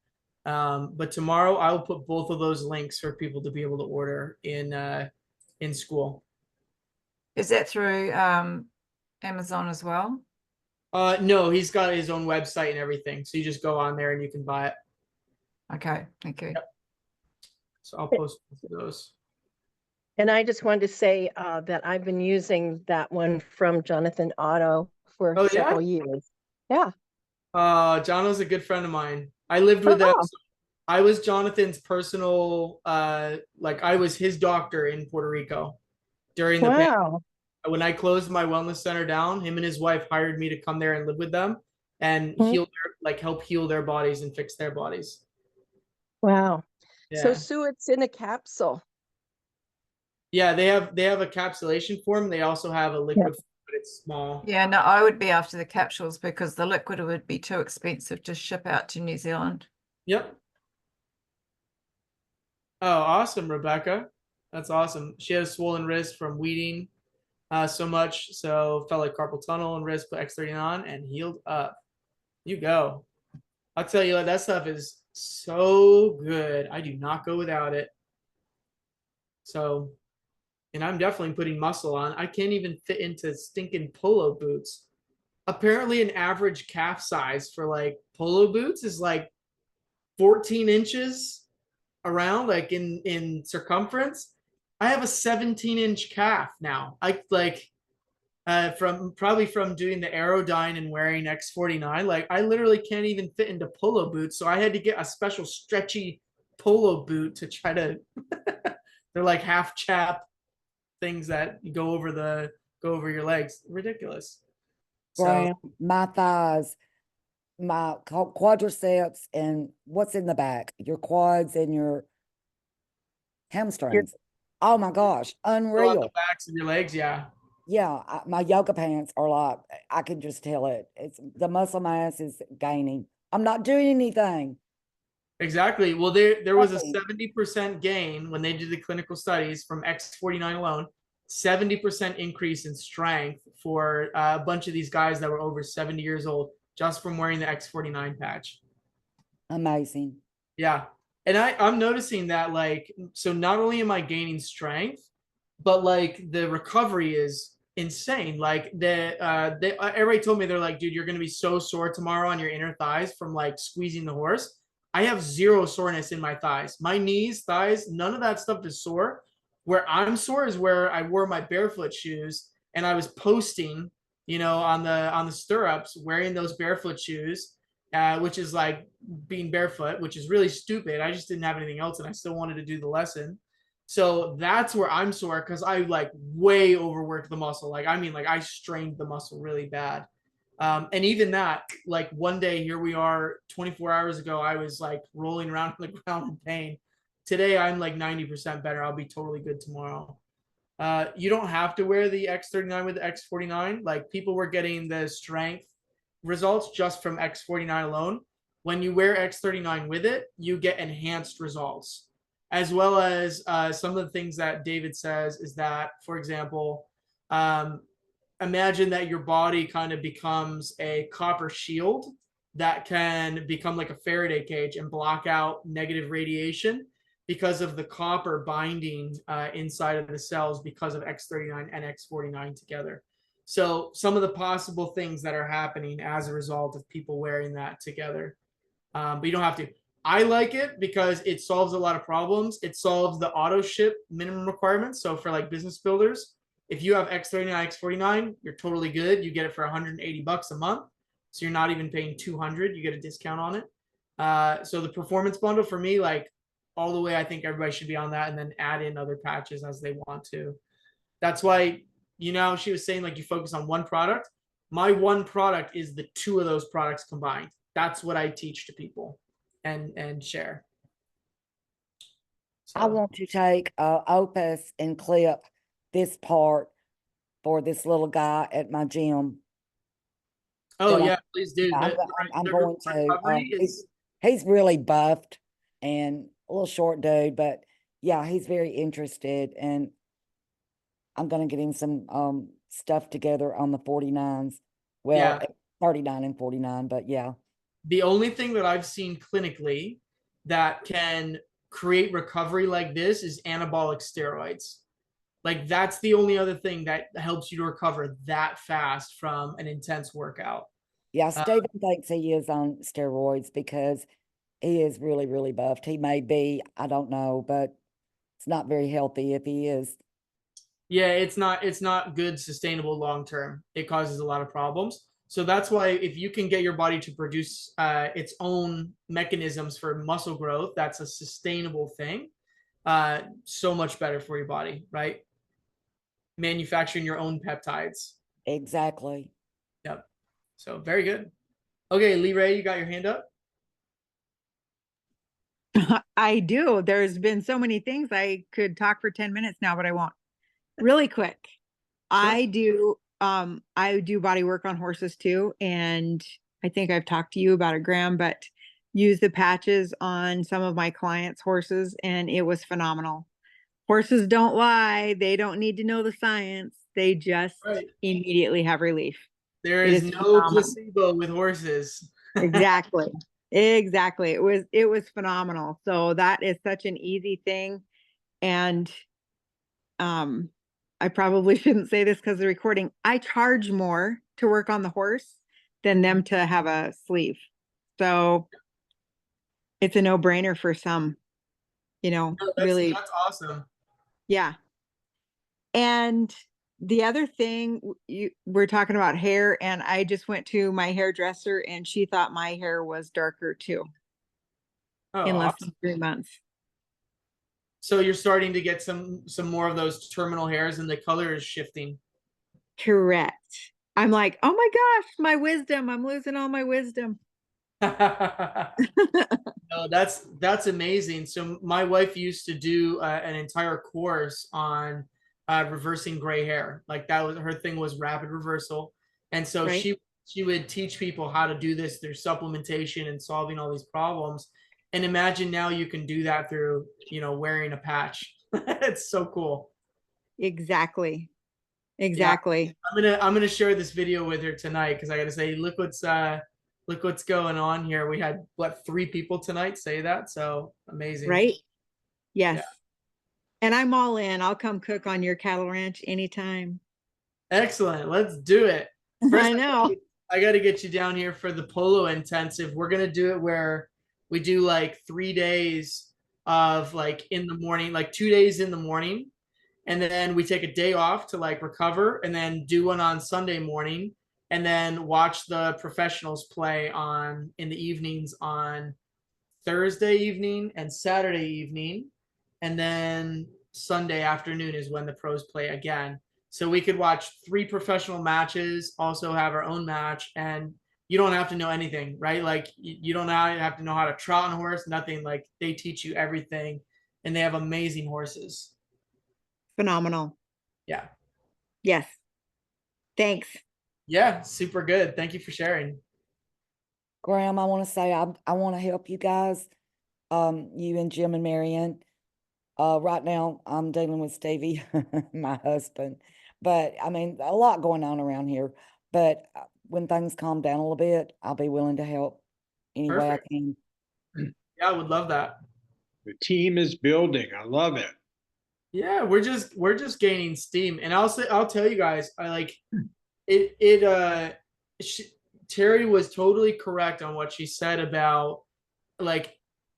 tomorrow I will put both of those links for people to be able to order in school. Is that through Amazon as well? No, he's got his own website and everything. So you just go on there and you can buy it. Okay, thank you. Yep. So I'll post both of those. And I just wanted to say that I've been using that one from Jonathan Otto for Oh, yeah? several years. Yeah. Jono's a good friend of mine. I lived with them. Oh. So I was Jonathan's personal, I was his doctor in Puerto Rico during the pandemic. Wow. When I closed my wellness center down, him and his wife hired me to come there and live with them and help heal their bodies and fix their bodies. Wow. So Yeah. Sue, it's in a capsule. Yeah, they have a capsulation form. They also have a liquid form, but it's small. Yeah, no, I would be after the capsules because the liquid would be too expensive to ship out to New Zealand. Yep. Oh, awesome, Rebecca. That's awesome. She had a swollen wrist from weeding so much, so felt like carpal tunnel and wrist, put X30 on and healed up. You go. I'll tell you what, that stuff is so good. I do not go without it. So, and I'm definitely putting muscle on. I can't even fit into stinking polo boots. Apparently an average calf size for like polo boots is like 14 inches around, like in circumference. I have a 17-inch calf now. I like from doing the Aerodyne and wearing X49. Like I literally can't even fit into polo boots. So I had to get a special stretchy polo boot to try to They're like half chap things that go over your legs. Ridiculous. So Graham, my thighs, my quadriceps, and what's in the back, your quads and your hamstrings. Oh my gosh, on the unreal. backs of your legs, yeah. Yeah, my yoga pants are like, I can just tell it. It's the muscle mass is gaining. I'm not doing anything. Exactly. Well, there was a Nothing. 70% gain when they did the clinical studies from X49 alone. 70% increase in strength for a bunch of these guys that were over 70 years old just from wearing the X49 patch. Amazing. Yeah. And I'm noticing that, like, so not only am I gaining strength, but like the recovery is insane. Like everybody told me, they're like, dude, you're gonna be so sore tomorrow on your inner thighs from like squeezing the horse. I have zero soreness in my thighs. My knees, thighs, none of that stuff is sore. Where I'm sore is where I wore my barefoot shoes and I was posting, on the stirrups, wearing those barefoot shoes, which is like being barefoot, which is really stupid. I just didn't have anything else and I still wanted to do the lesson. So that's where I'm sore because I like way overworked the muscle. Like, I mean, like I strained the muscle really bad. And even that, like one day, here we are 24 hours ago, I was like rolling around on the ground in pain. Today, I'm like 90% better. I'll be totally good tomorrow. You don't have to wear the X39 with the X49. Like people were getting the strength results just from X49 alone. When you wear X39 with it, you get enhanced results, as well as some of the things that David says is that, for example, imagine that your body kind of becomes a copper shield that can become like a Faraday cage and block out negative radiation because of the copper binding inside of the cells because of X39 and X49 together. So some of the possible things that are happening as a result of people wearing that together. But you don't have to. I like it because it solves a lot of problems. It solves the auto ship minimum requirements. So for like business builders, if you have X39, X49, you're totally good. You get it for 180 bucks a month. So you're not even paying 200. You get a discount on it. So the performance bundle for me, like all the way, I think everybody should be on that and then add in other patches as they want to. That's why, she was saying like you focus on one product. My one product is the two of those products combined. That's what I teach to people and share. So. I want to take Opus and clip this part for this little guy at my gym. Oh yeah, please do. I'm going to. He's really buffed and a little short dude, but yeah, he's very interested, and I'm going to get him some stuff together on the 49s. Well, yeah. 39 and 49, but yeah. The only thing that I've seen clinically that can create recovery like this is anabolic steroids. Like that's the only other thing that helps you to recover that fast from an intense workout. Yeah, Stephen thinks he is on steroids because he is really, really buffed. He may be, I don't know, but it's not very healthy if he is. Yeah, it's not good, sustainable long term. It causes a lot of problems. So that's why if you can get your body to produce its own mechanisms for muscle growth, that's a sustainable thing. So much better for your body, right? Manufacturing your own peptides. Exactly. Yep. So very good. Okay, Lee Ray, you got your hand up? I do. There's been so many things. I could talk for 10 minutes now, but I won't. Really quick. Sure. I do body work on horses too. And I think I've talked to you about it, Graham, but use the patches on some of my clients' horses and it was phenomenal. Horses don't lie. They don't need to know the science. They just immediately have relief. There is no placebo with horses. Exactly. Exactly. It was phenomenal. So that is such an easy thing. And I probably shouldn't say this because of the recording. I charge more to work on the horse than them to have a sleeve. So it's a no-brainer for some, really. That's awesome. Yeah. And the other thing, we're talking about hair, and I just went to my hairdresser and she thought my hair was darker too. In less than 3 months. So you're starting to get some more of those terminal hairs, and the color is shifting. Correct. I'm like, oh my gosh, my wisdom. I'm losing all my wisdom. No, that's amazing. So my wife used to do an entire course on reversing gray hair. Like that was her thing, was rapid reversal. And so Right. she would teach people how to do this through supplementation and solving all these problems. And imagine now you can do that through, wearing a patch. It's so cool. Exactly. Exactly. I'm gonna share this video with her tonight, because I gotta say, look what's going on here. We had 3 people tonight say that, so amazing. Right? Yes. Yeah. And I'm all in. I'll come cook on your cattle ranch anytime. Excellent. Let's do it. I know. I got to get you down here for the polo intensive. We're going to do it where we do like 3 days of like in the morning, like 2 days in the morning. And then we take a day off to like recover, and then do one on Sunday morning, and then watch the professionals play in the evenings on Thursday evening and Saturday evening. And then Sunday afternoon is when the pros play again. So we could watch 3 professional matches, also have our own match, and you don't have to know anything, right? Like you don't have to know how to trot on a horse, nothing. Like they teach you everything, and they have amazing horses. Phenomenal. Yeah. Yes. Thanks. Yeah, super good. Thank you for sharing. Graham, I want to say I want to help you guys, you and Jim and Marianne. Right now I'm dealing with Stevie, my husband, but I mean, a lot going on around here. But when things calm down a little bit, I'll be willing to help any way I Perfect. can. Yeah, I would love that. The team is building. I love it. Yeah, we're just gaining steam, and I'll tell you guys, I like it. Terry was totally correct on what she said about, like,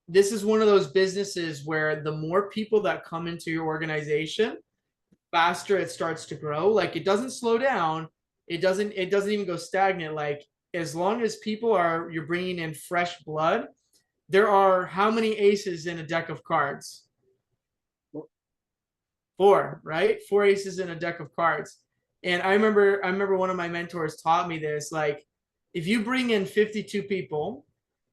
this is one of those businesses where the more people that come into your organization, faster it starts to grow. Like it doesn't slow down. It doesn't even go stagnant. Like as long as you're bringing in fresh blood, there are how many aces in a deck of cards? 4, right? 4 aces in a deck of cards. And I remember one of my mentors taught me this, like if you bring in 52 people,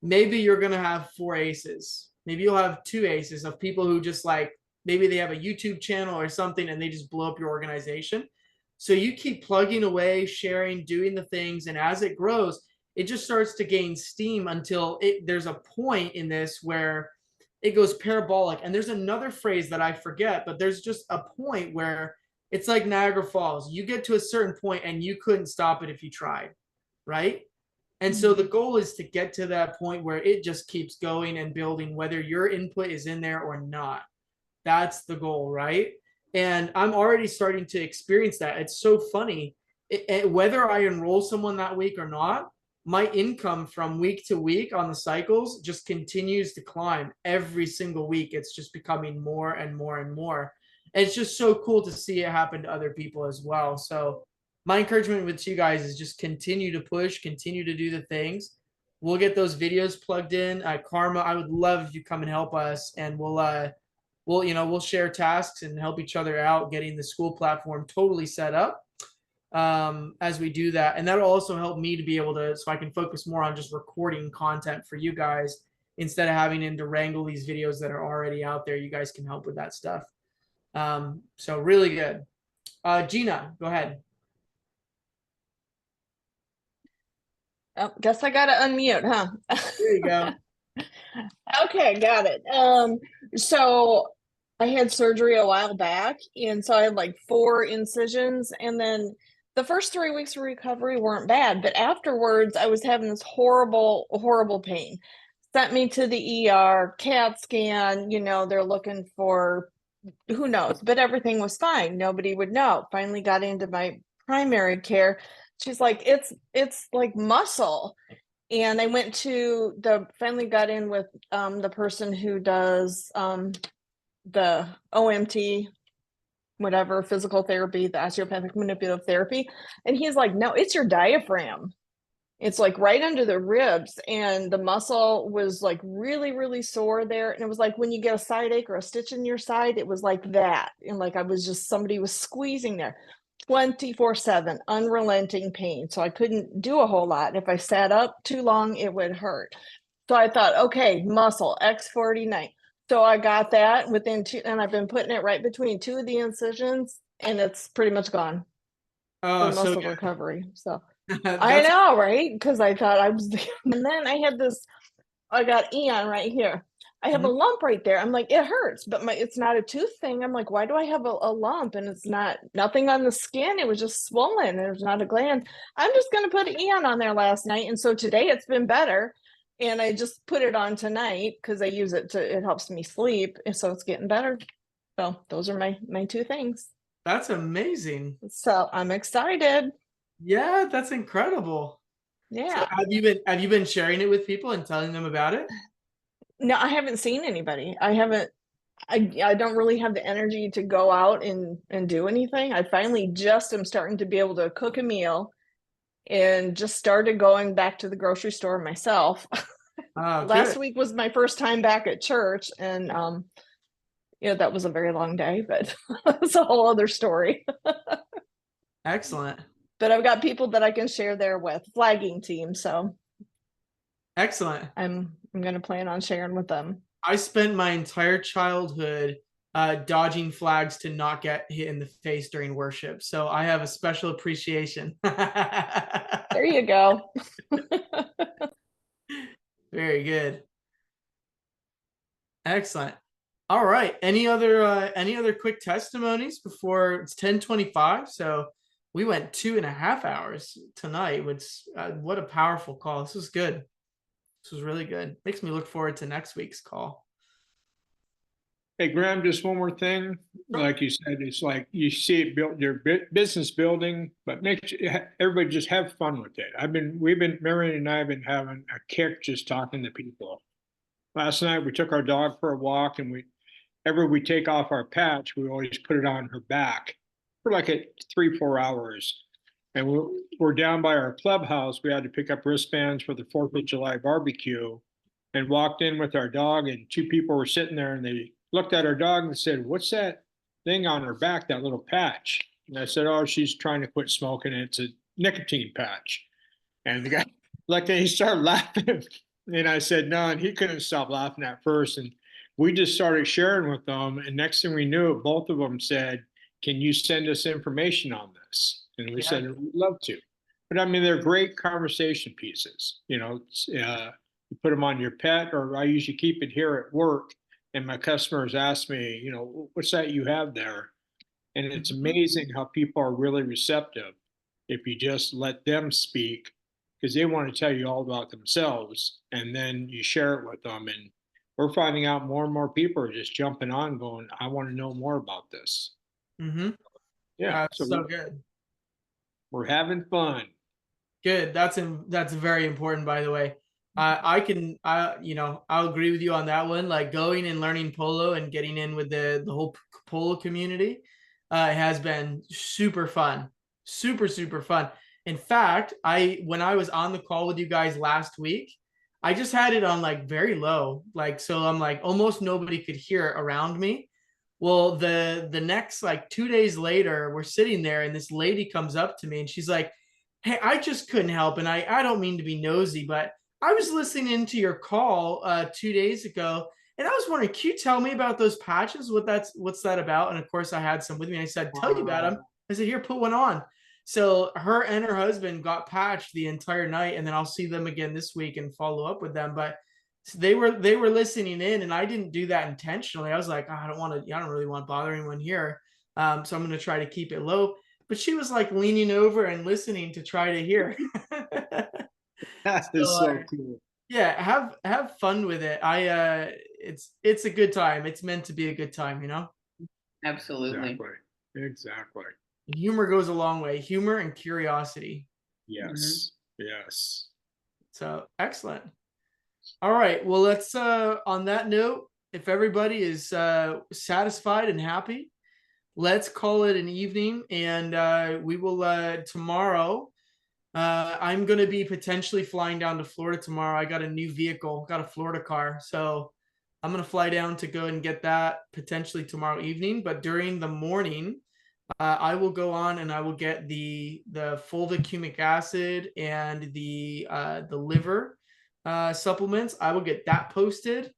maybe you're going to have 4 aces. Maybe you'll have 2 aces of people who just like, maybe they have a YouTube channel or something and they just blow up your organization. So you keep plugging away, sharing, doing the things. And as it grows, it just starts to gain steam until there's a point in this where it goes parabolic. And there's another phrase that I forget, but there's just a point where it's like Niagara Falls. You get to a certain point and you couldn't stop it if you tried, right? And so the goal is to get to that point where it just keeps going and building, whether your input is in there or not. That's the goal, right? And I'm already starting to experience that. It's so funny. Whether I enroll someone that week or not, my income from week to week on the cycles just continues to climb every single week. It's just becoming more and more and more. And it's just so cool to see it happen to other people as well. So my encouragement with you guys is just continue to push, continue to do the things. We'll get those videos plugged in. Karma, I would love if you come and help us, and we'll share tasks and help each other out getting the school platform totally set up as we do that. And that'll also help me to be able to, so I can focus more on just recording content for you guys instead of having to wrangle these videos that are already out there. You guys can help with that stuff. So really good. Gina, go ahead. Oh, guess I gotta unmute, huh? There you go. Okay, got it. So I had surgery a while back, and so I had like 4 incisions, and then the first 3 weeks of recovery weren't bad, but afterwards I was having this horrible, horrible pain. Sent me to the ER, CAT scan, they're looking for who knows, but everything was fine. Nobody would know. Finally got into my primary care. She's like, it's like muscle. And I finally got in with the person who does the OMT, whatever, physical therapy, the osteopathic manipulative therapy. And he's like, no, it's your diaphragm. It's like right under the ribs, and the muscle was like really, really sore there. And it was like when you get a side ache or a stitch in your side, it was like that. And like I was just, somebody was squeezing there 24/7, unrelenting pain. So I couldn't do a whole lot. If I sat up too long, it would hurt. So I thought, okay, muscle X49. So I got that within two, and I've been putting it right between two of the incisions, and it's pretty much gone. Oh, The so muscle good. recovery. So I That's- know, right? Because I thought I was, and then I had this, I got Eon right here. I have a lump right there. I'm like, it hurts, but it's not a tooth thing. I'm like, why do I have a lump? And it's not, nothing on the skin. It was just swollen. There's not a gland. I'm just going to put Eon on there last night. And so today it's been better. And I just put it on tonight because I use it it helps me sleep. And so it's getting better. So those are my two things. That's amazing. So I'm excited. Yeah, that's incredible. Yeah. So have you been sharing it with people and telling them about it? No, I haven't seen anybody. I don't really have the energy to go out and do anything. I finally just am starting to be able to cook a meal and just started going back to the grocery store myself. Oh, Last good. week was my first time back at church, and that was a very long day, but it's a whole other story. Excellent. But I've got people that I can share there with, flagging team, so Excellent. I'm going to plan on sharing with them. I spent my entire childhood dodging flags to not get hit in the face during worship. So I have a special appreciation. There you go. Very good. Excellent. All right. Any other quick testimonies before it's 10:25? So we went 2.5 hours tonight, which what a powerful call. This was good. This was really good. Makes me look forward to next week's call. Hey, Graham, just one more thing. Like you said, it's like you see it built your business building, but everybody just have fun with it. Marion and I have been having a kick just talking to people. Last night we took our dog for a walk, and whenever we take off our patch, we always put it on her back for like 3-4 hours. And we're down by our clubhouse. We had to pick up wristbands for the 4th of July barbecue, and walked in with our dog, and 2 people were sitting there, and they looked at our dog and said, "What's that thing on her back, that little patch?" And I said, "Oh, she's trying to quit smoking. It's a nicotine patch." And the guy, like, he started laughing. And I said, no, and he couldn't stop laughing at first. And we just started sharing with them. And next thing we knew, both of them said, "Can you send us information on this?" And we said, "We'd love to." But I mean, they're great conversation pieces. You put them on your pet, or I usually keep it here at work. And my customers ask me, "What's that you have there?" And it's amazing how people are really receptive if you just let them speak, because they want to tell you all about themselves, and then you share it with them. And we're finding out more and more people are just jumping on, going, "I want to know more about this." Mm-hmm. Yeah, so good. We're having fun. Good. That's very important, by the way. I'll agree with you on that one. Like going and learning polo and getting in with the whole polo community has been super fun, super fun. In fact, when I was on the call with you guys last week, I just had it on like very low, so I'm like almost nobody could hear it around me. Well, the next 2 days later, we're sitting there and this lady comes up to me and she's like, "Hey, I just couldn't help, and I don't mean to be nosy, but I was listening to your call 2 days ago, and I was wondering, can you tell me about those patches? What's that about?" And of course, I had some with me. And I said, "Tell you about them." I said, "Here, put one on." So her and her husband got patched the entire night, and then I'll see them again this week and follow up with them. But they were listening in, and I didn't do that intentionally. I was like, I don't really want to bother anyone here, so I'm going to try to keep it low. But she was like leaning over and listening to try to hear. That is so cool. Yeah, have fun with it. It's a good time. It's meant to be a good time, Absolutely. Exactly. Humor goes a long way. Humor and curiosity. Yes. Yes. So excellent. All right. Well, let's on that note, if everybody is satisfied and happy, let's call it an evening, and we will tomorrow I'm gonna be potentially flying down to Florida tomorrow. I got a new vehicle, got a Florida car, so I'm gonna fly down to go and get that potentially tomorrow evening. But during the morning, I will go on and I will get the fulvic acid and the liver supplements. I will get that posted,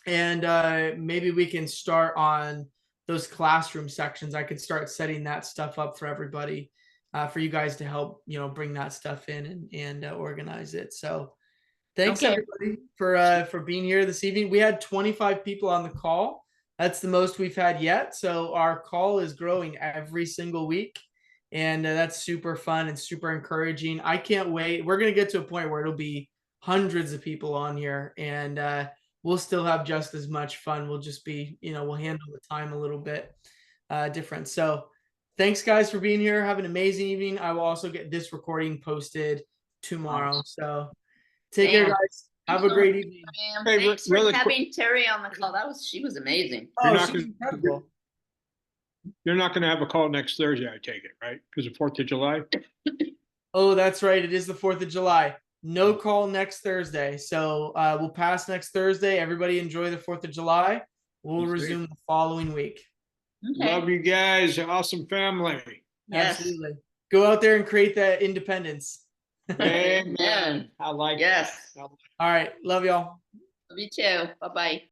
and maybe we can start on those classroom sections. I could start setting that stuff up for everybody, for you guys to help, bring that stuff in and organize it. So thanks Okay. everybody for being here this evening. We had 25 people on the call. That's the most we've had yet. So our call is growing every single week, and that's super fun and super encouraging. I can't wait. We're gonna get to a point where it'll be hundreds of people on here, and we'll still have just as much fun. We'll just be, we'll handle the time a little bit different. So thanks guys for being here. Have an amazing evening. I will also get this recording posted tomorrow. So take care, Damn. guys. Have a Thanks so great much, evening. Graham. Hey, Thanks for really quick- having Terry on the call. She was amazing. You're Oh, not she's gonna- incredible. You're not gonna have a call next Thursday, I take it, right? Because of 4th of July? Oh, that's right. It is the 4th of July. No call next Thursday. So we'll pass next Thursday. Everybody enjoy the 4th of July. We'll That's great. resume the following week. Okay. Love you guys, awesome family. Yes. Absolutely. Go out there and create that independence. Amen. Amen. I like Yes. that. All right. Love y'all. Love you too. Bye-bye.